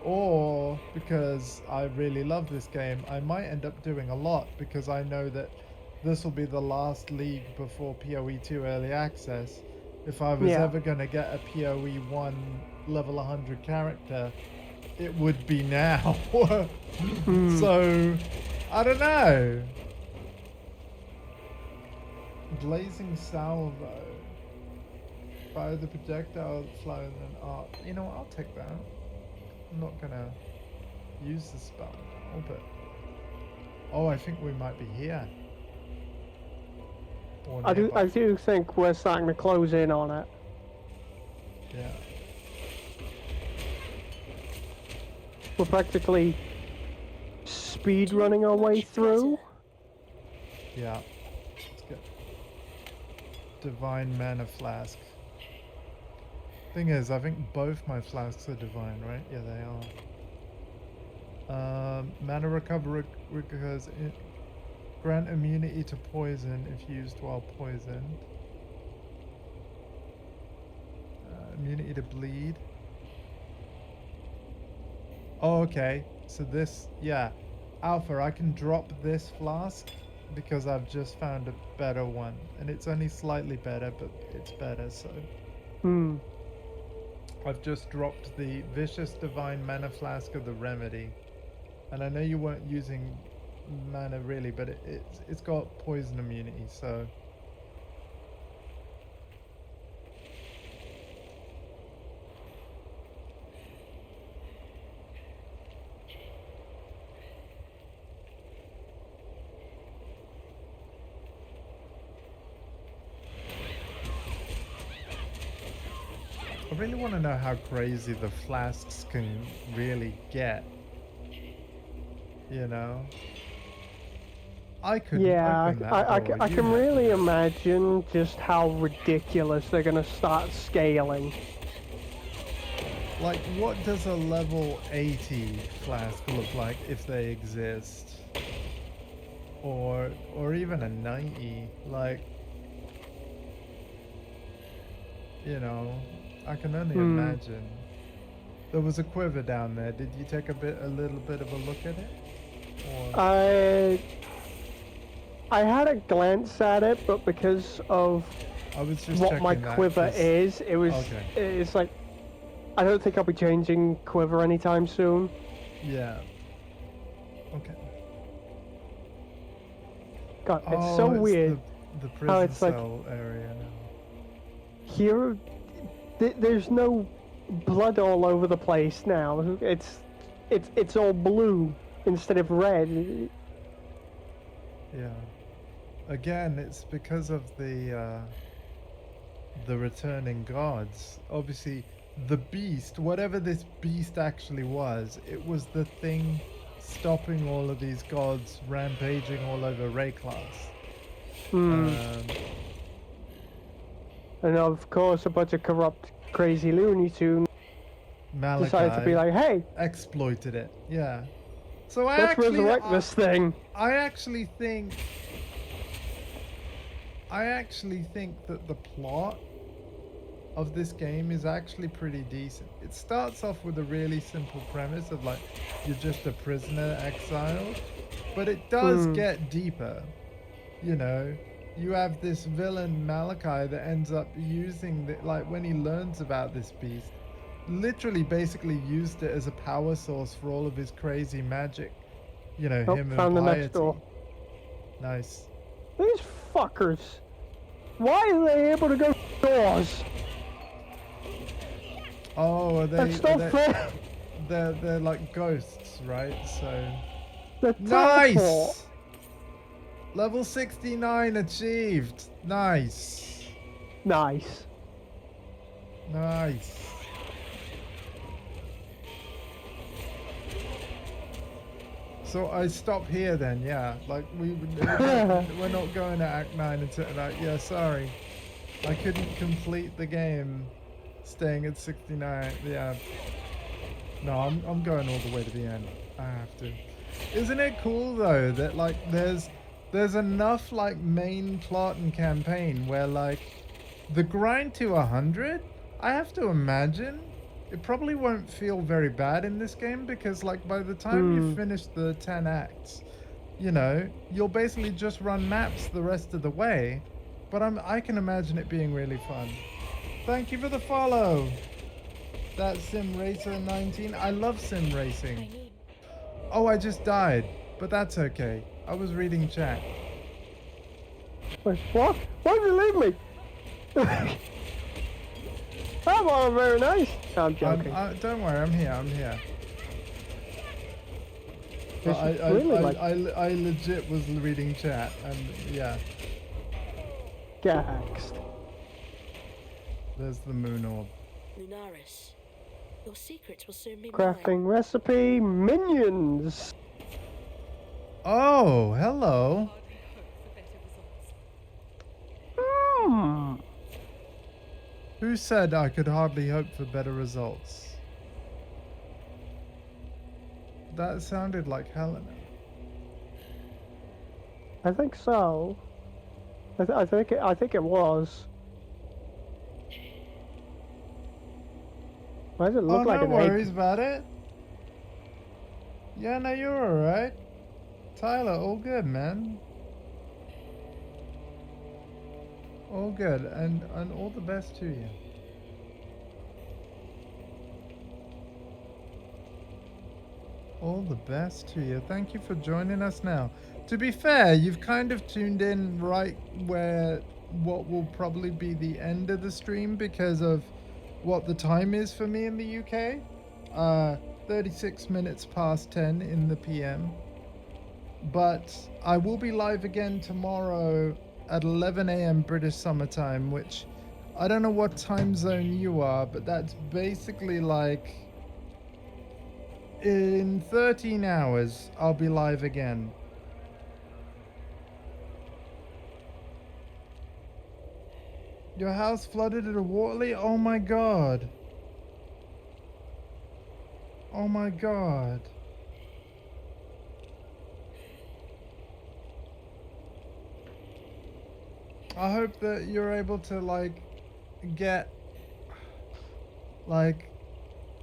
Or because I really love this game, I might end up doing a lot because I know that this will be the last league before PoE 2 early access. If I was Yeah. ever going to get a PoE 1 level 100 character, it would be now. So, I don't know. Blazing salvo. Fire the projectile that flies in art. You know what? I'll take that. I'm not gonna use the spell now, but oh, I think we might be here. Or I nearby. do think we're starting to close in on it. Yeah. We're practically speed running our way through. Yeah. Let's get divine mana flask. Thing is, I think both my flasks are divine, right? Yeah, they are. Mana recover recurs. Grant immunity to poison if used while poisoned. Immunity to bleed. Oh, okay. So this, yeah. Alpha, I can drop this flask because I've just found a better one. And it's only slightly better, but it's better, so. I've just dropped the Vicious Divine Mana Flask of the Remedy. And I know you weren't using mana really, but it's got poison immunity, so. I really want to know how crazy the flasks can really get. You know? I couldn't open that door. I You can might. really imagine just how ridiculous they're gonna start scaling. Like, what does a level 80 flask look like if they exist? Or even a 90? Like, you know, I can only imagine. There was a quiver down there. Did you take a little bit of a look at it? Or... I had a glance at it, but because of I was just what my checking that, quiver 'cause- is, Okay. it's like, I don't think I'll be changing quiver anytime soon. Yeah. Okay. God, it's so weird. The prison it's like- cell area now. Here, there's no blood all over the place now. It's all blue instead of red. Yeah. Again, it's because of the returning gods. Obviously, the beast, whatever this beast actually was, it was the thing stopping all of these gods rampaging all over Rayclass. And of course, a bunch of corrupt, crazy Looney Tunes Malachi decided to be like, hey, exploited it. Yeah. So let's resurrect this thing. I actually think that the plot of this game is actually pretty decent. It starts off with a really simple premise of like, you're just a prisoner exiled, but it does get deeper. You know, you have this villain Malachi that ends up using the, like, when he learns about this beast, literally basically used it as a power source for all of his crazy magic. You know, Oh, him found and the piety. next door. Nice. These fuckers. Why are they able to go doors? Oh, are they? That's not fair. They're like ghosts, right? So The nice. teleport. Level 69 achieved. Nice. Nice. Nice. So I stop here then, yeah. Like we're not going to Act 9 until like, yeah, sorry. I couldn't complete the game staying at 69. Yeah. No, I'm going all the way to the end. I have to. Isn't it cool though that like there's enough like main plot and campaign where like the grind to 100, I have to imagine it probably won't feel very bad in this game because like by the time you finish the 10 acts, you know, you'll basically just run maps the rest of the way. But I can imagine it being really fun. Thank you for the follow. That's Sim Racer 19. I love sim racing. Oh, I just died, but that's okay. I was reading chat. Wait, what? Why did you leave me? That was very nice. No, I'm joking. Don't worry, I'm here. I'm here. This But is really like I legit was reading chat, and yeah. gaxed. There's the moon orb. Lunaris, your secrets will soon be mine. Crafting recipe minions. Oh, hello. Hmm. Who said I could hardly hope for better results? That sounded like Helena. I think so. I think it was. Why does it look like no an worries ape? about it. Yeah, no, you're alright. Tyler, all good, man. All good, and all the best to you. All the best to you. Thank you for joining us now. To be fair, you've kind of tuned in right where what will probably be the end of the stream because of what the time is for me in the UK. 36 minutes past 10 in the PM. But I will be live again tomorrow at 11 a.m. British summertime, which I don't know what time zone you are, but that's basically like in 13 hours, I'll be live again. Your house flooded at a Waterley? Oh my god. Oh my god. I hope that you're able to like get like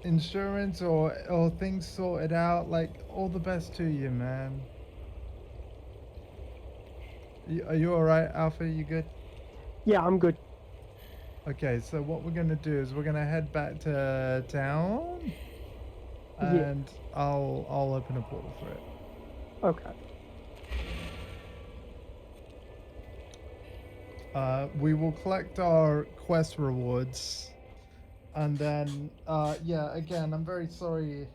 insurance or things sorted out. Like, all the best to you, man. Are you alright, Alpha? You good? Yeah, I'm good. Okay, so what we're gonna do is we're gonna head back to town, Yeah. and I'll open a portal for it. Okay. We will collect our quest rewards, and then yeah, again, I'm very sorry,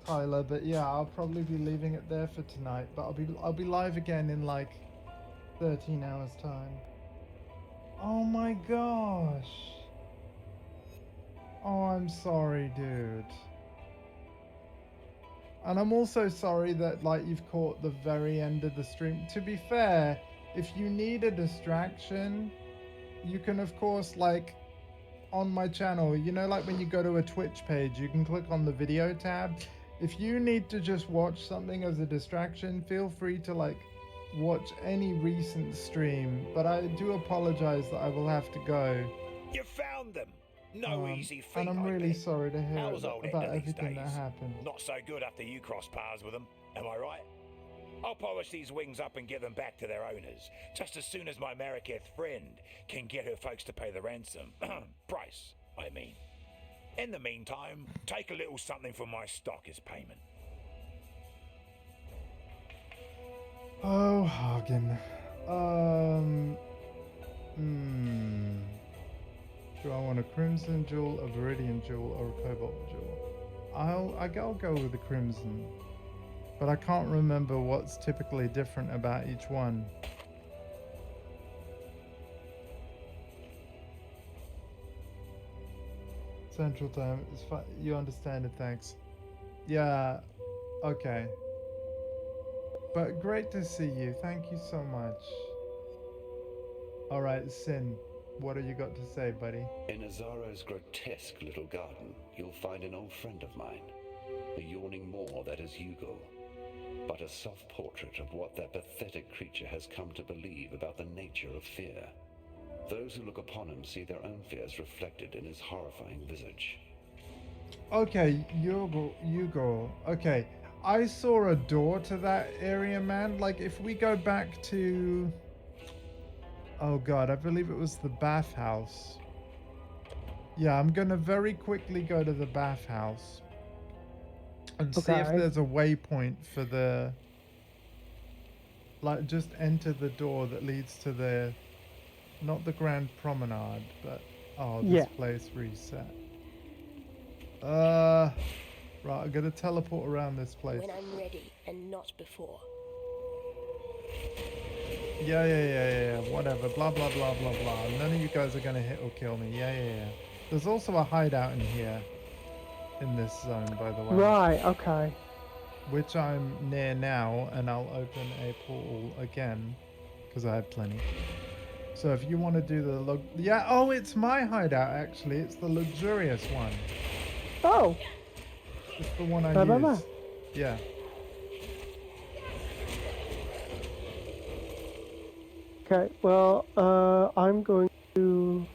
Tyler, but yeah, I'll probably be leaving it there for tonight. But I'll be live again in like 13 hours time. Oh my gosh. Oh, I'm sorry, dude. And I'm also sorry that like you've caught the very end of the stream. To be fair, if you need a distraction, you can of course like on my channel, you know, like when you go to a Twitch page, you can click on the video tab. If you need to just watch something as a distraction, feel free to like watch any recent stream. But I do apologize that I will have to go. You found them. No easy feat, and I'm I really bet. sorry to hear How's old about Ender these everything that days? happened. Not so good after you crossed paths with them, am I right? I'll polish these wings up and give them back to their owners, just as soon as my Mariketh friend can get her folks to pay the ransom. Price, I mean. In the meantime, take a little something from my stock as payment. Oh, Hagen. Do I want a crimson jewel, a viridian jewel, or a cobalt jewel? I'll go with the crimson, but I can't remember what's typically different about each one. Central time is fine. You understand it, thanks. Yeah, okay. But great to see you. Thank you so much. All right, Sin, what have you got to say, buddy? In Azara's grotesque little garden, you'll find an old friend of mine, a yawning maw that is Hugo, but a soft portrait of what that pathetic creature has come to believe about the nature of fear. Those who look upon him see their own fears reflected in his horrifying visage. Okay, Hugo. Okay, I saw a door to that area, man. Like, if we go back to... Oh, God, I believe it was the bathhouse. Yeah, I'm going to very quickly go to the bathhouse and see if Okay. there's a waypoint for the... Like, just enter the door that leads to the... Not the Grand Promenade, but... Oh, this Yeah. place reset. Right, I'm gonna teleport around this place. When I'm ready and not before. Yeah, whatever. Blah, blah, blah, blah, blah. None of you guys are gonna hit or kill me. Yeah. There's also a hideout in here. In this zone, by the way. Right, okay. Which I'm near now, and I'll open a portal again. Because I have plenty. So if you want to do the... Yeah, oh, it's my hideout, actually. It's the luxurious one. Oh, It's the one I Blah, blah, use. Yeah. okay. Well, I'm going to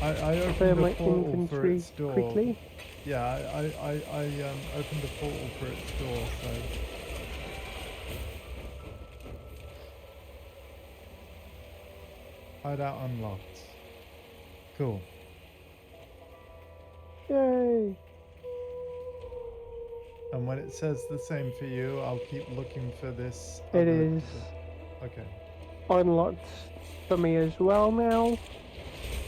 I clear opened my a portal for inventory its door. quickly. Yeah, I opened a portal for its door, so... Hideout unlocked. Cool. Yay! And when it says the same for you, I'll keep looking for this. It other- is Okay. unlocked for me as well now.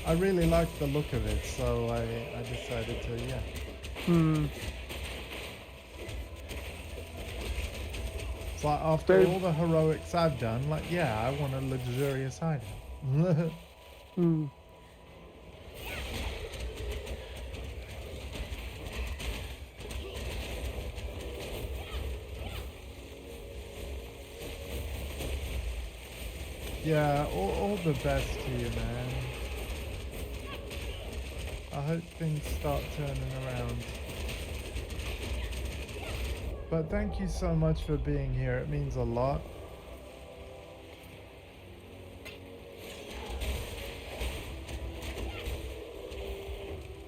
I really like the look of it, so I decided to, yeah. It's like after Very- all the heroics I've done, like, yeah, I want a luxurious hideout. Yeah, all the best to you, man. I hope things start turning around. But thank you so much for being here. It means a lot.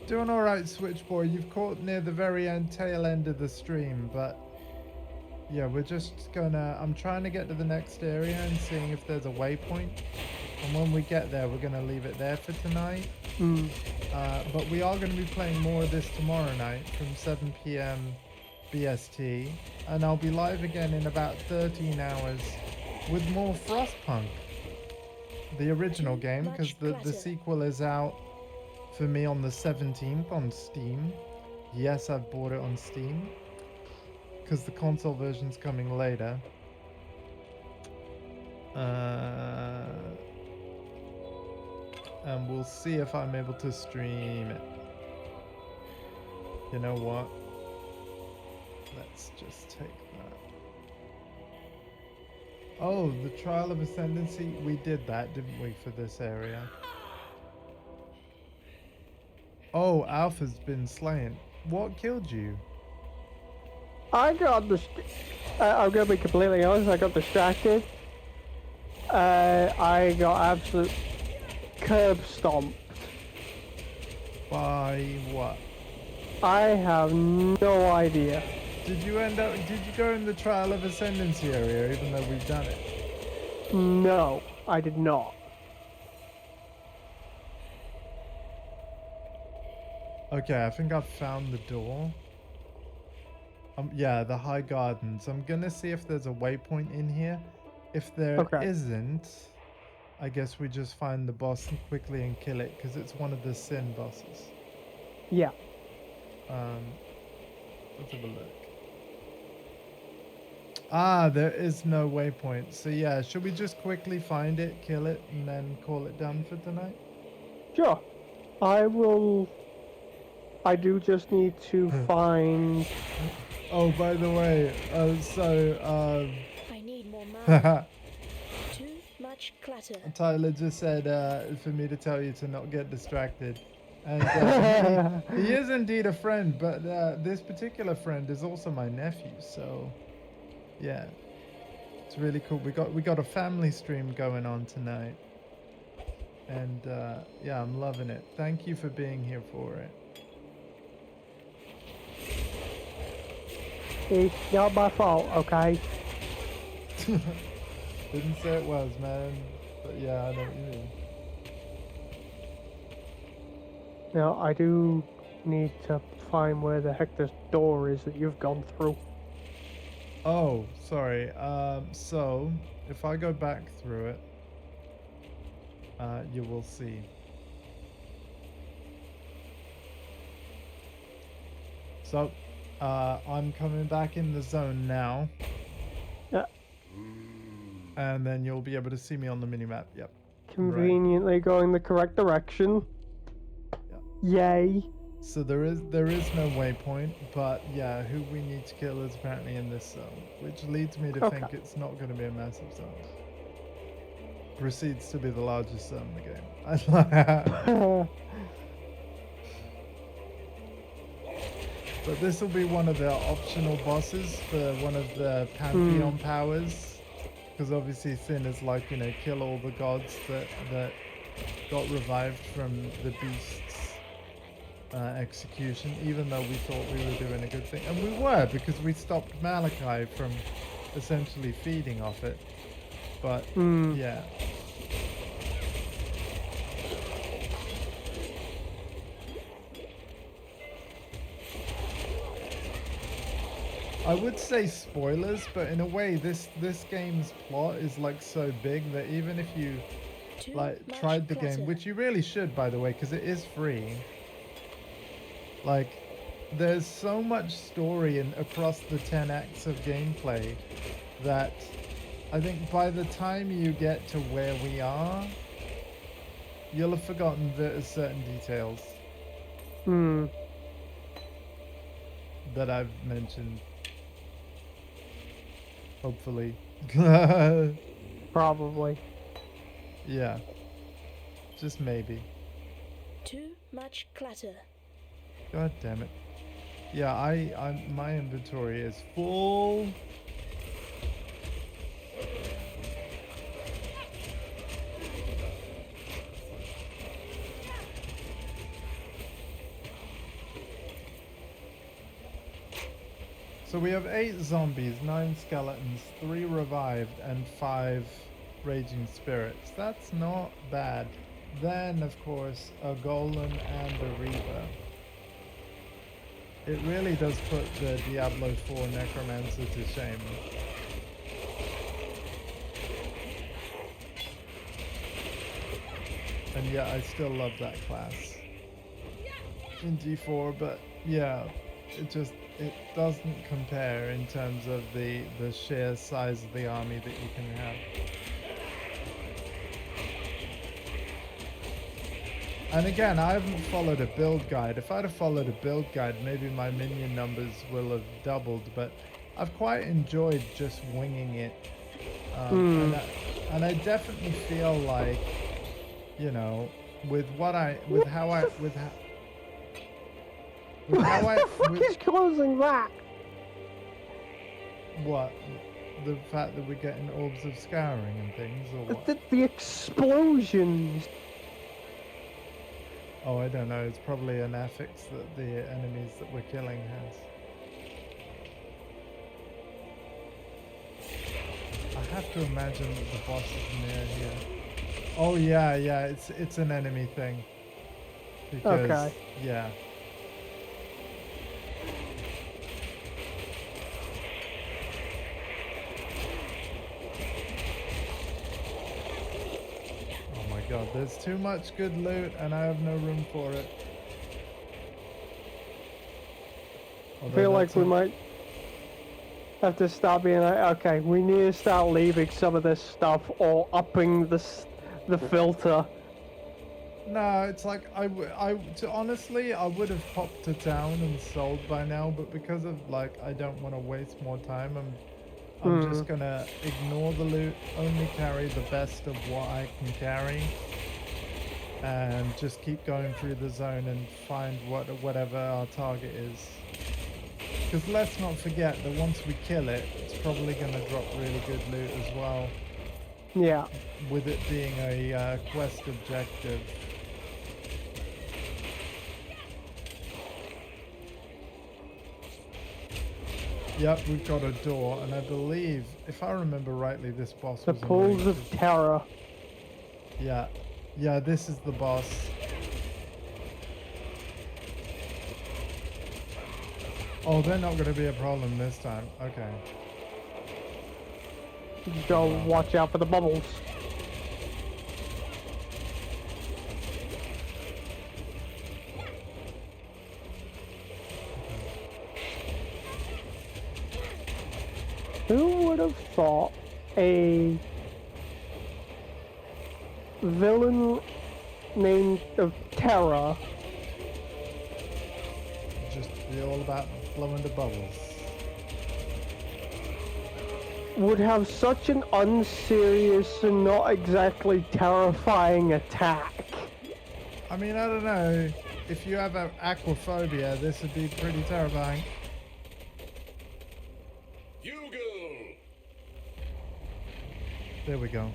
Doing alright, Switchboard. You've caught near the very tail end of the stream, but yeah, we're just gonna... I'm trying to get to the next area and seeing if there's a waypoint. And when we get there, we're gonna leave it there for tonight. But we are gonna be playing more of this tomorrow night from 7 p.m. BST. And I'll be live again in about 13 hours with more Frostpunk. The original game, because the sequel is out for me on the 17th on Steam. Yes, I've bought it on Steam. Because the console version's coming later. And we'll see if I'm able to stream it. You know what? Let's just take that. Oh, the Trial of Ascendancy. We did that, didn't we, for this area? Oh, Alpha's been slain. What killed you? I got I'm gonna be completely honest. I got distracted. I got absolute curb stomped. By what? I have no idea. Did you go in the Trial of Ascendancy area even though we've done it? No, I did not. Okay, I think I've found the door. Yeah, the High Gardens. I'm gonna see if there's a waypoint in here. If there isn't, I guess we just find the boss quickly and kill it, because it's one of the sin bosses. Yeah. Let's have a look. Ah, there is no waypoint. So yeah, should we just quickly find it, kill it, and then call it done for tonight? Sure. I do just need to find... Oh, by the way, I need more mana. Too much clutter. Tyler just said for me to tell you to not get distracted. And he is indeed a friend, but this particular friend is also my nephew, so yeah. It's really cool. We got a family stream going on tonight. And yeah, I'm loving it. Thank you for being here for it. It's not my fault, okay? Didn't say it was, man. But yeah, I know what you mean. Now, I do need to find where the heck this door is that you've gone through. Oh, sorry. So if I go back through it, you will see. So, I'm coming back in the zone now. Yeah. And then you'll be able to see me on the minimap. Yep. Conveniently going the correct direction. Yeah. Yay. So there is no waypoint, but yeah, who we need to kill is apparently in this zone, which leads me to think it's not going to be a massive zone. Proceeds to be the largest zone in the game. But this will be one of the optional bosses for one of the Pantheon powers. Because obviously Sin is like, you know, kill all the gods that got revived from the beast's execution, even though we thought we were doing a good thing. And we were, because we stopped Malachi from essentially feeding off it. But, yeah. I would say spoilers, but in a way, this game's plot is like so big that even if you like tried the game, which you really should, by the way, because it is free. Like, there's so much story across the 10 acts of gameplay that I think by the time you get to where we are, you'll have forgotten certain details that I've mentioned. Hopefully. Probably. Yeah. Just maybe. Too much clutter. God damn it. Yeah, my inventory is full. So we have 8 zombies, 9 skeletons, 3 revived, and 5 raging spirits. That's not bad. Then, of course, a golem and a reaper. It really does put the Diablo 4 Necromancer to shame. And yeah, I still love that class in D4, but yeah, it doesn't compare in terms of the sheer size of the army that you can have. And again, I haven't followed a build guide. If I'd have followed a build guide, maybe my minion numbers will have doubled, but I've quite enjoyed just winging it. And I definitely feel like, you know, with how I is causing that? What? The fact that we're getting orbs of scouring and things, or what? The explosions. Oh, I don't know. It's probably an affix that the enemies that we're killing has. I have to imagine that the boss is near here. Oh yeah, it's an enemy thing. Because, yeah. God, there's too much good loot and I have no room for it. I feel like we might have to start being like, okay, we need to start leaving some of this stuff or upping the filter. No, it's like honestly, I would have popped to town and sold by now, but because of like I don't want to waste more time, I'm just gonna ignore the loot, only carry the best of what I can carry, and just keep going through the zone and find whatever our target is. Because let's not forget that once we kill it, it's probably gonna drop really good loot as well. Yeah. With it being a quest objective. Yep, we've got a door, and I believe, if I remember rightly, this boss The was in pools reach of terror. Yeah. Yeah, this is the boss. Oh, they're not going to be a problem this time. Okay. You just gotta watch out for the bubbles. Who would have thought a villain named of Terra Just be all about blowing the bubbles. would have such an unserious and not exactly terrifying attack? I mean, I don't know. If you have aquaphobia, this would be pretty terrifying. Hugel! There we go.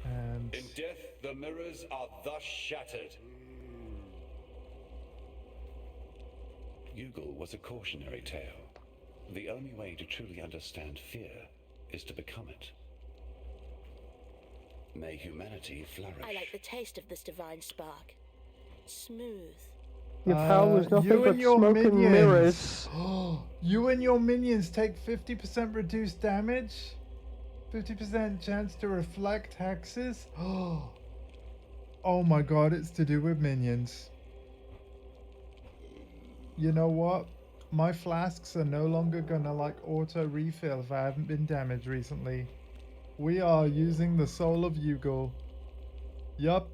And In death, the mirrors are thus shattered. Hugel was a cautionary tale. The only way to truly understand fear is to become it. May humanity flourish. I like the taste of this divine spark. Smooth. Your power is nothing but smoke and mirrors. You and your minions take 50% reduced damage? 50% chance to reflect hexes? Oh my god, it's to do with minions. You know what? My flasks are no longer gonna like auto refill if I haven't been damaged recently. We are using the soul of Hugel. Yup.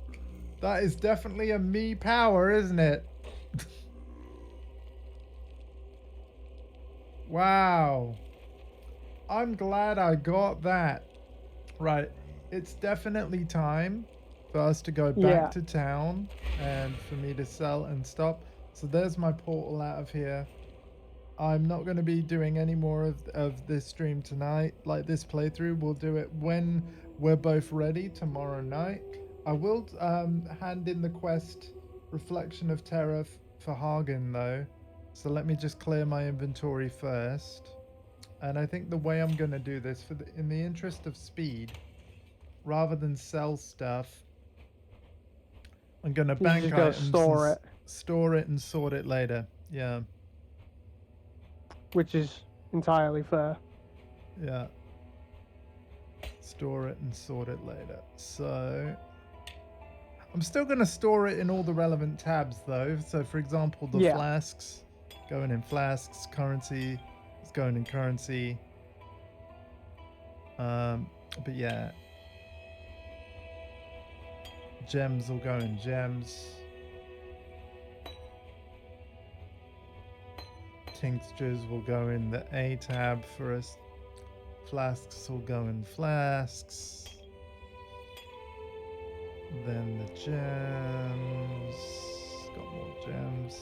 That is definitely a me power, isn't it? Wow. I'm glad I got that. Right. It's definitely time for us to go back to town and for me to sell and stop. So there's my portal out of here. I'm not going to be doing any more of this stream tonight. Like this playthrough, we'll do it when we're both ready tomorrow night. I will hand in the quest Reflection of Terror for Hagen though. So let me just clear my inventory first. And I think the way I'm going to do this, in the interest of speed, rather than sell stuff, I'm going to bank items, store it and sort it later. Yeah. Which is entirely fair. Yeah. Store it and sort it later. So I'm still going to store it in all the relevant tabs though. So for example, the flasks, going in flasks, currency is going in currency. But yeah. Gems will go in gems. Tinctures will go in the A tab for us. Flasks will go in flasks. Then the gems. Got more gems.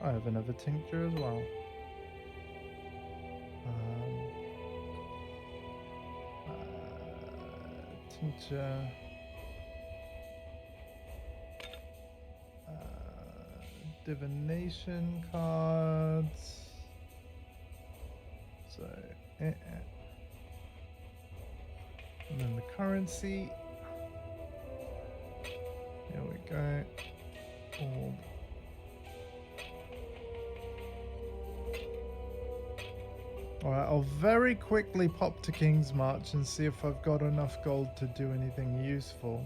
I have another tincture as well. Tincture. Divination cards. So, and then the currency. Here we go. Orb. Alright, I'll very quickly pop to King's March and see if I've got enough gold to do anything useful.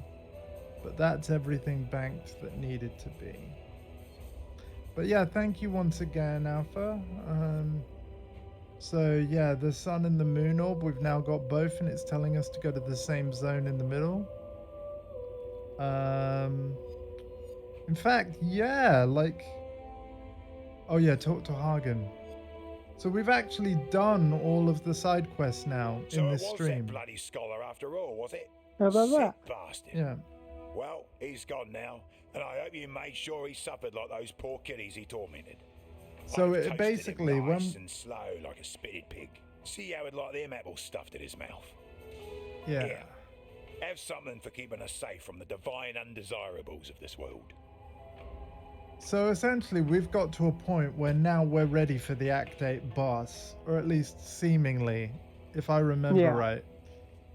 But that's everything banked that needed to be. But yeah, thank you once again, Alpha. So yeah, the sun and the moon orb, we've now got both, and it's telling us to go to the same zone in the middle. In fact, yeah, like... Oh yeah, talk to Hagen. So we've actually done all of the side quests now in this stream. So it was that bloody scholar after all, was it? How about that? Bastard. Yeah. Well, he's gone now, and I hope you made sure he suffered like those poor kiddies he tormented. So it basically, nice and slow like a spitted pig. See how he'd like them apples stuffed in his mouth. Yeah. Here, have something for keeping us safe from the divine undesirables of this world. So essentially, we've got to a point where now we're ready for the Act 8 boss, or at least seemingly, if I remember Yeah. right,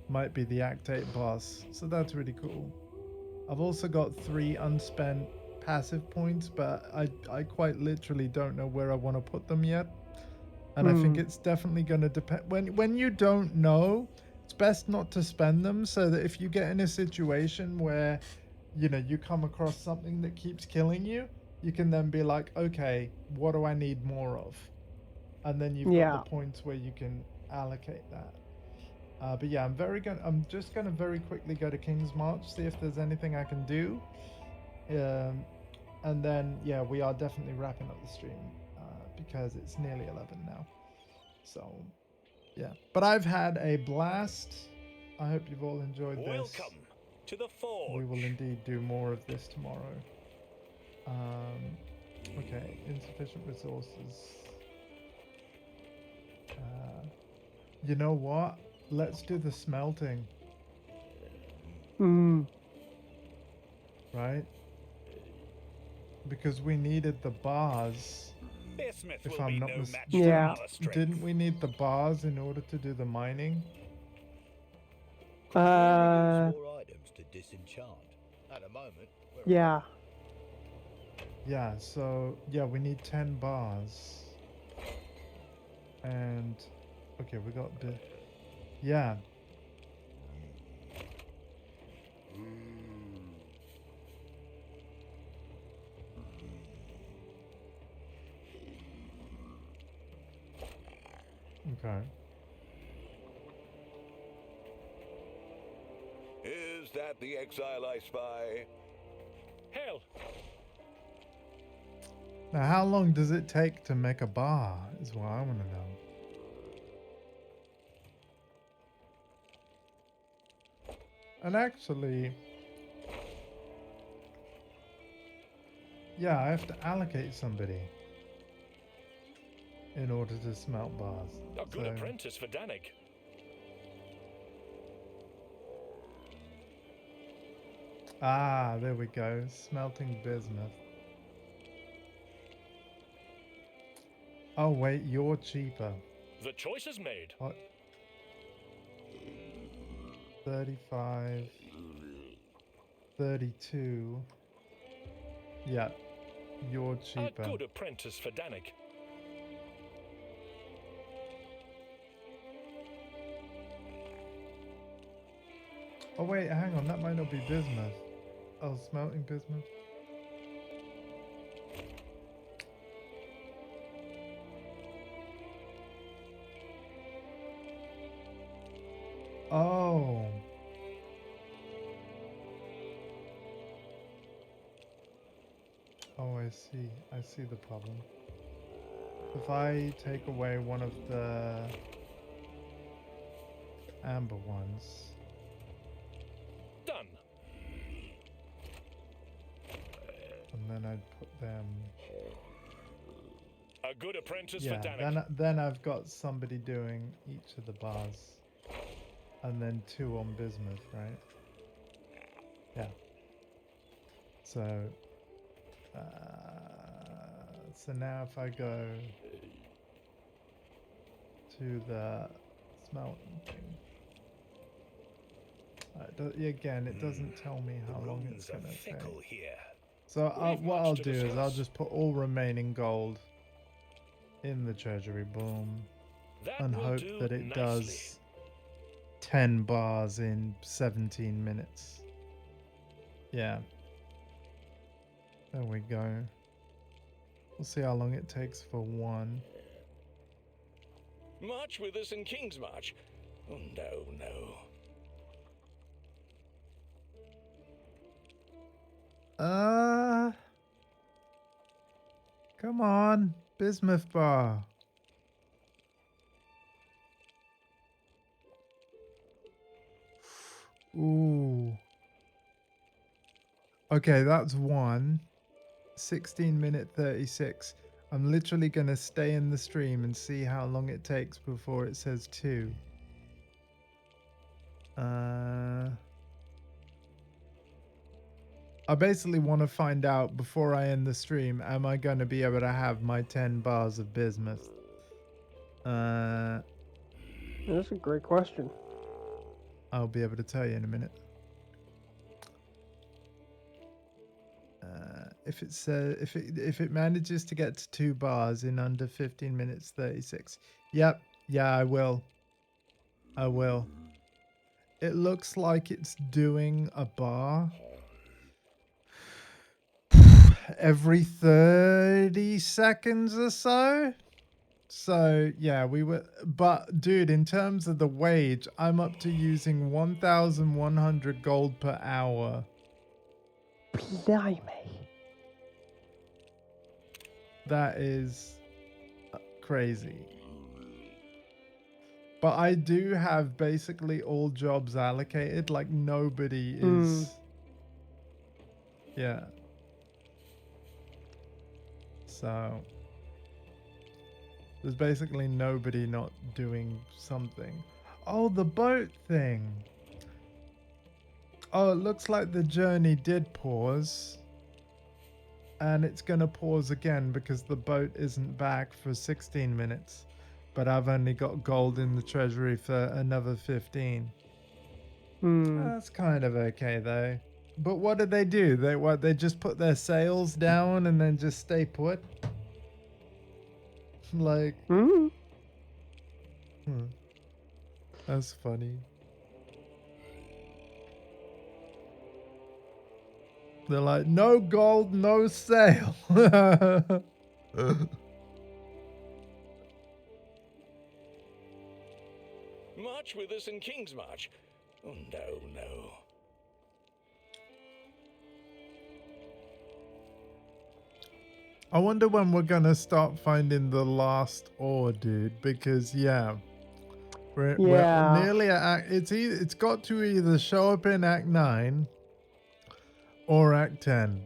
might be the Act 8 boss. So that's really cool. I've also got 3 unspent passive points, but I quite literally don't know where I want to put them yet. And I think it's definitely going to depend. When you don't know, it's best not to spend them, so that if you get in a situation where, you know, you come across something that keeps killing you, you can then be like, okay, what do I need more of? And then you've got the Yeah. points where you can allocate that. But yeah, I'm just gonna very quickly go to King's March, see if there's anything I can do. And then yeah, we are definitely wrapping up the stream because it's nearly 11 now. So yeah, but I've had a blast. I hope you've all enjoyed this. Welcome to the forge. We will indeed do more of this tomorrow. Okay, insufficient resources. You know what? Let's do the smelting. Right? Because we needed the bars. Bismuth If will I'm be not no mis- match Yeah. for our strength. Didn't we need the bars in order to do the mining? Uh, More items to disenchant. At the moment, yeah. Yeah, so yeah, we need 10 bars. And okay, we got the yeah. Okay. Is that the Exile I spy? Hell, Now, how long does it take to make a bar? Is what I want to know. And actually, yeah, I have to allocate somebody in order to smelt bars. a good So- apprentice for Danik. Ah, there we go. Smelting bismuth. Oh, wait, you're cheaper. The choice is made. What? 35. 32. Yeah, you're cheaper. A good apprentice for Danik. Oh, wait, hang on. That might not be bismuth. Oh, smelting bismuth. Oh. Oh, I see. I see the problem. If I take away one of the amber ones. Done. And then I'd put them. A good apprentice Yeah, for Danik. then I've got somebody doing each of the bars. And then 2 on bismuth, right? Yeah. So, so now if I go to the smelting thing, again, it doesn't tell me how long it's Runes are gonna take. fickle here. So We've what much I'll to do is I'll discuss. just put all remaining gold in the treasury, boom, That and will hope do that it nicely. does 10 bars in 17 minutes. Yeah. There we go. We'll see how long it takes for one. March with us in King's March. Oh, no, no. Come on, bismuth bar. Ooh. Okay, that's one. 16-minute 36. I'm literally going to stay in the stream and see how long it takes before it says 2. I basically want to find out before I end the stream, am I going to be able to have my 10 bars of bismuth? That's a great question. I'll be able to tell you in a minute. If it manages to get to 2 bars in under 15 minutes 36. Yep, yeah, I will. It looks like it's doing a bar every 30 seconds or so. So yeah, but dude, in terms of the wage, I'm up to using 1,100 gold per hour. Blimey. That is crazy. But I do have basically all jobs allocated, like nobody is... Yeah. So... There's basically nobody not doing something. Oh, the boat thing. Oh, it looks like the journey did pause. And it's going to pause again because the boat isn't back for 16 minutes. But I've only got gold in the treasury for another 15. That's kind of okay though. But what did they do? They just put their sails down and then just stay put? Like... That's funny. They're like, no gold, no sail. March with us in King's March? Oh, no. I wonder when we're gonna start finding the last ore, dude. Because yeah, we're nearly at Act. It's got to either show up in Act 9 or Act 10.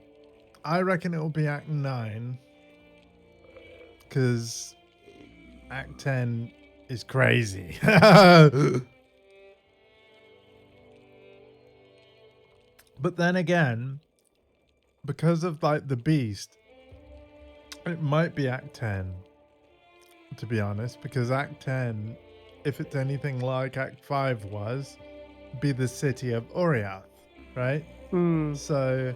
I reckon it will be Act 9 because Act 10 is crazy. But then again, because of like the beast, it might be Act 10, to be honest, because Act 10, if it's anything like Act 5 was, be the city of Oriath, right? So...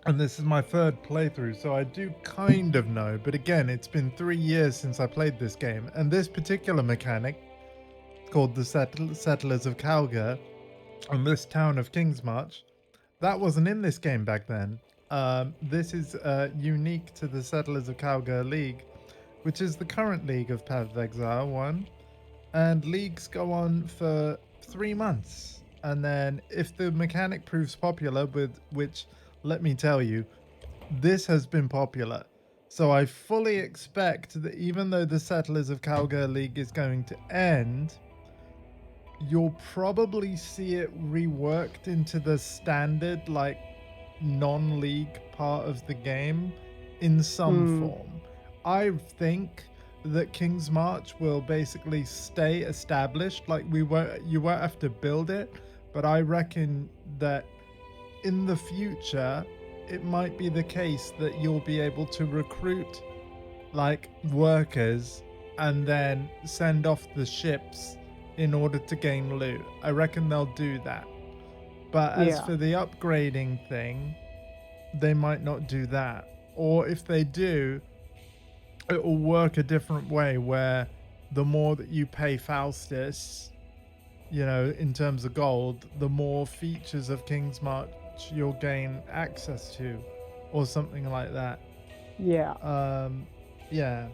And this is my 3rd playthrough, so I do kind of know, but again, it's been 3 years since I played this game, and this particular mechanic, called the Settlers of Calgar, and this town of Kingsmarch, that wasn't in this game back then. This is unique to the Settlers of Calgar League, which is the current league of Path of Exile 1, and leagues go on for 3 months, and then if the mechanic proves popular, which, let me tell you, this has been popular. So I fully expect that even though the Settlers of Calgar League is going to end, you'll probably see it reworked into the standard, like, non-league part of the game in some form. I think that King's March will basically stay established. Like, you won't have to build it, but I reckon that in the future, it might be the case that you'll be able to recruit like workers and then send off the ships in order to gain loot. I reckon they'll do that. But as for the upgrading thing, they might not do that. Or if they do, it will work a different way where the more that you pay Faustus, you know, in terms of gold, the more features of King's March you'll gain access to, or something like that. Yeah. Yeah.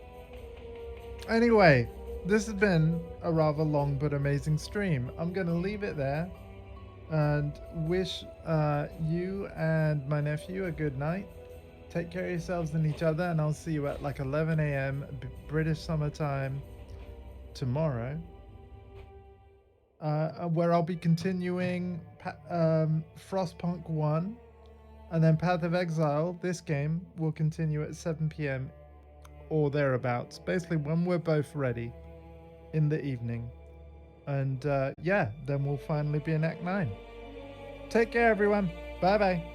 Anyway, this has been a rather long but amazing stream. I'm going to leave it there and wish you and my nephew a good night. Take care of yourselves and each other, and I'll see you at like 11 a.m. British summertime tomorrow, where I'll be continuing Frostpunk 1, and then Path of Exile, this game, will continue at 7 p.m. or thereabouts, basically when we're both ready in the evening. And yeah, then we'll finally be in Act 9. Take care, everyone. Bye bye.